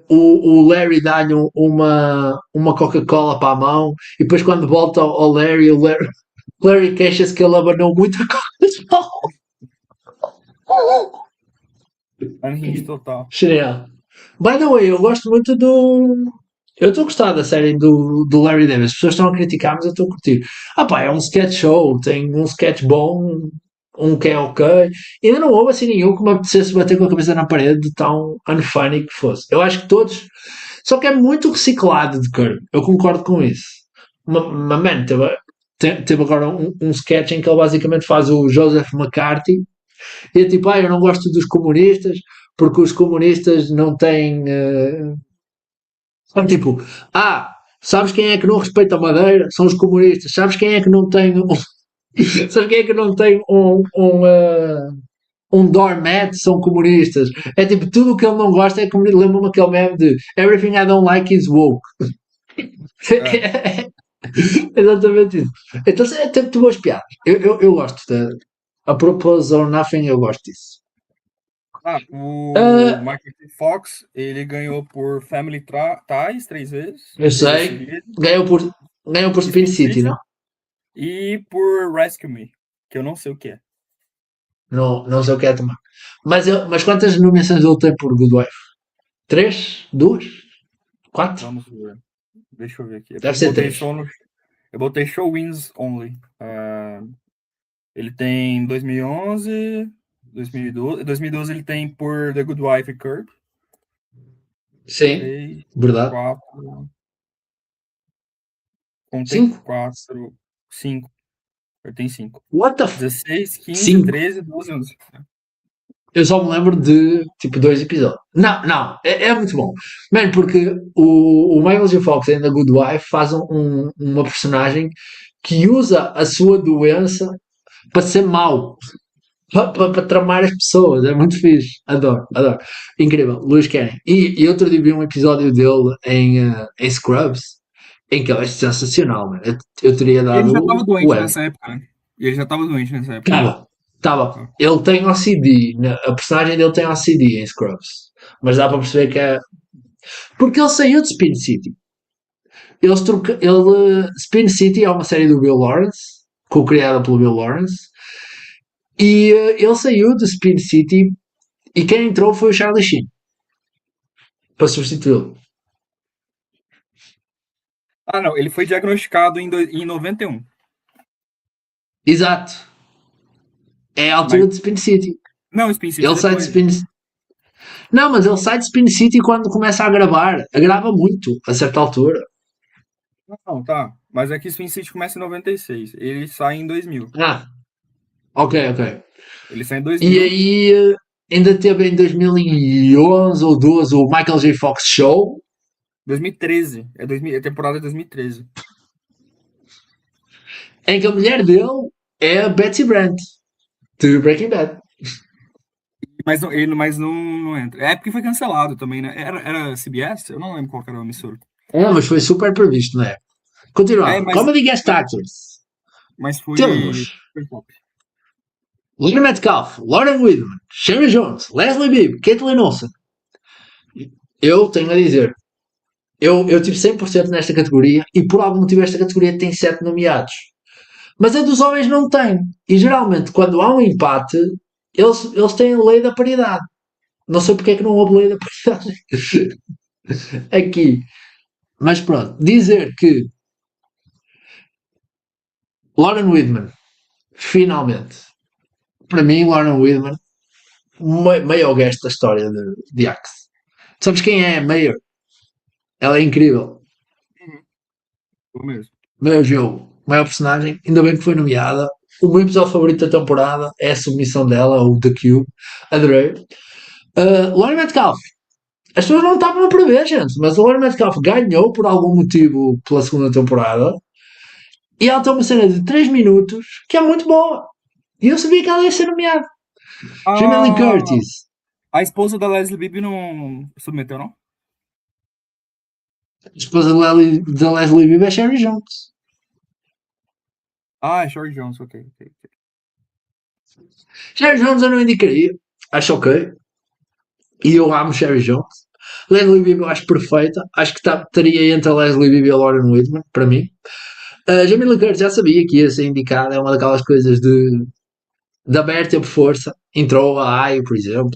o Larry dá-lhe uma Coca-Cola para a mão e depois quando volta ao Larry, o Larry queixa-se que ele abanou muita Coca-Cola. Unhinged total. Genial. By the way, eu gosto muito do. Eu estou a gostar da série do Larry David. As pessoas estão a criticar, mas eu estou a curtir. É um sketch show, tem um sketch bom, um que é ok. Ainda não houve assim nenhum que me apetecesse bater com a cabeça na parede de tão unfunny que fosse. Eu acho que todos. Só que é muito reciclado de Curb. Eu concordo com isso. Mas, man, teve agora um sketch em que ele basicamente faz o Joseph McCarthy. E é tipo, eu não gosto dos comunistas porque os comunistas não têm. São tipo, sabes quem é que não respeita a Madeira? São os comunistas. Sabes quem é que não tem sabes quem é que não tem um doormat? São comunistas. É tipo, tudo o que ele não gosta é comunista. Lembra-me aquele meme de Everything I don't like is woke. Exatamente isso. Então tem muito boas piadas. Eu gosto a Propose or Nothing, eu gosto disso. O Michael J. Fox, ele ganhou por Family Ties 3 vezes. Eu sei. Ganhou por Spin City, não? E por Rescue Me, que eu não sei o que é. Não sei o que é também. Mas quantas nomeações ele tem por Good Wife? 3? 2? 4? Vamos ver. Deixa eu ver aqui. Deve ser 3. Eu botei Show Wins Only. Ele tem 2011... 2012. 2012 ele tem por The Good Wife e Curb. Sim, 3, verdade. 4. Contei 5? 4, 5. Eu tenho 5. What the 16, 15, 5. 13, 12 anos. Eu só me lembro de tipo 2 episódios. Não, é muito bom. Man, porque o Michael J. Fox em The Good Wife faz uma personagem que usa a sua doença para ser mau. Para tramar as pessoas, é muito fixe. Adoro. Incrível, Luís Canning. E outro dia vi um episódio dele em Scrubs, em que ele é sensacional, mano. Eu teria dado. Ele já estava doente nessa época, né? Ele já estava doente nessa época. Tava. Ele tem OCD, a personagem dele tem OCD em Scrubs, mas dá para perceber que é. Porque ele saiu de Spin City. Spin City é uma série do Bill Lawrence, co-criada pelo Bill Lawrence. E ele saiu de Spin City e quem entrou foi o Charlie Sheen para substituí-lo. Não, ele foi diagnosticado em 91. Exato. É a altura de Spin City. Não, Spin City Ele sai de depois. Spin Não, mas ele sai de Spin City quando começa a gravar. Grava muito, a certa altura. Não, tá. Mas é que Spin City começa em 96. Ele sai em 2000. Ah, ok. Ele sai em E 2000. aí ainda teve em 2011 ou 12 o Michael J. Fox Show. 2013. É temporada de 2013. Em que a mulher dele é a Betsy Brandt, de Breaking Bad. Mas não entra. É porque foi cancelado também, né? Era CBS? Eu não lembro qual que era a emissora. Mas foi super previsto, não é? Continuando. Mas Comedy Guest Actors. foi. Temos Foi top. Lily Metcalf, Lauren Whitman, Sherry Jones, Leslie Bibb, Caitlin Olsen. Eu tenho a dizer, eu tive 100% nesta categoria e por algum motivo esta categoria tem 7 nomeados. Mas a dos homens não tem. E geralmente quando há um empate, eles têm a lei da paridade. Não sei porque é que não houve lei da paridade aqui. Mas pronto, dizer que Lauren Whitman, finalmente, para mim, Lauren Whitman, maior guest da história de Axe. Sabes quem é a Mayor? Ela é incrível. Foi mesmo. Maior jogo, maior personagem. Ainda bem que foi nomeada. O meu episódio favorito da temporada é a submissão dela, o The Cube. Adorei. Lauren Metcalf. As pessoas não estavam a prever, gente, mas a Lauren Metcalf ganhou por algum motivo pela segunda temporada. E ela tem uma cena de 3 minutos que é muito boa. E eu sabia que ela ia ser nomeada. Jamie Lee Curtis. A esposa da Leslie Bibb não submeteu, não? A esposa da Leslie Bibb é Sherry Jones. É Sherry Jones, ok. Sherry Jones eu não indicaria. Acho ok. E eu amo Sherry Jones. Leslie Bibb eu acho perfeita. Acho que estaria entre a Leslie Bibb e a Lauren Whitman, para mim. Jamie Lee Curtis já sabia que ia ser indicada. É uma daquelas coisas da aberta por força. Entrou a Ai, por exemplo.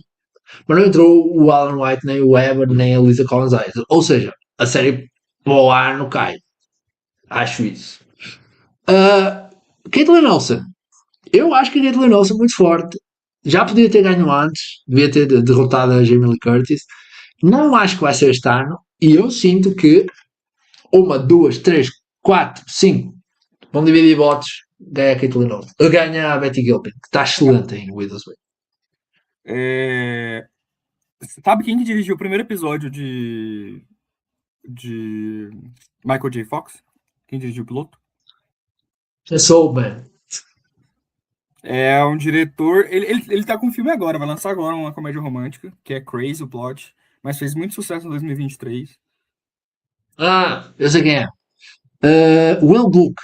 Mas não entrou o Alan White, nem o Evan, nem a Lisa Collins. Ou seja, a série para o ar não cai. Acho isso. Caitlin Olsen. Eu acho que a Caitlin Olsen é muito forte. Já podia ter ganho antes. Devia ter derrotado a Jamie Lee Curtis. Não acho que vai ser este ano. E eu sinto que 1, 2, 3, 4, 5 vão dividir votos. Ganha a Caitlin Olsen. Ganha a Betty Gilpin, que está excelente em Widow's Way. Sabe quem que dirigiu o primeiro episódio de Michael J. Fox? Quem dirigiu o piloto? É Soulman. É um diretor. Ele tá com um filme agora, vai lançar agora uma comédia romântica, que é Crazy o Plot, mas fez muito sucesso em 2023. Eu sei quem é. Will Gluck.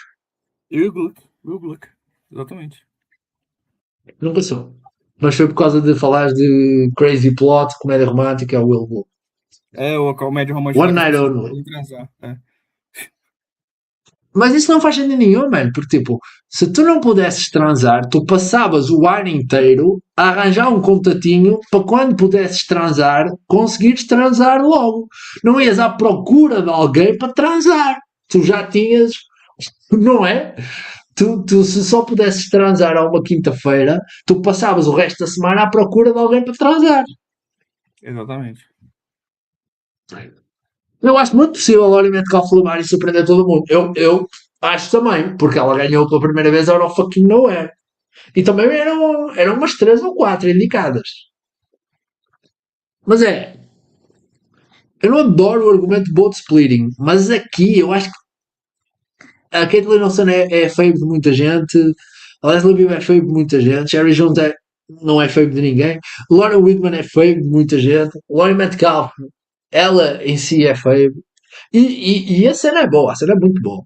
Will Gluck, exatamente. Nunca sou. Mas foi por causa de falares de Crazy Plot, comédia romântica, é o Will Gluck. É a comédia romântica. One Night Only. É. Mas isso não faz sentido nenhum, mano. Porque, tipo, se tu não pudesses transar, tu passavas o ano inteiro a arranjar um contatinho para quando pudesses transar, conseguires transar logo. Não ias à procura de alguém para transar. Tu já tinhas... Não é? Tu se só pudesses transar a uma quinta-feira, tu passavas o resto da semana à procura de alguém para transar. Exatamente. Eu acho muito possível a Lauren Metcalf levar e surpreender todo mundo. Eu acho também, porque ela ganhou pela primeira vez Out of Fucking Nowhere. E também eram umas 3 ou 4 indicadas. Mas eu não adoro o argumento de boat splitting, mas aqui eu acho que a Caitlin Olsen é feio de muita gente, a Leslie Bibb é feio de muita gente, Sherry Jones não é feio de ninguém, Lauren Whitman é feio de muita gente, Lauren Metcalf, ela em si é feio. E a cena é boa, a cena é muito boa.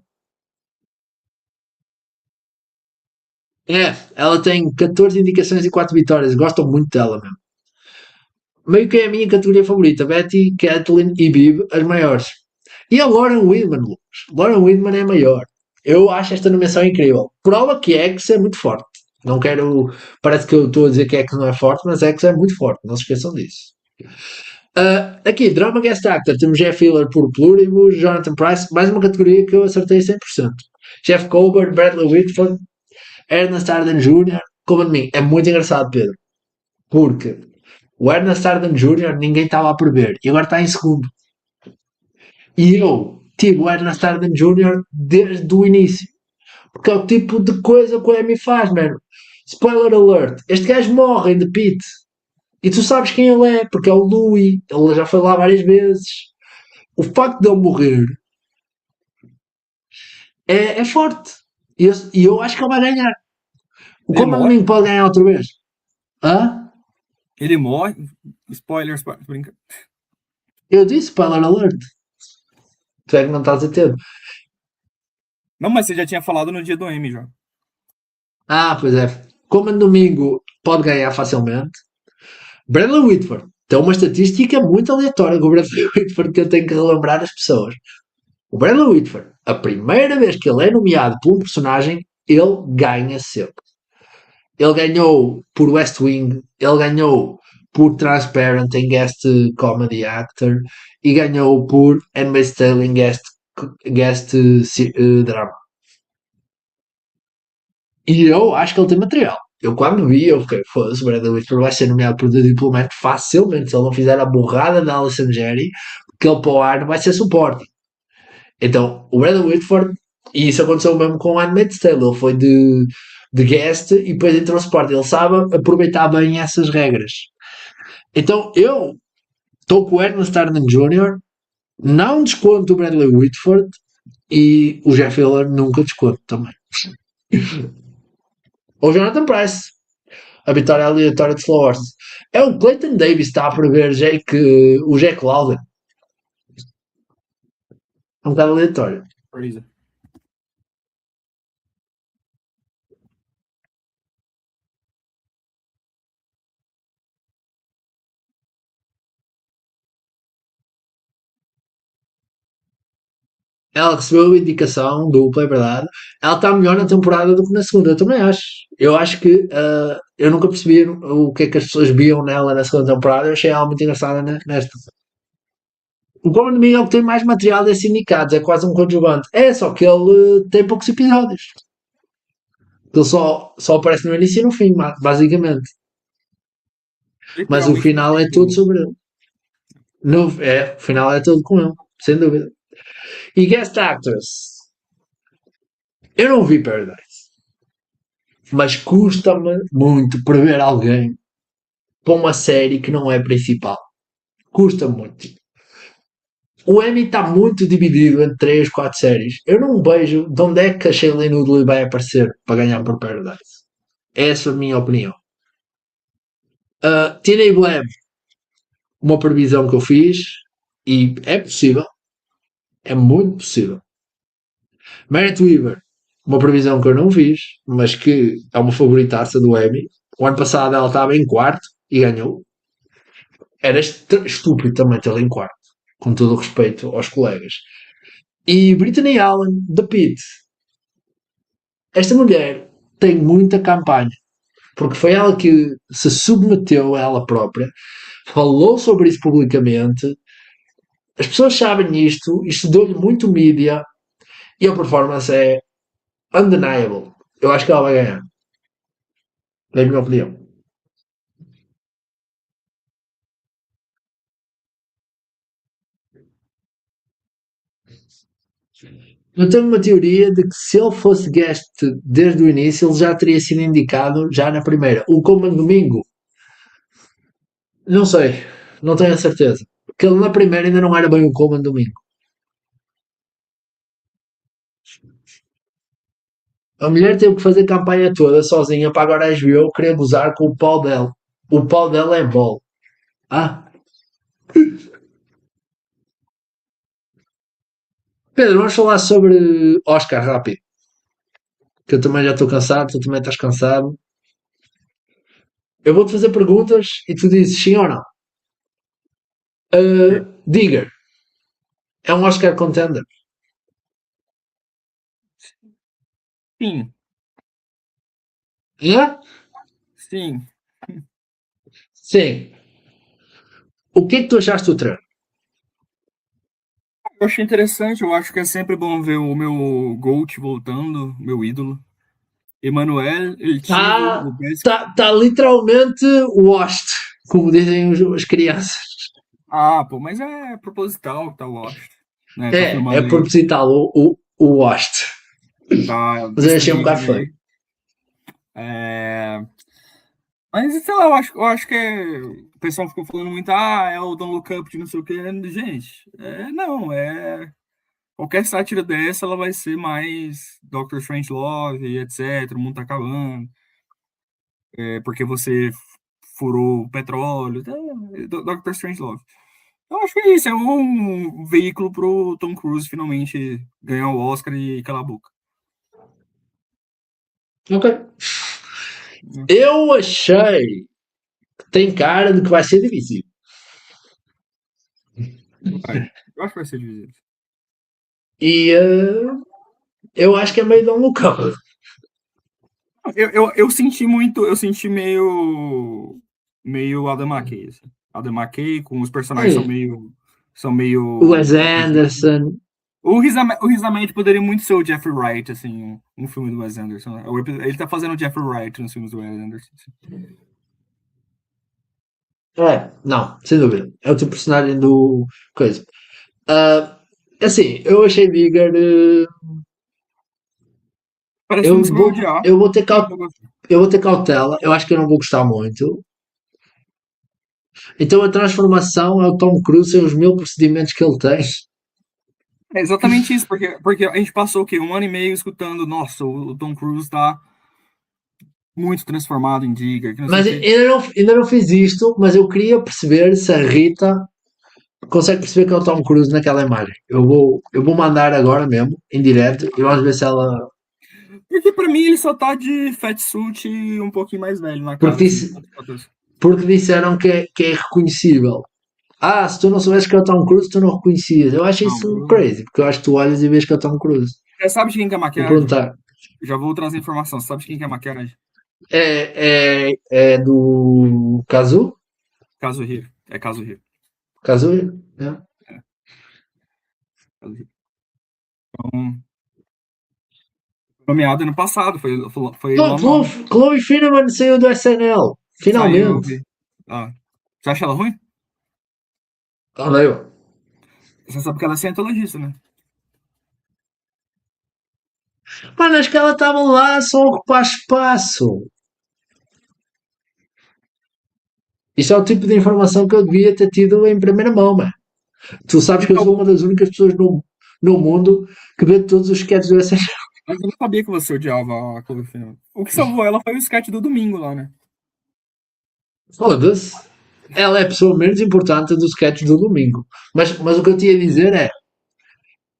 Ela tem 14 indicações e 4 vitórias. Gostam muito dela mesmo. Meio que é a minha categoria favorita. Betty, Kathleen e Bibb, as maiores. E a Lauren Whitman, Lucas. Lauren Whitman é a maior. Eu acho esta nomeação incrível. Prova que X é muito forte. Não quero... Parece que eu estou a dizer que X não é forte, mas X é muito forte. Não se esqueçam disso. Aqui, Drama Guest Actor. Temos Jeff Hiller por Pluribus, Jonathan Pryce. Mais uma categoria que eu acertei 100%. Jeff Colbert, Bradley Whitford, Ernest Arden Jr., como de mim, é muito engraçado, Pedro, porque o Ernest Arden Jr. ninguém estava a prever e agora está em segundo. E eu tive o Ernest Arden Jr. desde o início, porque é o tipo de coisa que o Emmy faz, mano. Spoiler alert: este gajo morre em The Pit e tu sabes quem ele é, porque é o Louis, ele já foi lá várias vezes. O facto de ele morrer é forte. E eu acho que ele vai ganhar. O Ele Comando morre? Domingo pode ganhar outra vez. Hã? Ele morre? Spoiler, brinca. Eu disse spoiler alert. Tu é que não estás a ter. Não, mas você já tinha falado no dia do Emmy, já. Pois é. Comando Domingo pode ganhar facilmente. Bradley Whitford tem uma estatística muito aleatória com o Bradley Whitford que eu tenho que relembrar as pessoas. O Bradley Whitford, a primeira vez que ele é nomeado por um personagem, ele ganha sempre. Ele ganhou por West Wing, ele ganhou por Transparent em Guest Comedy Actor e ganhou por Handmaid's Tale em Guest Drama. E eu acho que ele tem material. Eu quando vi, eu fiquei, foda-se, o Bradley Whitford vai ser nomeado por The Diplomat facilmente, se ele não fizer a borrada da Alison Jerry, porque ele para o ar vai ser suporte. Então, o Bradley Whitford, e isso aconteceu mesmo com o Handmaid's Tale, ele foi de guest e depois entrou suporte. Ele sabe aproveitar bem essas regras. Então, eu estou com o Ernest Arden Jr., não desconto o Bradley Whitford e o Jeff Miller nunca desconto também. Ou Jonathan Price, a vitória aleatória de Slow Horse. É o Clayton Davis está a prever o Jack Lowden. É um bocado aleatório. Crazy. Ela recebeu a indicação dupla, é verdade. Ela está melhor na temporada do que na segunda, eu também acho. Eu acho que eu nunca percebi o que é que as pessoas viam nela na segunda temporada. Eu achei ela muito engraçada nesta. O Comando Miguel que tem mais material desses sindicatos, é quase um conjugante. É, só que ele tem poucos episódios. Ele só aparece no início e no fim, basicamente. Mas o final é todo sobre ele. O final é todo com ele, sem dúvida. E Guest Actress. Eu não vi Paradise, mas custa-me muito prever alguém para uma série que não é principal. Custa-me muito. O Emmy está muito dividido entre 3, 4 séries. Eu não vejo de onde é que a Shailene Woodley vai aparecer para ganhar por Paradise. Essa é a minha opinião. Tina Blab, uma previsão que eu fiz, e é possível. É muito possível. Merit Weaver, uma previsão que eu não fiz, mas que é uma favoritaça do Emmy. O ano passado ela estava em quarto e ganhou. Era estúpido também tê-la em quarto, com todo o respeito aos colegas. E Brittany Allen, da Pitt. Esta mulher tem muita campanha, porque foi ela que se submeteu a ela própria, falou sobre isso publicamente. As pessoas sabem isto deu-lhe muito mídia e a performance é undeniable. Eu acho que ela vai ganhar. É a minha opinião. Eu tenho uma teoria de que se ele fosse guest desde o início, ele já teria sido indicado já na primeira. O Comando Domingo, não sei, não tenho a certeza. Porque ele na primeira ainda não era bem o Comando Domingo. A mulher teve que fazer a campanha toda sozinha para agora a HBO querer gozar com o pau dela. O pau dela é bol. Pedro, vamos falar sobre Oscar rápido. Que eu também já estou cansado, tu também estás cansado. Eu vou-te fazer perguntas e tu dizes sim ou não. Digger é um Oscar contender? Sim. É? Sim. Sim. O que é que tu achaste do trailer? Eu achei interessante, eu acho que é sempre bom ver o meu GOAT voltando, meu ídolo. Emmanuel, ele tive Está o best... tá literalmente Lost, como dizem as crianças. Pô, mas é proposital que tá Lost. Né? Tá É filmando aí. proposital o Lost. Tá Mas eu achei um bocado estudinho feio. aí. Mas, sei lá, eu acho que o pessoal ficou falando muito, é o Don't Look Up de não sei o que. Gente, não, qualquer sátira dessa, ela vai ser mais Doctor Strangelove, etc. O mundo tá acabando. Porque você furou o petróleo. Doctor Strangelove. Eu acho que é isso, é um veículo pro Tom Cruise finalmente ganhar o Oscar e calar a boca. Ok. Eu achei que tem cara de que vai ser difícil. Eu acho que vai ser dividido. E eu acho que é meio de um local. Eu senti muito, eu senti meio Adam McKay, assim. Adam McKay, com os personagens são meio O Wes Anderson. O Riz Ahmed poderia muito ser o Jeffrey Wright, assim, um filme do Wes Anderson. Ele tá fazendo o Jeffrey Wright nos filmes do Wes Anderson. Assim. Não, sem dúvida. É o teu personagem do coisa. Assim, eu achei Bigger. Parece um que você vai odiar. Eu vou ter cautela. Eu acho que eu não vou gostar muito. Então a transformação é o Tom Cruise sem os 1000 procedimentos que ele tem. É exatamente isso, porque a gente passou o quê? 1 ano e meio escutando, nossa, o Tom Cruise tá muito transformado em Digger. Que não sei Mas o quê. ainda não fiz isto, mas eu queria perceber se a Rita consegue perceber que é o Tom Cruise naquela imagem. Eu vou mandar agora mesmo, em direto, e vamos ver se ela. Porque pra mim ele só tá de fatsuit e um pouquinho mais velho na cara. Porque, Assim, porque disseram que é reconhecível. Se tu não soubesses que é o Tom Cruise, tu não reconhecias. Eu acho isso crazy, porque eu acho que tu olhas e vês que é o Tom Cruise. Você sabe de quem que é a Vou maquiagem? perguntar. Já vou trazer informação. Você sabe de quem que é a maquiagem? É do Kazu? Caso Rio. É Caso Rio. Kazu? É. Então, nomeado ano passado. Foi lá no. Chloe Finneman saiu do SNL. Saiu. Finalmente. Você acha ela ruim? Olha eu. Você sabe que ela é cientologista, né? Mano, acho que ela estava lá só a ocupar espaço. Isto é o tipo de informação que eu devia ter tido em primeira mão, mano. Tu sabes que eu sou uma das únicas pessoas no mundo que vê todos os sketches do SNL. Mas eu não sabia que você odiava a Chloe Finnegan. O que salvou ela foi o sketch do domingo lá, né? Foda-se. Ela é a pessoa menos importante dos sketches do domingo. Mas o que eu tinha a dizer é,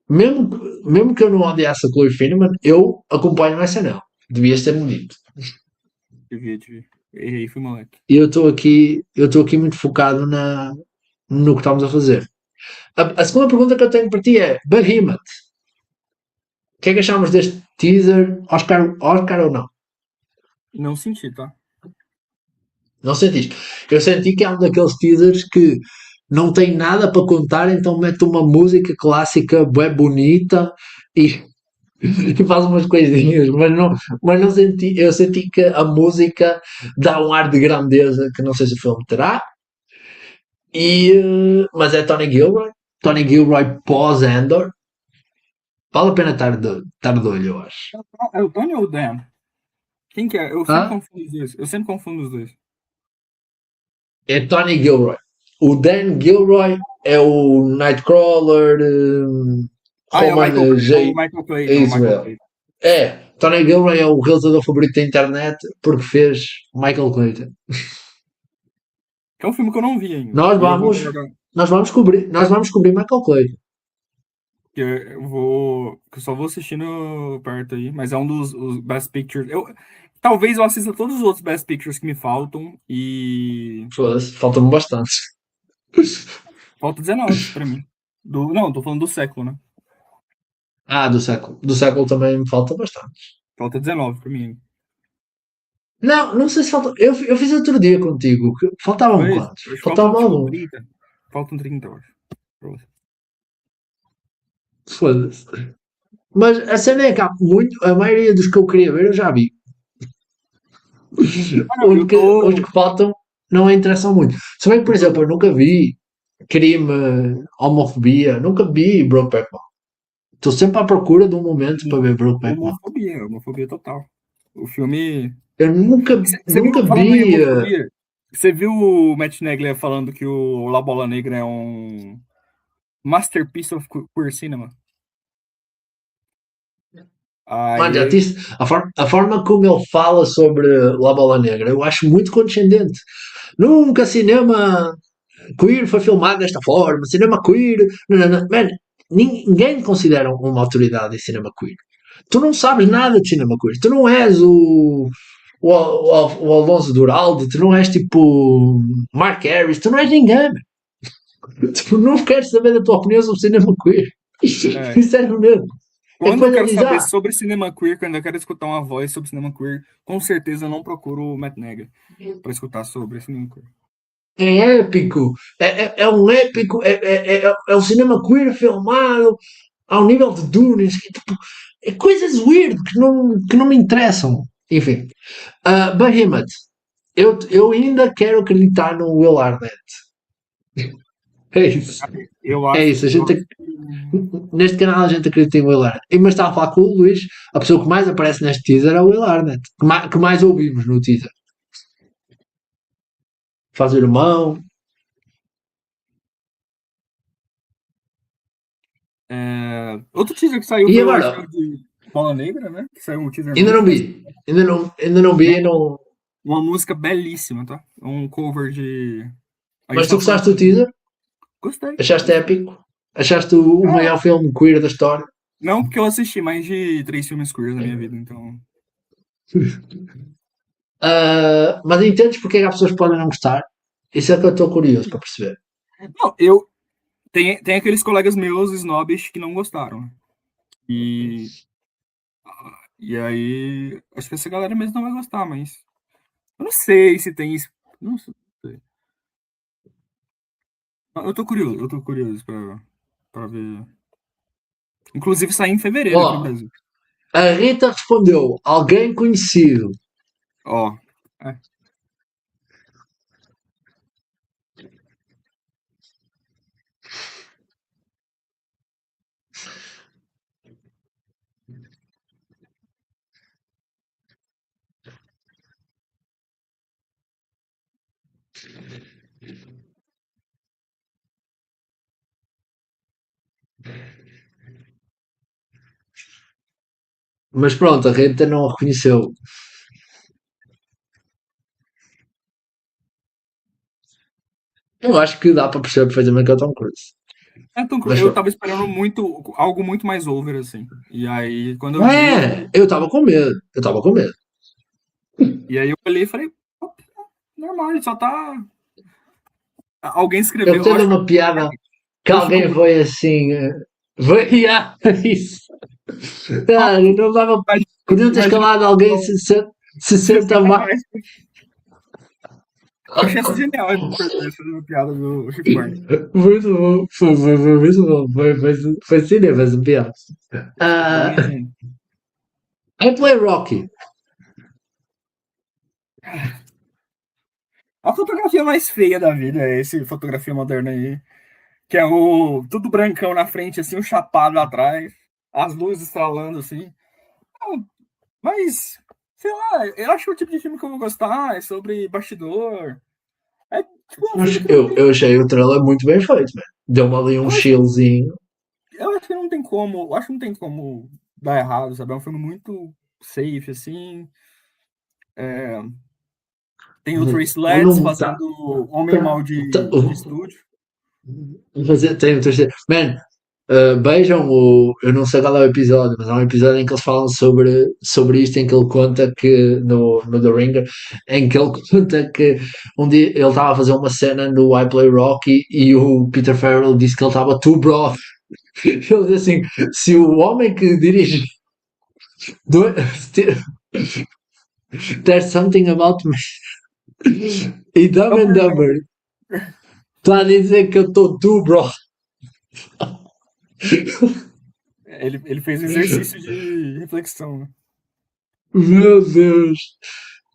mesmo que eu não odiasse a Chloe Finneman, eu acompanho o SNL. Devias ter-me dito. Devia. Errei, fui moleque. E eu estou aqui muito focado no que estamos a fazer. A segunda pergunta que eu tenho para ti é Behemoth. O que é que achamos deste teaser? Oscar ou não? Não senti, tá? Não sentiste? Eu senti que é um daqueles teasers que não tem nada para contar, então mete uma música clássica bem bonita e, e faz umas coisinhas, mas não senti, eu senti que a música dá um ar de grandeza que não sei se o filme terá. Mas é Tony Gilroy pós-Andor. Vale a pena estar de olho, eu acho. É o Tony ou o Dan? Quem que é? Eu sempre confundo os dois. Eu sempre confundo os dois. É Tony Gilroy. O Dan Gilroy é o Nightcrawler, É o Roman Michael Clayton. Israel. Tony Gilroy é o realizador favorito da internet porque fez Michael Clayton. É um filme que eu não vi ainda. Nós vamos cobrir Michael Clayton. Eu só vou assistindo perto aí, mas é um dos os Best Pictures. Talvez eu assista todos os outros Best Pictures que me faltam e. Foda-se, falta-me bastante. Falta 19 pra mim. Não, tô falando do século, né? Do século. Do século também me falta bastante. Falta 19 pra mim. Não sei se falta. Eu fiz outro dia contigo. Faltavam quantos? Faltavam tipo, alguns. 30. Faltam 30, eu acho. Foda-se. Mas a cena é que há muito. A maioria dos que eu queria ver eu já vi. Os que faltam não interessam muito. Se bem que, por exemplo, eu nunca vi crime, homofobia, nunca vi Brokeback Mountain. Estou sempre à procura de um momento para ver Brokeback Mountain. Homofobia total. O filme. Eu nunca Você viu, falando em vi. homofobia, você viu o Matt Neglia falando que o La Bola Negra é um masterpiece of queer cinema? Mano, já Aí, disse, a forma como ele fala sobre La Bola Negra, eu acho muito condescendente. Nunca cinema queer foi filmado desta forma, cinema queer. Não, não, não. Man, ninguém considera uma autoridade em cinema queer. Tu não sabes nada de cinema queer. Tu não és o Alonso Duralde, tu não és tipo Mark Harris, tu não és ninguém. Tu não queres saber da tua opinião sobre cinema queer. Sinceramente. Quando eu quero saber sobre cinema queer, quando eu quero escutar uma voz sobre cinema queer, com certeza eu não procuro o Matt Neglia para escutar sobre cinema queer. É épico, é um épico, é um cinema queer filmado ao nível de Dunes, que, tipo, é coisas weird que não me interessam. Enfim, Behemoth, eu ainda quero acreditar no Will Arnett. É isso. É isso. Neste canal a gente acredita em Will Arnett. Mas estava a falar com o Luís, a pessoa que mais aparece neste teaser é o Will Arnett, que mais ouvimos no teaser. Faz o irmão. Outro teaser que saiu E foi agora? o de Bola Negra, né? Que saiu um teaser Ainda não vi. Ainda não vi. Não... Uma música belíssima, tá? Um cover de. Mas tu gostaste do teaser? Gostei. Achaste épico? Achaste o maior filme queer da história? Não, porque eu assisti mais de 3 filmes queers na minha vida, então. Mas entendes porque é que as pessoas podem não gostar? Isso é que eu estou curioso para perceber. Não, tem aqueles colegas meus snobbish que não gostaram. E aí, acho que essa galera mesmo não vai gostar, mas eu não sei se tem isso. Não sei. Eu tô curioso pra ver. Inclusive sair em fevereiro aqui no Brasil. A Rita respondeu: alguém conhecido. Ó. Mas pronto, a Rita não a reconheceu. Eu acho que dá para perceber perfeitamente que é o Tom Cruise. Eu tava esperando algo muito mais over, assim. E aí, quando eu vi. Eu estava com medo. E aí eu olhei e falei, normal, ele só tá. Alguém escreveu. Eu tendo uma piada que alguém foi assim. Isso. Não dava. Podiam ter escalado alguém 60 mais. Eu achei essa genial essa piada do Chico Barney. Muito bom. Foi muito bom. Foi cinema essa piada. I Play Rocky. A fotografia mais feia da vida é esse fotografia moderna aí. Que é tudo brancão na frente, assim, um chapado atrás, as luzes estralando, assim. Mas, sei lá, eu acho que o tipo de filme que eu vou gostar é sobre bastidor. Eu achei o trailer muito bem feito, man. Deu-me ali um chillzinho. Eu acho que não tem como dar errado, sabe? É um filme muito safe, assim. Tem o Trace Letts fazendo Homem Mal de estúdio. Man, vejam eu não sei qual é o episódio, mas há um episódio em que eles falam sobre isto, em que ele conta que no The Ringer, em que ele conta que um dia ele estava a fazer uma cena no I Play Rocky e o Peter Farrell disse que ele estava too broad. Ele diz assim: se o homem que dirige There's Something About Me e Dumb and Dumber está a dizer que eu estou too broad. Ele fez um exercício de reflexão. Né? Meu Deus.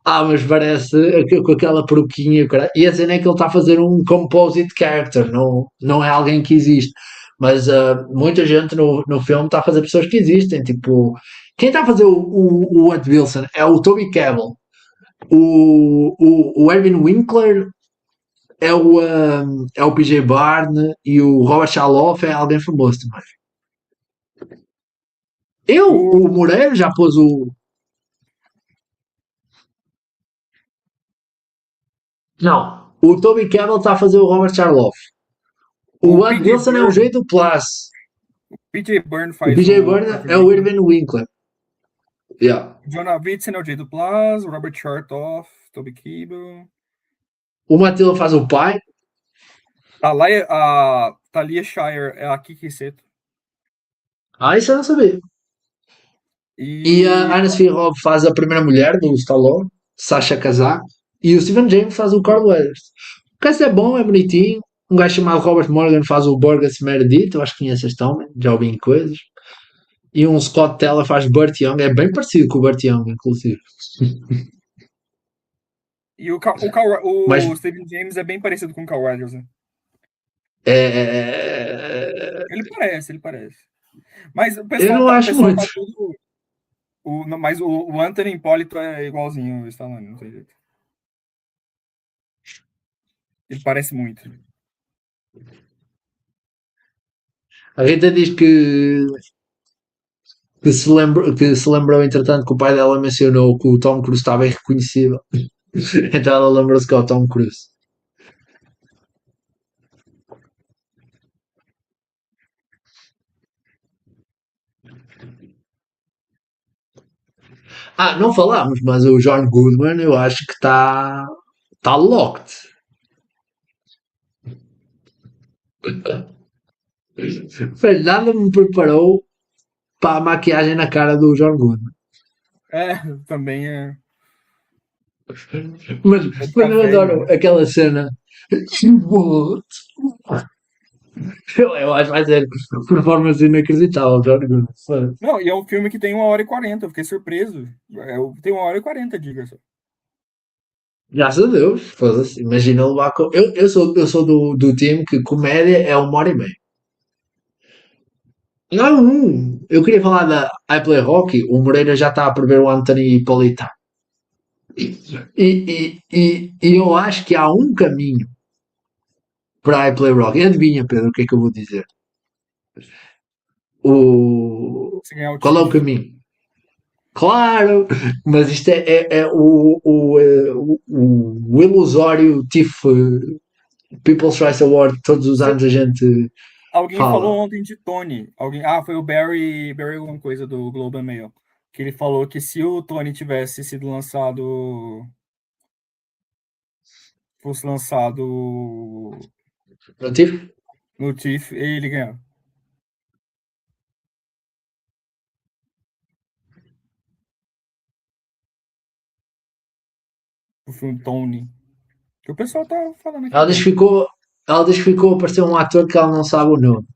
Mas parece com aquela peruquinha. E a cena é que ele está a fazer um composite character, não é alguém que existe. Mas muita gente no filme está a fazer pessoas que existem. Tipo, quem está a fazer o Ed Wilson é o Toby Kebbell. O Erwin Winkler é o PJ Barne e o Robert Shaloff é alguém famoso também. O Moreira já pôs o. Não, o Toby Kebbell está a fazer o Robert Shaloff. O Ed PJ Wilson é o jeito Plus. PJ Byrne O faz PJ Byrne é o Irvin Winkler. Yeah. John Avildsen é o Jay Plus, Robert Chartoff, Toby Kebbell. O Matilda faz o pai. A Talia Shire é a Kiki Seto. Isso eu não sabia. E a Anna Sphirov faz a primeira mulher do Stallone, Sasha Kazak. E o Steven James faz o Carl Weathers. O cast é bom, é bonitinho. Um gajo chamado Robert Morgan faz o Burgess Meredith. Eu acho que conheço este homem, já ouvi em coisas. E um Scott Teller faz Burt Young. É bem parecido com o Burt Young, inclusive. E o Steven James é bem parecido com o Carl Weathers, né? Ele parece. Mas o pessoal, eu não acho muito. Tá tudo, mas o Anthony Hipólito é igualzinho o Stallone, não sei jeito. Ele parece muito. A Rita diz que se lembrou, entretanto, que o pai dela mencionou que o Tom Cruise estava irreconhecível. Então ela lembrou-se que é o Tom Cruise. Não falámos, mas o John Goodman eu acho que está locked. Nada me preparou para a maquiagem na cara do John Goodman. Também é. Mas eu adoro aquela cena. Eu acho que vai ser performance inacreditável, John Goodman. Não, e é um filme que tem 1h40, eu fiquei surpreso. Tem 1h40, diga só. Graças a Deus, foda-se. Imagina levar com. Eu sou do time que comédia é 1h30. Não, eu queria falar da I Play Hockey. O Moreira já está a prever o Anthony Hipólito. E eu acho que há um caminho para I Play Rock. Adivinha, Pedro, o que é que eu vou dizer? Qual é o caminho? Claro, mas isto é o ilusório TIFF People's Choice Award. Todos os anos a gente. Alguém falou ontem de Tony. Foi o Barry alguma coisa do Globe and Mail. Que ele falou que se o Tony tivesse sido lançado. Fosse lançado. No TIFF? No TIFF, ele ganhou. O filme Tony. Que o pessoal tá falando aqui. Ela diz que ficou a parecer um ator que ela não sabe o nome.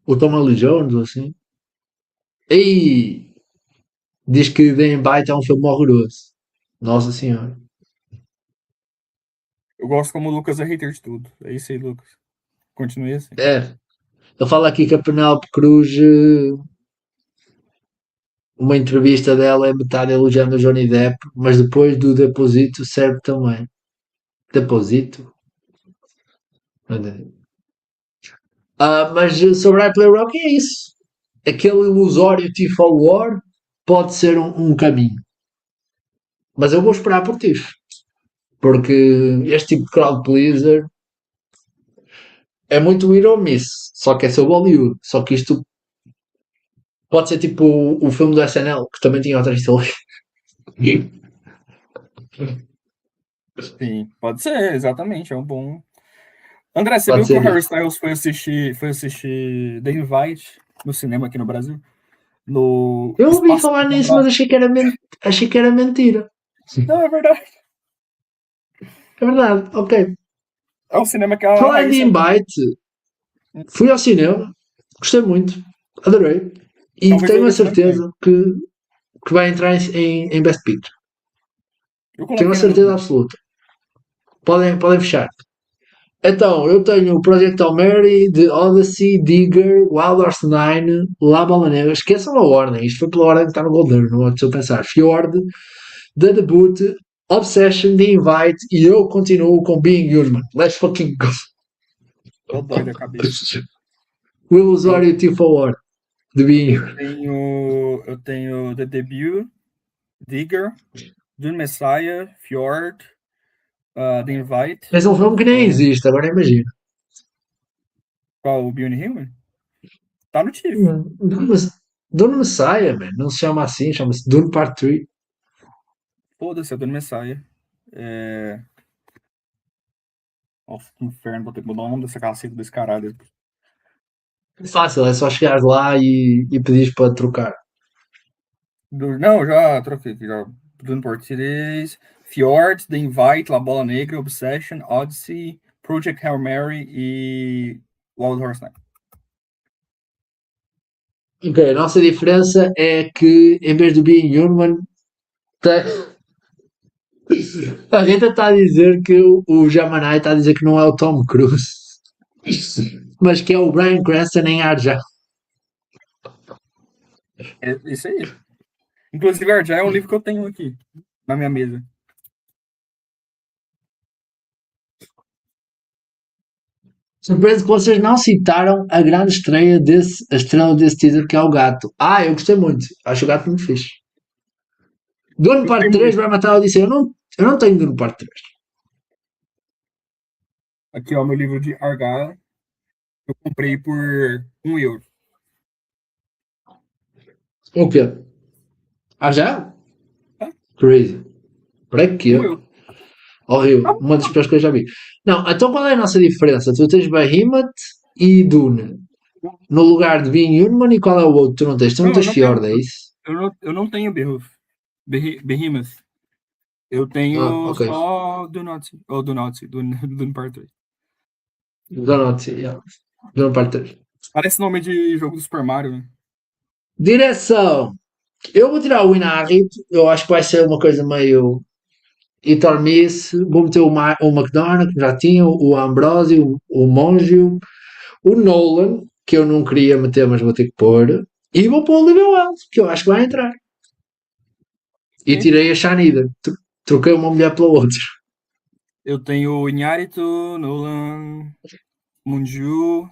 O Tom Lee Jones, ou assim. Diz que The Invite é um filme horroroso. Nossa Senhora. Eu gosto como o Lucas é hater de tudo. É isso aí, Lucas. Continue assim. Eu falo aqui que a Penélope Cruz, uma entrevista dela é metade elogiando o Johnny Depp, mas depois do Deposito serve também. Deposito? Mas sobre a Play Rock é isso. Aquele ilusório TIFF Award pode ser um caminho. Mas eu vou esperar por TIFF. Porque este tipo de crowd pleaser é muito ir ou miss. Só que é seu Bollywood. Só que isto pode ser tipo o filme do SNL, que também tinha outra história. Sim, pode ser, exatamente. É um bom. André, você viu que o Harry Styles foi assistir The Invite no cinema aqui no Brasil? Eu ouvi falar nisso, mas achei que era mentira. Não, é verdade. É verdade, ok. É um cinema que Falar de Invite, fui ao cinema, gostei muito. Adorei. E Talvez tenho eu a veja semana que vem. certeza que vai entrar em Best Picture. Eu Tenho a coloquei na certeza minha. absoluta. Podem fechar. Então, eu tenho o Project Mary, The Odyssey, Digger, Wild Horse 9, La Bola Negra. Esqueçam a ordem. Isto foi pela ordem que está no Golden, não é de eu pensar. Fjord, The Debut, Obsession, The Invite e eu continuo com Being Human. Let's fucking go. Tô doido da cabeça. O ilusório tipo Award de Being Human. Eu tenho The Debut, Digger, Dune Messiah, Fjord, The Invite. Mas é um filme que nem existe, agora imagina. Qual? O Beyond Human? Tá no TIFF. Dune Messiah, man. Não se chama assim, chama-se Dune Part 3. Foda-se, é Dune Messiah. Nossa, que inferno, vou ter que mudar o nome dessa caceta desse caralho. Fácil, é só chegares lá e pedires para trocar. Não, já troquei aqui. Já. Dune Português, Fjord, The Invite, La Bola Negra, Obsession, Odyssey, Project Hail Mary e Wild Horse 9. Ok, a nossa diferença é que em vez do Being Human, tem... a Rita está a dizer que o Jamanai está a dizer que não é o Tom Cruise, mas que é o Bryan Cranston em Arja. É isso aí. Inclusive, Arjá é um livro que eu tenho aqui na minha mesa. Surpreso que vocês não citaram a grande estreia a estrela desse teaser, que é o gato. Eu gostei muito. Acho o gato muito fixe. Dune Parte 3 vai matar a Odisseia. Eu não tenho Dune Parte 3. Aqui, ó, meu livro de Argyle. Eu comprei por €1. O quê? Já? Tá? Crazy. Para quê? €1. Horrível. Uma das piores que eu já vi. Não, então qual é a nossa diferença? Tu tens Behemoth e Dune. No lugar de Being Human, e qual é o outro? Tu não tens? Tu não tens Fjord, é isso? Eu não tenho Behemoth. Eu tenho Ok. só Do Not, ou Do Not, do Part 3. Donut, yeah. Dune Parte 3. Parece nome de jogo do Super Mario, né? Direção. Eu vou tirar o Inarrit. Eu acho que vai ser uma coisa meio hit or miss. Vou meter o McDonald, que já tinha, o Ambrosio, o Mongio, o Nolan, que eu não queria meter, mas vou ter que pôr. E vou pôr o Olivia Wilde, que eu acho que vai entrar. E Sim. tirei a Shanida. Troquei uma mulher pela outra. Eu tenho Iñárritu, Nolan, Munju,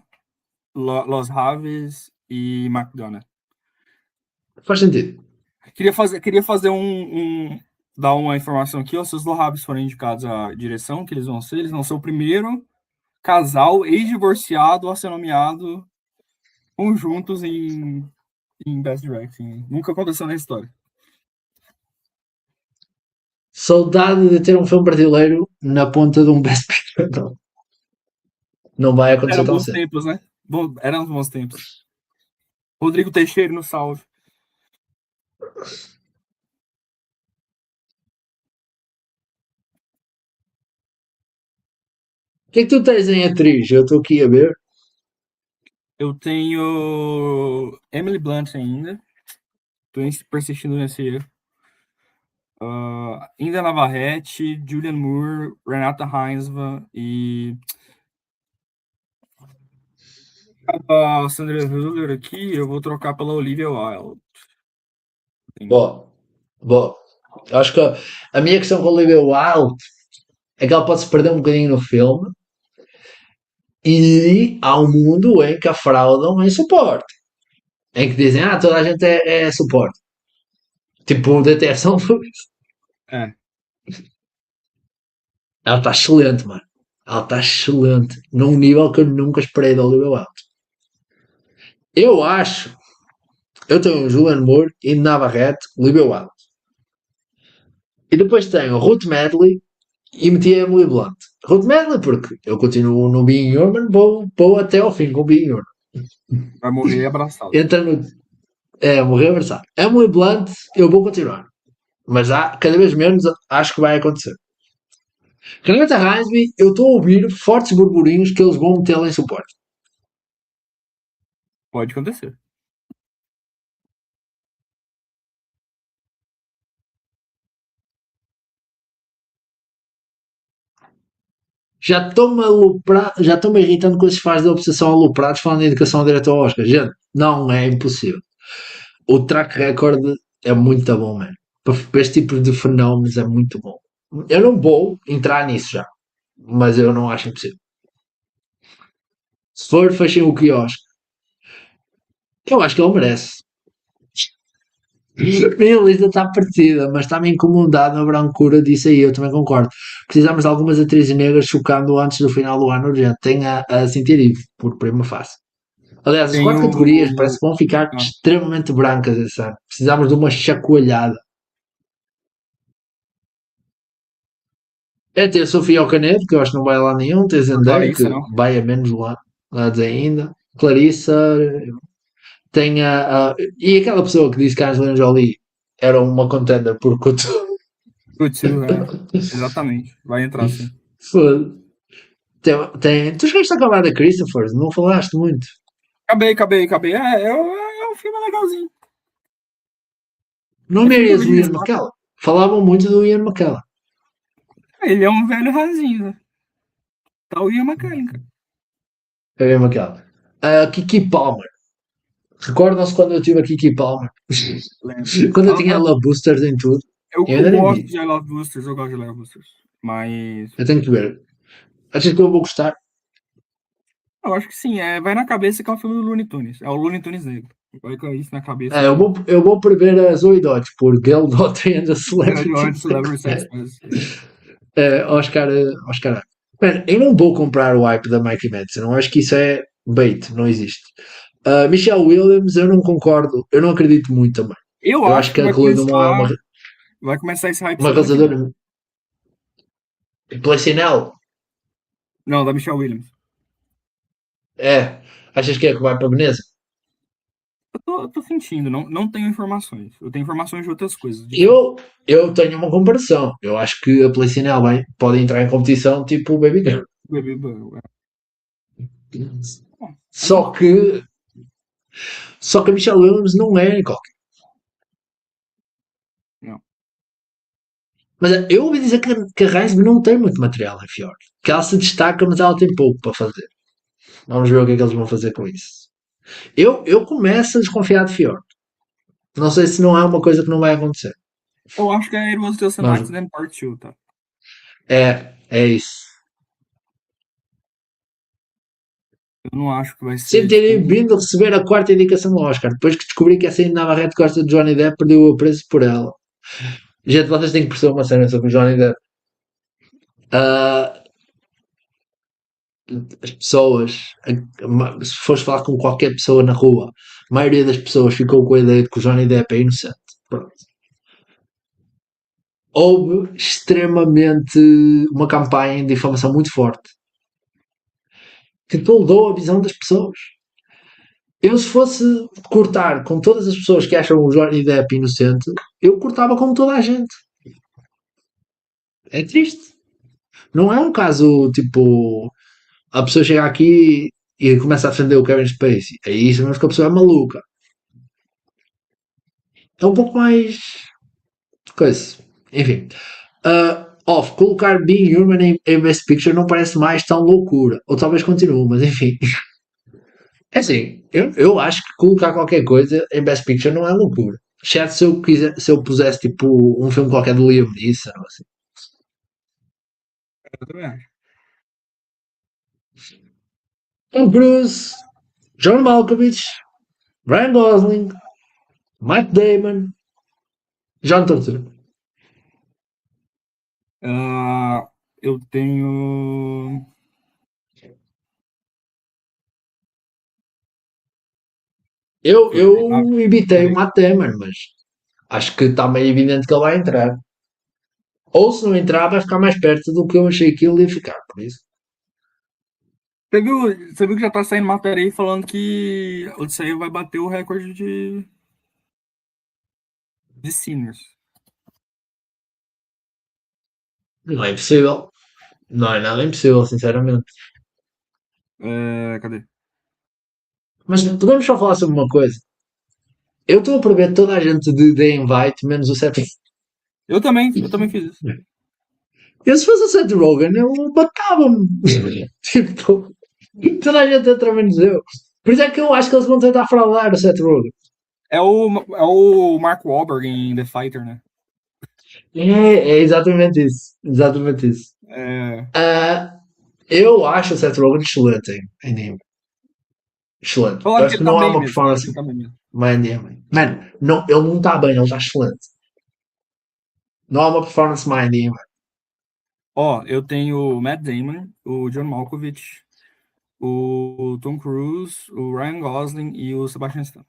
Los Haves e McDonald. Faz sentido. Queria fazer dar uma informação aqui, ó, se os Lohabs forem indicados à direção, que eles vão ser o primeiro casal ex-divorciado a ser nomeado conjuntos em Best Directing. Nunca aconteceu na história. Saudade de ter um filme brasileiro na ponta de um Best Picture. Não. Não vai acontecer Eram tão bons cedo. tempos, né? Eram bons tempos. Rodrigo Teixeira no salve. O que é que tu tens em atriz? Eu estou aqui a ver. Eu tenho Emily Blunt ainda. Estou persistindo nesse erro. Inda Navarrete, Julianne Moore, Renata Hainsva e a Sandra Hüller aqui, eu vou trocar pela Olivia Wilde. Bom. Acho que a minha questão com a Olivia Wilde é que ela pode se perder um bocadinho no filme e há um mundo em que a fraudam em suporte. Em que dizem, toda a gente é suporte. Tipo, DTF São Luís. É. Ela está excelente, mano. Ela está excelente. Num nível que eu nunca esperei da Olivia Wilde. Eu acho. Eu tenho o Julianne Moore e Navarrete, Olivia Wilde. E depois tenho Ruth Medley e meti a Emily Blunt. Ruth Medley porque eu continuo no Being Human, vou até ao fim com o Being Human. Vai morrer abraçado. Entra no. Morrer abraçado. Emily Blunt, eu vou continuar. Mas cada vez menos acho que vai acontecer. Renata Hainsby, eu estou a ouvir fortes burburinhos que eles vão metê-la em suporte. Pode acontecer. Já estou-me a aloprar, já estou-me irritando com esses fãs de obsessão aloprados falando de indicação direta ao Oscar. Gente, não é impossível. O track record é muito bom, mano. Para este tipo de fenómenos é muito bom. Eu não vou entrar nisso já, mas eu não acho impossível. Se for, fechem o quiosque. Eu acho que ele merece. Minha lista está partida, mas está-me incomodado na brancura disso aí, eu também concordo. Precisamos de algumas atrizes negras chocando antes do final do ano urgente. Tem a Cynthia Erivo, por prima face. Aliás, as Tem 4 categorias parece o. que vão ficar Ah, extremamente brancas esse ano. Precisamos de uma chacoalhada. É ter a Sofia Alcanedo, que eu acho que não vai lá nenhum. Tem a a Zendaya, Clarissa, que não. vai a menos lá ainda. Clarissa. Tem e aquela pessoa que disse que a Angelina Jolie era uma contender por Couture. O Tio, exatamente. Vai entrar sim. Tu chegaste a acabar da Christopher, não falaste muito. Acabei. É um filme legalzinho. Não É filme do verias o Ridley Ian Scott. McKellen. Falavam muito do Ian McKellen. Ele é um velho ranzinho, né? Tá o Ian McKellen, cara. É o Ian McKellen. A Kiki Palmer. Recordam-se quando eu tive a Kiki Palmer? Lembro. Quando eu tinha ela boosters em tudo. Eu Eu ainda nem gosto vi. de I Love Boosters, eu gosto de I Love Boosters. Mas Eu tenho que ver. Achas que eu vou gostar? eu acho que sim, vai na cabeça que é um filme do Looney Tunes. É o Looney Tunes negro. Vai com isso na cabeça Eu que vou prever a Zoe Dodge por Girl Daughter and the Celebrity Grande Celebrity Sex. Sex Pets. Oscar. Mano, eu não vou comprar o hype da Mikey Madison. Eu acho que isso é bait, não existe. Michelle Williams, eu não concordo. Eu não acredito muito também. Eu Eu acho acho que que a Chloe não é vai começar esse hype uma semana que vem. arrasadora. Pela Chanel, Não, da Michelle Williams. é. Achas que é que vai para Veneza? Eu tô sentindo, não tenho informações. Eu tenho informações de outras coisas. Eu tenho uma comparação. Eu acho que a Chanel pode entrar em competição tipo o Baby Girl. Baby Bug, Bom, vamos Só lá. que, só que a Michelle Williams não é qualquer. Não. Mas eu ouvi dizer que a Reisman não tem muito material em Fjord. Que ela se destaca, mas ela tem pouco para fazer. Vamos ver o que é que eles vão fazer com isso. Eu começo a desconfiar de Fjord. Não sei se não é uma coisa que não vai acontecer. Eu acho que It Was Just an Mas Accident Part 2, tá? é isso. Eu não acho que vai Sem ser, terem tipo. vindo a receber a 4ª indicação ao Oscar. Depois que descobri que essa ainda Navarrete gosta de Johnny Depp, perdeu o apreço por ela. Gente, vocês têm que perceber uma cena sobre o Johnny Depp. Ah, as pessoas, se fores falar com qualquer pessoa na rua, a maioria das pessoas ficou com a ideia de que o Johnny Depp é inocente. Pronto. Houve extremamente uma campanha de difamação muito forte que toldou a visão das pessoas. Eu, se fosse cortar com todas as pessoas que acham o Johnny Depp inocente, eu cortava com toda a gente. É triste. Não é um caso tipo a pessoa chega aqui e começa a defender o Kevin Spacey. É isso, mas que a pessoa é maluca. É um pouco mais coisa. Enfim. Colocar Being Human em Best Picture não parece mais tão loucura. Ou talvez continue, mas enfim. É assim, eu acho que colocar qualquer coisa em Best Picture não é loucura. Exceto se eu pusesse tipo um filme qualquer do Liam Neeson ou assim. Eu também acho. Tom Cruise, John Malkovich, Ryan Gosling, Matt Damon, John Turturro. Eu tenho. Eu evitei o Peraí. Matt Damon, mas acho que está meio evidente que ele vai entrar. Ou se não entrar, vai ficar mais perto do que eu achei que ele ia ficar, por isso. Você viu que já tá saindo matéria aí falando que a Odisseia vai bater o recorde de seniors. Não é impossível. Não é nada impossível, sinceramente. Cadê? Mas podemos só falar sobre uma coisa. Eu estou a prever toda a gente de The Invite, menos o Seth. Eu também fiz isso. Eu se fosse o Seth Rogen, eu matava-me. Tipo, toda a gente entra menos eu. Por isso é que eu acho que eles vão tentar fraudar o Seth Rogen. É o Mark Wahlberg em The Fighter, né? É exatamente isso. Exatamente isso. Eu acho o Seth Rogen excelente em anime. Excelente. Eu Falaram que acho que ele tá não há bem uma mesmo. Falaram que performance ele tá bem mesmo. mais anime. Mano, não, ele não está bem, ele está excelente. Não há uma performance mais anime. Ó, eu tenho o Matt Damon, o John Malkovich, o Tom Cruise, o Ryan Gosling e o Sebastian Stan.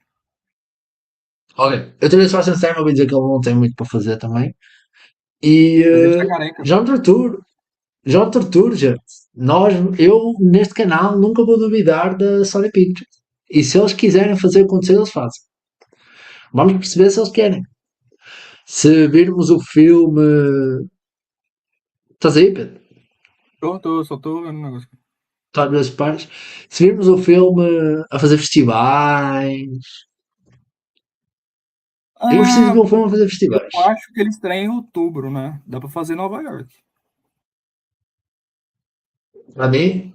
Ok. Eu também se faço sincero, ouvi dizer que ele não tem muito para fazer também. E Mas ele tá careca. já me torturo. Já me torturo, gente. Eu, neste canal, nunca vou duvidar da Sony Pictures. E se eles quiserem fazer acontecer, eles fazem. Vamos perceber se eles querem. Se virmos o filme. Estás aí, Pedro? Só tô vendo um negócio. Está a ver as partes? Se virmos o filme a fazer festivais. Eu preciso ver o filme a fazer Eu festivais. acho que ele estreia em outubro, né? Dá pra fazer em Nova York. Para mim.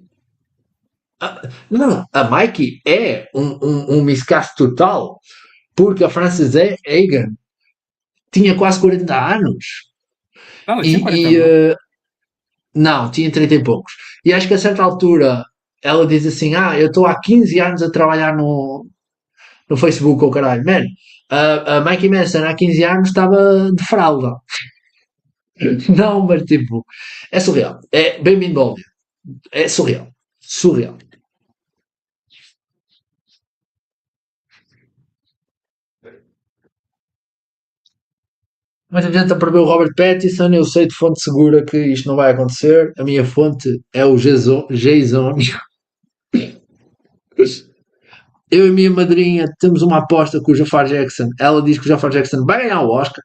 Não, a Mikey é um miscast total. Porque a Frances Hagan tinha quase 40 anos. Não, ela E, tinha 40 e, anos, não? não, tinha 30 e poucos. E acho que a certa altura ela diz assim: eu estou há 15 anos a trabalhar no Facebook, ou caralho. Man, a Mikey Manson há 15 anos estava de fralda. Não, mas tipo, é surreal. É bem-vindo ao Hollywood. É surreal. Surreal. Muita gente a prever o Robert Pattinson. Eu sei de fonte segura que isto não vai acontecer. A minha fonte é o Jason. Eu e a minha madrinha temos uma aposta com o Jafar Jackson. Ela diz que o Jafar Jackson vai ganhar o Oscar.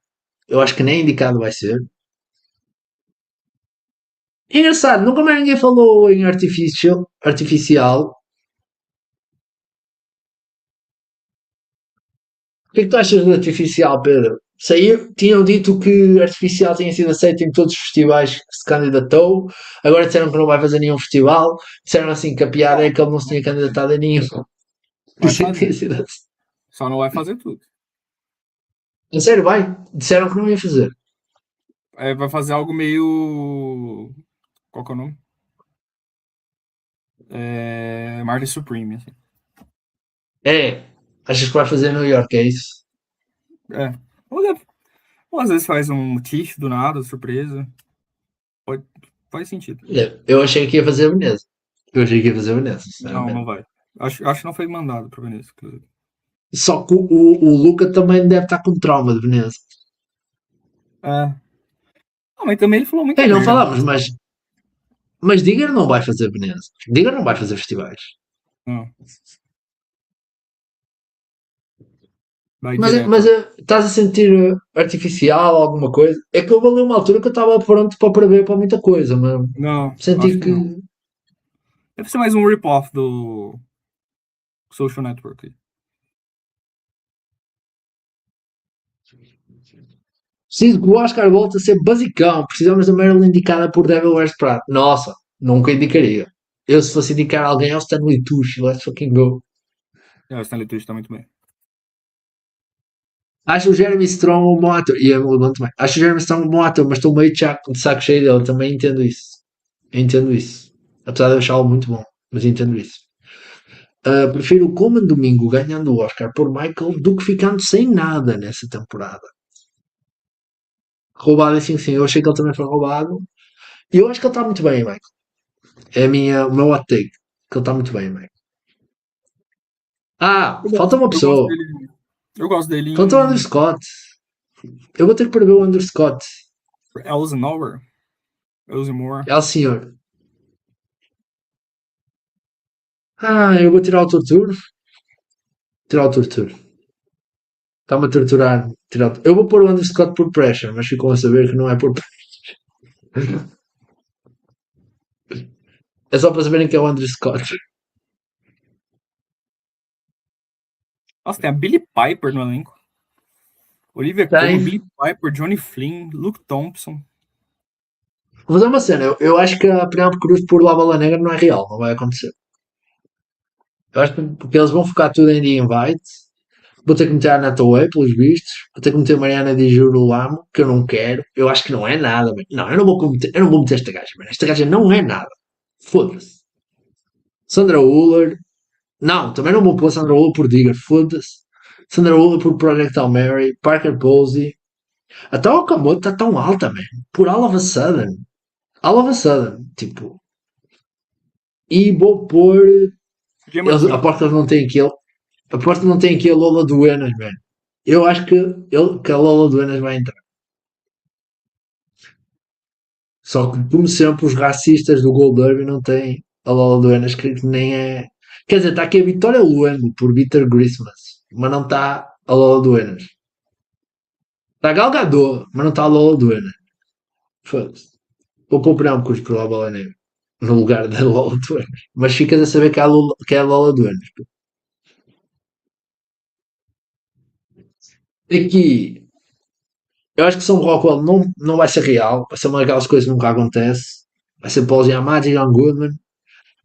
Eu acho que nem indicado vai ser. Engraçado, nunca mais ninguém falou em artificial. O que é que tu achas do artificial, Pedro? Tinham dito que artificial tinha sido aceito em todos os festivais que se candidatou. Agora disseram que não vai fazer nenhum festival. Disseram assim que a piada é que ele não se tinha candidatado a nenhum. Vai Isso é que tinha fazer. sido assim. Só não vai fazer tudo. A sério, vai. Disseram que não ia fazer. Vai fazer algo meio. Qual que é o nome? Martin Supreme, assim. É. Achas que vai fazer New York, é isso? É. Ou às vezes faz um tiff do nada, surpresa. Faz sentido. Eu achei que ia fazer Veneza. Eu achei que ia fazer Veneza, Não, sinceramente. não vai. Acho que não foi mandado pra Veneza, inclusive. Só que o Luca também deve estar com trauma de Veneza. Não, mas também ele falou muita Não merda. falamos, mas Digger não vai fazer Veneza. Digger não vai fazer festivais. Não. Vai Mas, direto. mas estás a sentir artificial alguma coisa? É que houve ali uma altura que eu estava pronto para prever para muita coisa, mas Não, acho senti que que. não. Deve ser mais um rip-off do Social Network. Preciso que o Oscar volte a ser basicão. Precisamos da Marilyn indicada por Devil Wears Prada. Nossa, nunca indicaria. Eu, se fosse indicar alguém, é o Stanley Tucci. Let's fucking go. O Stanley Tucci tá muito bem. Acho o Jeremy Strong um bom ator. E eu levanto também. Acho o Jeremy Strong um bom ator, mas estou meio de saco cheio dele. Também entendo isso. Entendo isso. Apesar de eu achá-lo muito bom. Mas entendo isso. Prefiro o Coleman Domingo ganhando o Oscar por Michael do que ficando sem nada nessa temporada. Roubado, assim, sim. Eu achei que ele também foi roubado. E eu acho que ele está muito bem, Michael. É o meu hot take. Que ele está muito bem, Michael. Falta uma Eu gosto pessoa. dele. Eu gosto dele Falta o Andrew em Scott. Eu vou ter que prever o Andrew Scott. Elsinore. Elsinore. É o senhor. Eu vou tirar o torture. Tirar o torture. Está-me a torturar. Eu vou pôr o Andrew Scott por pressure, mas ficam a saber que não é por pressure. É só para saberem que é o Andrew Scott. Nossa, tem a Billie Piper no elenco. Olivia Colman, Tem. Billie Piper, Johnny Flynn, Luke Thompson. Vou dar uma cena. Eu acho que a Penélope Cruz por La Bola Negra não é real. Não vai acontecer. Eu acho que porque eles vão focar tudo em The Invite. Vou ter que meter a Nataway, pelos vistos. Vou ter que meter Mariana de Jurulamo, que eu não quero. Eu acho que não é nada, mano. Não, eu não vou meter esta gaja, mano. Esta gaja não é nada. Foda-se. Sandra Uller. Não, também não vou pôr Sandra Uller por Digger. Foda-se. Sandra Uller por Project Hail Mary. Parker Posey. Até o Okamoto está tão alta, man. Por All of a Sudden. All of a Sudden. Tipo. E vou pôr. Gemma A porta não tem aquele. A porta não tem aqui a Lola Duenas, man. Eu acho que a Lola Duenas vai entrar. Só que, como sempre, os racistas do Gold Derby não têm a Lola Duenas, que nem é. Quer dizer, está aqui a Vitória Luengo por Bitter Christmas, mas não está a Lola Duenas. Está a Gal Gadot, mas não está a Lola Duenas. Foda-se. Vou pôr o Cruz por La Bola Negra no lugar da Lola Duenas. Mas ficas a saber que é a Lola Duenas. Aqui, eu acho que São Rockwell não vai ser real. Vai ser uma daquelas coisas que nunca acontece. Vai ser Paul Giamatti, John Goodman,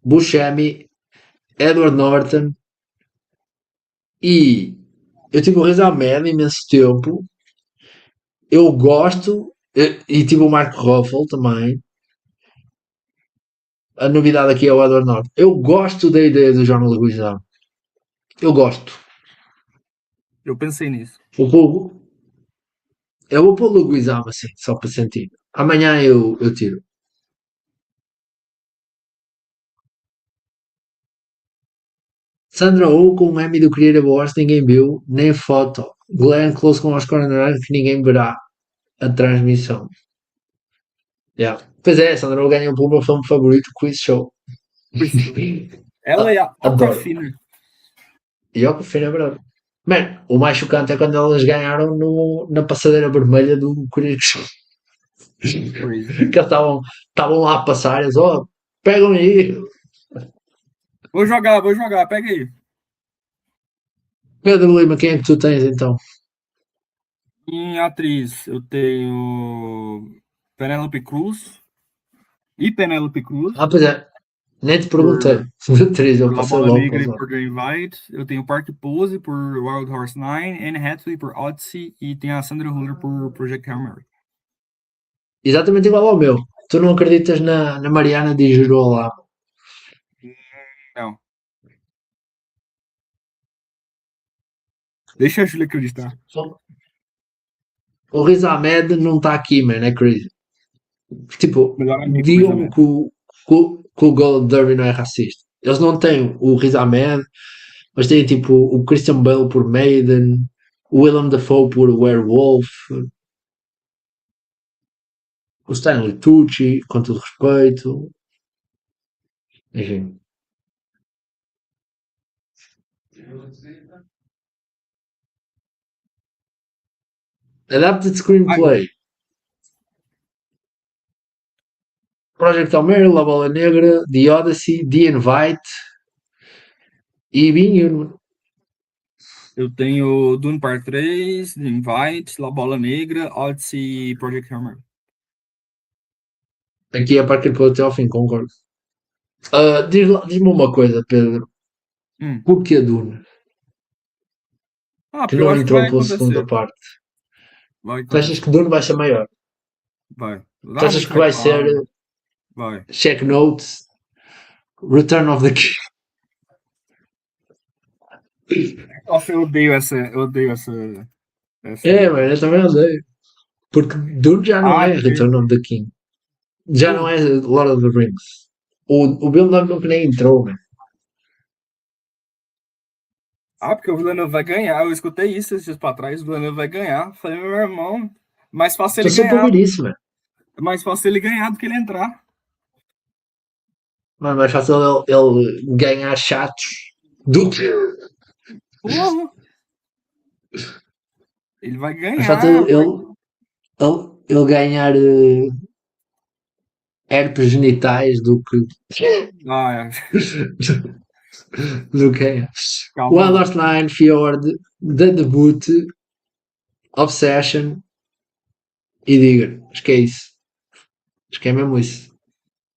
Buscemi, Edward Norton. E eu tive o Riz Ahmed imenso tempo. Eu gosto. E tive o Mark Ruffalo também. A novidade aqui é o Edward Norton. Eu gosto da ideia do John Leguizamo. Eu gosto. Eu pensei nisso. Eu vou pôr o Leguizamo assim, só para sentir. Amanhã eu tiro. Sandra Oh com o Emmy do Creative Awards ninguém viu, nem foto. Glenn Close com Oscar honorário que ninguém verá a transmissão. Yeah. Pois é, Sandra Oh ganhou pelo meu filme favorito, Quiz Show. Ela é a Adoro. Aquafina. E ó que fina é verdade. Man, o mais chocante é quando elas ganharam na passadeira vermelha do Quiz Show. Crazy. Que estavam lá a passar, eles, pegam aí. Vou jogar, pega aí. Pedro Lima, quem é que tu tens então? Em atriz, eu tenho Penélope Cruz. E Penélope Cruz. Pois é, nem te perguntei. Três, eu Por La passei Bola logo. Negra e por The Invite. Eu tenho Park Pose por Wild Horse 9, Anne Hathaway por Odyssey e tem a Sandra Huller por Project Hail Mary. Exatamente igual ao meu. Tu não acreditas na Mariana de Girolamo? Não. Deixa a Júlia acreditar. O Riz Ahmed não está aqui, man, é crazy. Tipo, Melhor amigo do digam Benjamin. que o Gold Derby não é racista. Eles não têm o Riz Ahmed, mas têm tipo o Christian Bale por Maiden, o Willem Dafoe por Werewolf, o Stanley Tucci, com todo respeito. Enfim. Adapted Screenplay. Project Hail Mary, La Bola Negra, The Odyssey, The Invite e Behemoth. Eu tenho Dune Part 3, The Invite, La Bola Negra, Odyssey e Project Hail Mary. Aqui é para que ele até ao fim, concordo. Diz-me uma coisa, Pedro. Porquê Dune? Que Porque eu não acho que entrou vai pela segunda acontecer. parte. Vai Tu achas acontecer. que Dune vai ser maior? Vai. Tu achas que vai ser Vai. Check Notes, Return of the King? Nossa, eu odeio essa. É, mano, eu também odeio. Porque Dune já não é Return of the King. Já não é Lord of the Rings. O Bill nunca nem entrou, mano. Porque o Villeneuve vai ganhar. Eu escutei isso esses dias pra trás. O Villeneuve vai ganhar. Falei, meu irmão, mais fácil ele Estou sempre a ganhar. ouvir isso, mano. É mais fácil ele ganhar do que ele entrar. Mano, mais fácil ele ganhar chatos do que. Porra! Ele vai Mais fácil ganhar. ele ganhar herpes genitais do que. É. do que. Calma. Wild Horse 9, Fjord, The Debut, Obsession e Digger. Acho que é isso. Acho que é mesmo isso.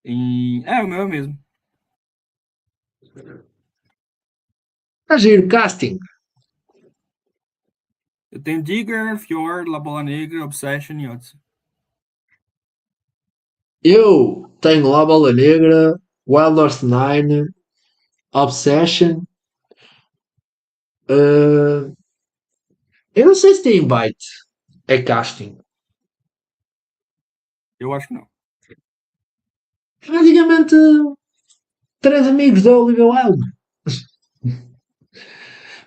O meu é mesmo. Tá giro, casting. Eu tenho Digger, Fjord, La Bola Negra, Obsession e Odyssey. Eu tenho lá Bola Negra, Wild Horse 9, Obsession. Eu não sei se tem invite. É casting. Eu acho que não. Praticamente 3 amigos da Olivia Wilde.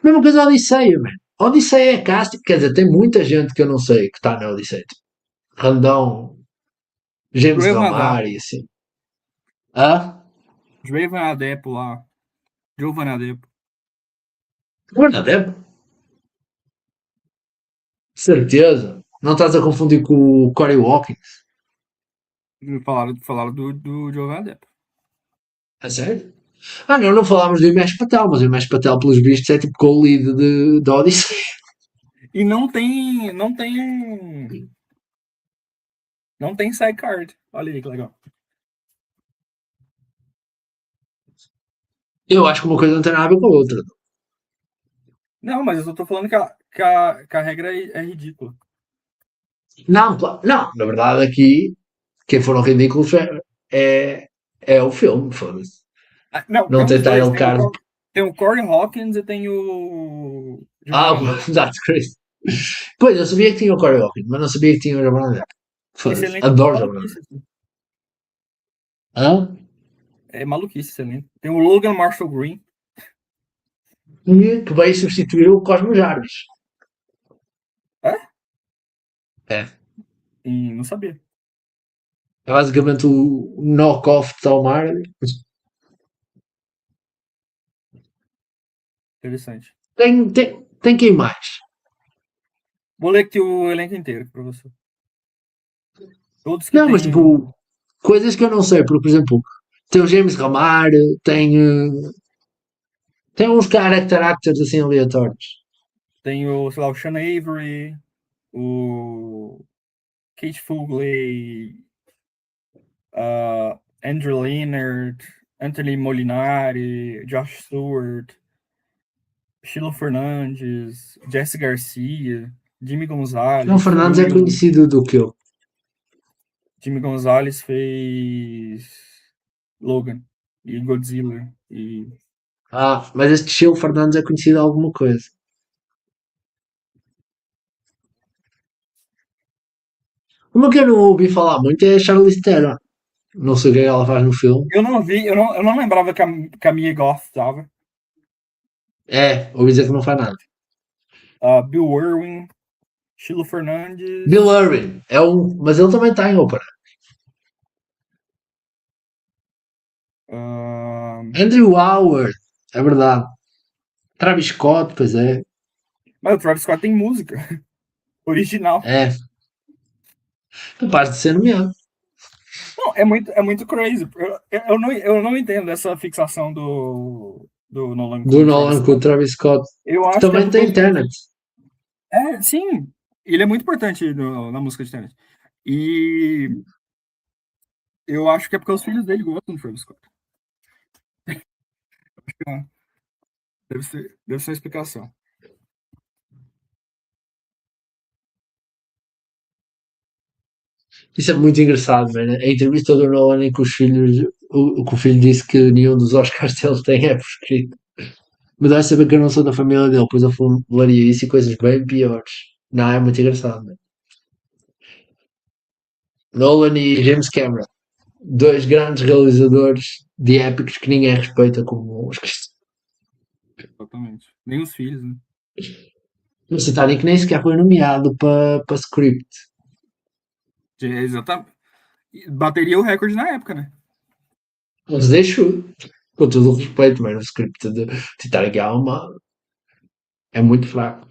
Mesma coisa a Odisseia, mano. Odisseia é casting. Quer dizer, tem muita gente que eu não sei que está na Odisseia. Randão, James Joey Van Ramar Adepo. e assim. Ah? Joey Van Adepo lá. Joe Van Adepo. Verdadeiro? Certeza. Não estás a confundir com o Corey Watkins? Falaram do Joe Van Adepo. A sério? Ah, não falámos do Imesh Patel, mas o Imesh Patel, pelos vistos, é tipo co-lead da Odisseia. E não tem. Não tem sidecard. Olha aí que legal. Eu acho que uma coisa não tem nada a ver com a outra. Não, mas eu só tô falando que a regra é ridícula. Não, não, na verdade aqui, quem foram ridículos é o filme, foda-se. Não, Não tem tem os dois. title card. Tem o Corey Hawkins e tem o Ah, Giovanni Depp. that's crazy. Pois, eu sabia que tinha o Corey Watkins, mas não sabia que tinha o Giovanni Depp. Esse Foda-se, elenco é adoro Giovanni maluquice. Depp. Assim. Hã? É maluquice esse elenco. Tem o Logan Marshall Green. E que veio substituir o Cosmo Jarvis. É? É. E não sabia. É basicamente o knock-off de Tom Hardy. Interessante. Tem quem mais? Vou ler aqui o elenco inteiro pra você. Todos que Não, mas tem. tipo, coisas que eu não sei, porque, por exemplo, tem o James Ramar, tem uns character actors assim aleatórios. Tem o, sei lá, o Sean Avery, o Kate Fugley, Andrew Leonard, Anthony Molinari, Josh Stewart, Sheila Fernandes, Jesse Garcia, Jimmy João Gonzalez, Fernandes é Will. conhecido do que eu. Jimmy Gonzalez fez Logan e Godzilla. E Ah, mas este Gil Fernandes é conhecido de alguma coisa. Uma que eu não ouvi falar muito é a Charlize Theron. Não sei o que é que ela faz no filme. eu não vi, eu não lembrava que a Mia Goth estava. É, ouvi dizer que não faz nada. Bill Irwin, Sheila Fernandes. Bill Irwin é mas ele também está em ópera. Andrew Howard, é verdade. Travis Scott, pois é. Mas o Travis Scott tem música original. É. Capaz de ser nomeado. Não, é muito crazy. Eu não entendo essa fixação do Nolan com Do o Travis Nolan com o Scott. Travis Scott. Eu Que acho que é também porque tem Tenet. sim, ele é muito importante na música de Tenet. E eu acho que é porque os filhos dele gostam do Travis Scott. Deve ser uma explicação. Isso é muito engraçado, mano. A entrevista do Nolan em que os filhos. Que o filho disse que nenhum dos Oscars dele tem é por escrito. Mas dá a saber que eu não sou da família dele, pois eu falaria isso e coisas bem piores. Não, é muito engraçado, mano. Nolan e James Cameron. Dois grandes realizadores de épicos que ninguém respeita como os cristãos. Exatamente. Nem os filhos, né? O Titanic nem sequer foi nomeado para script. Exatamente. Bateria o recorde na época, né? Mas deixo, com todo o respeito, mas o script de Titanic é muito fraco.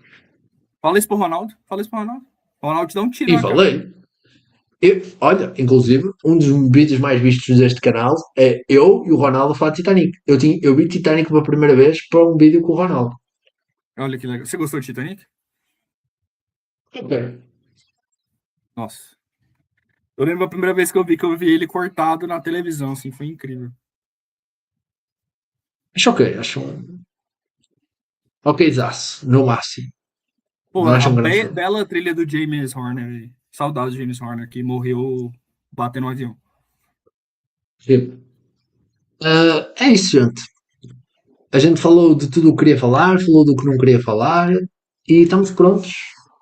Fala isso pro Ronaldo. Fala isso pro Ronaldo. O Ronaldo te dá um tiro E na cara. falei. Olha, inclusive, um dos vídeos mais vistos deste canal é eu e o Ronaldo a falar de Titanic. Eu vi Titanic pela primeira vez para um vídeo com o Ronaldo. Olha que legal. Você gostou de Titanic? Ok. Nossa. Eu lembro a primeira vez que eu vi ele cortado na televisão, assim, foi incrível. Acho ok, acho um okzaço, no máximo. Pô, Não acho a um grande filme. bela trilha do James Horner, aí. Saudades do James Horner, que morreu batendo um avião. Sim. É isso, gente. A gente falou de tudo o que queria falar, falou do que não queria falar e estamos prontos.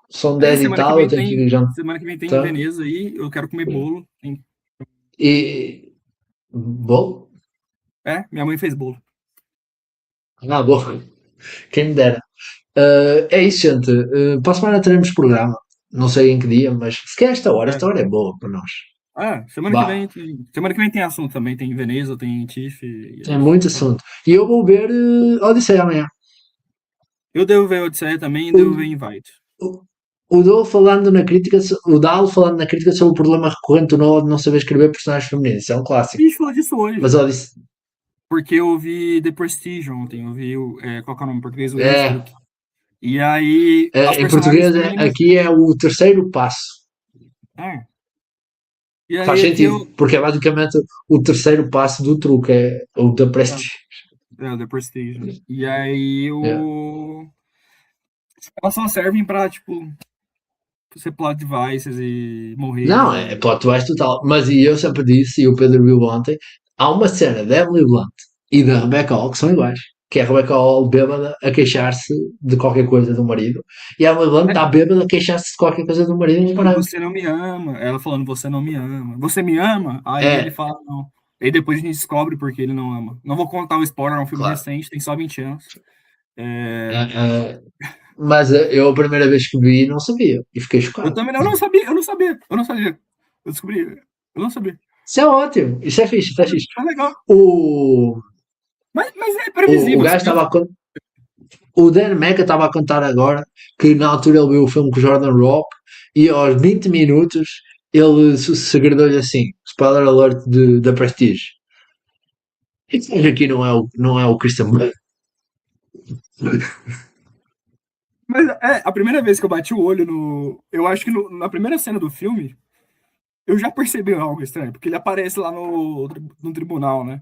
São 10 e tal, eu tenho que ir Semana que vem tem jantar. Veneza aí, eu quero comer bolo. E. Bom? Minha mãe fez bolo. Ah, bom. Quem me dera. É isso, gente. Para a semana teremos programa. Não sei em que dia, mas se quer É. esta hora é boa para nós. Semana que Bah, vem semana que vem tem assunto também, tem Veneza, tem Tiff, e é tem isso. muito assunto. E eu vou ver Odisseia amanhã. Eu devo ver Odisseia também e O, devo ver Invite. o Dol falando na crítica, o Dal falando na crítica sobre o problema recorrente do Nolan de não saber escrever personagens femininos. Isso é um A clássico. gente falou disso hoje, Mas Odisseia. porque eu vi The Prestige ontem, eu vi qual que é o nome em português? O É, Innsbruck. E aí, as em personagens português, femininas. aqui é o terceiro passo. É. E Faz aí aqui sentido, porque é basicamente o terceiro passo do truque, é o da Prestige. The Prestige. E aí Yeah. elas só servem pra, tipo, ser plot devices e morrer. Não, é plot twist total. Mas e eu sempre disse, e o Pedro viu ontem, há uma cena da Emily Blunt e da Rebecca Hall que são iguais. Que é a Rebecca Hall bêbada a queixar-se de qualquer coisa do marido. E a Emily Blunt está bêbada a queixar-se de qualquer coisa do marido. E você não me ama. Ela falando, você não me ama. Você me ama? Aí ele É, fala, não. Aí depois a gente descobre porque ele não ama. Não vou contar o spoiler, é um filme claro. recente, tem só 20 anos. É, é, mas eu a primeira vez que vi não sabia. E fiquei Eu chocado. também eu não sabia, eu não sabia, eu não sabia. Eu descobri, eu não sabia. Isso é ótimo. Isso é fixe, isso é fixe. É legal. O, Mas é o previsível. gajo estava a contar. O Dan Mecca estava a contar agora que na altura ele viu o filme com o Jordan Rock e aos 20 minutos ele segredou-lhe assim: spoiler alert da Prestige. Isso aqui não é o Christian Bale. Mas a primeira vez que eu bati o olho no. Eu acho que na primeira cena do filme, eu já percebi algo estranho, porque ele aparece lá no tribunal, né?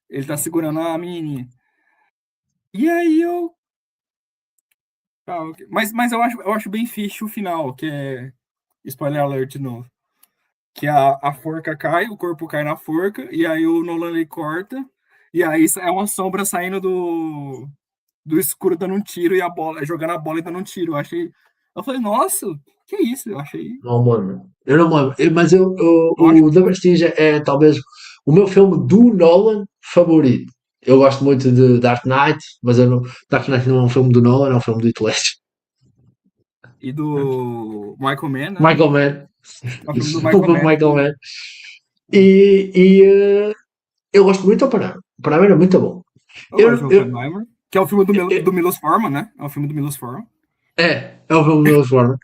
Ele tá segurando a menininha. E aí eu. Ok. Mas eu acho bem fixe o final, que é. Spoiler alert de novo. Que a forca cai, o corpo cai na forca, e aí o Nolan ele corta, e aí é uma sombra saindo do escuro dando um tiro e a bola, jogando a bola e dando um tiro. Eu falei, nossa, que isso? Eu achei. Não me lembro. Eu não me lembro. Mas Eu acho o da Prestige é talvez o meu filme do Nolan favorito. Eu gosto muito de Dark Knight, mas Dark Knight não é um filme do Nolan, é um filme do Heath Ledger. E do Michael Mann, né? Michael Mann. É o filme do O Michael filme Mann. Michael Mann. E eu gosto muito do Oppenheimer. O Oppenheimer é muito bom. Eu gosto de Eu, eu, Oppenheimer, que é o filme eu, do Milos Forman, né? É o filme do Milos Forman. é o filme do Forma.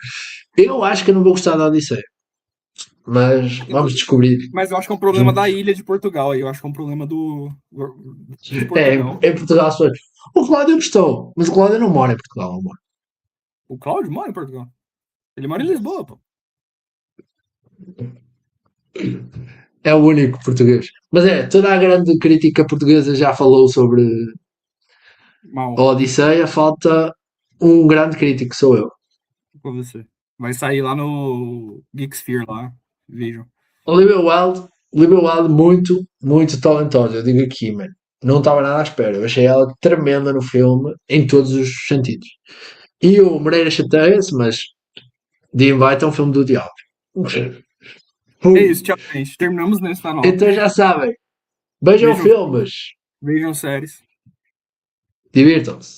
Eu acho que eu não vou gostar da Odisseia. Mas vamos descobrir Mas eu acho que é um problema da juntos. ilha de Portugal aí. Eu acho que é um problema de É, Portugal. em Portugal as pessoas. O Cláudio gostou, mas o Cláudio não mora em Portugal, amor. O Cláudio mora em Portugal. Ele mora em Lisboa, pô. É o único português. Mas toda a grande crítica portuguesa já falou sobre a Mal Odisseia, falta um grande crítico, sou eu. com você. Vai sair lá no GeekSphere lá. Vejam. Olivia Wilde muito, muito talentosa, eu digo aqui, mano. Não estava nada à espera. Eu achei ela tremenda no filme, em todos os sentidos. E o Moreira chateia-se, mas The Invite é um filme do diabo. É isso, tchau, gente. Terminamos nessa nota. Então já sabem. Vejam Vejam, filmes. vejam séries. Divirtam-se.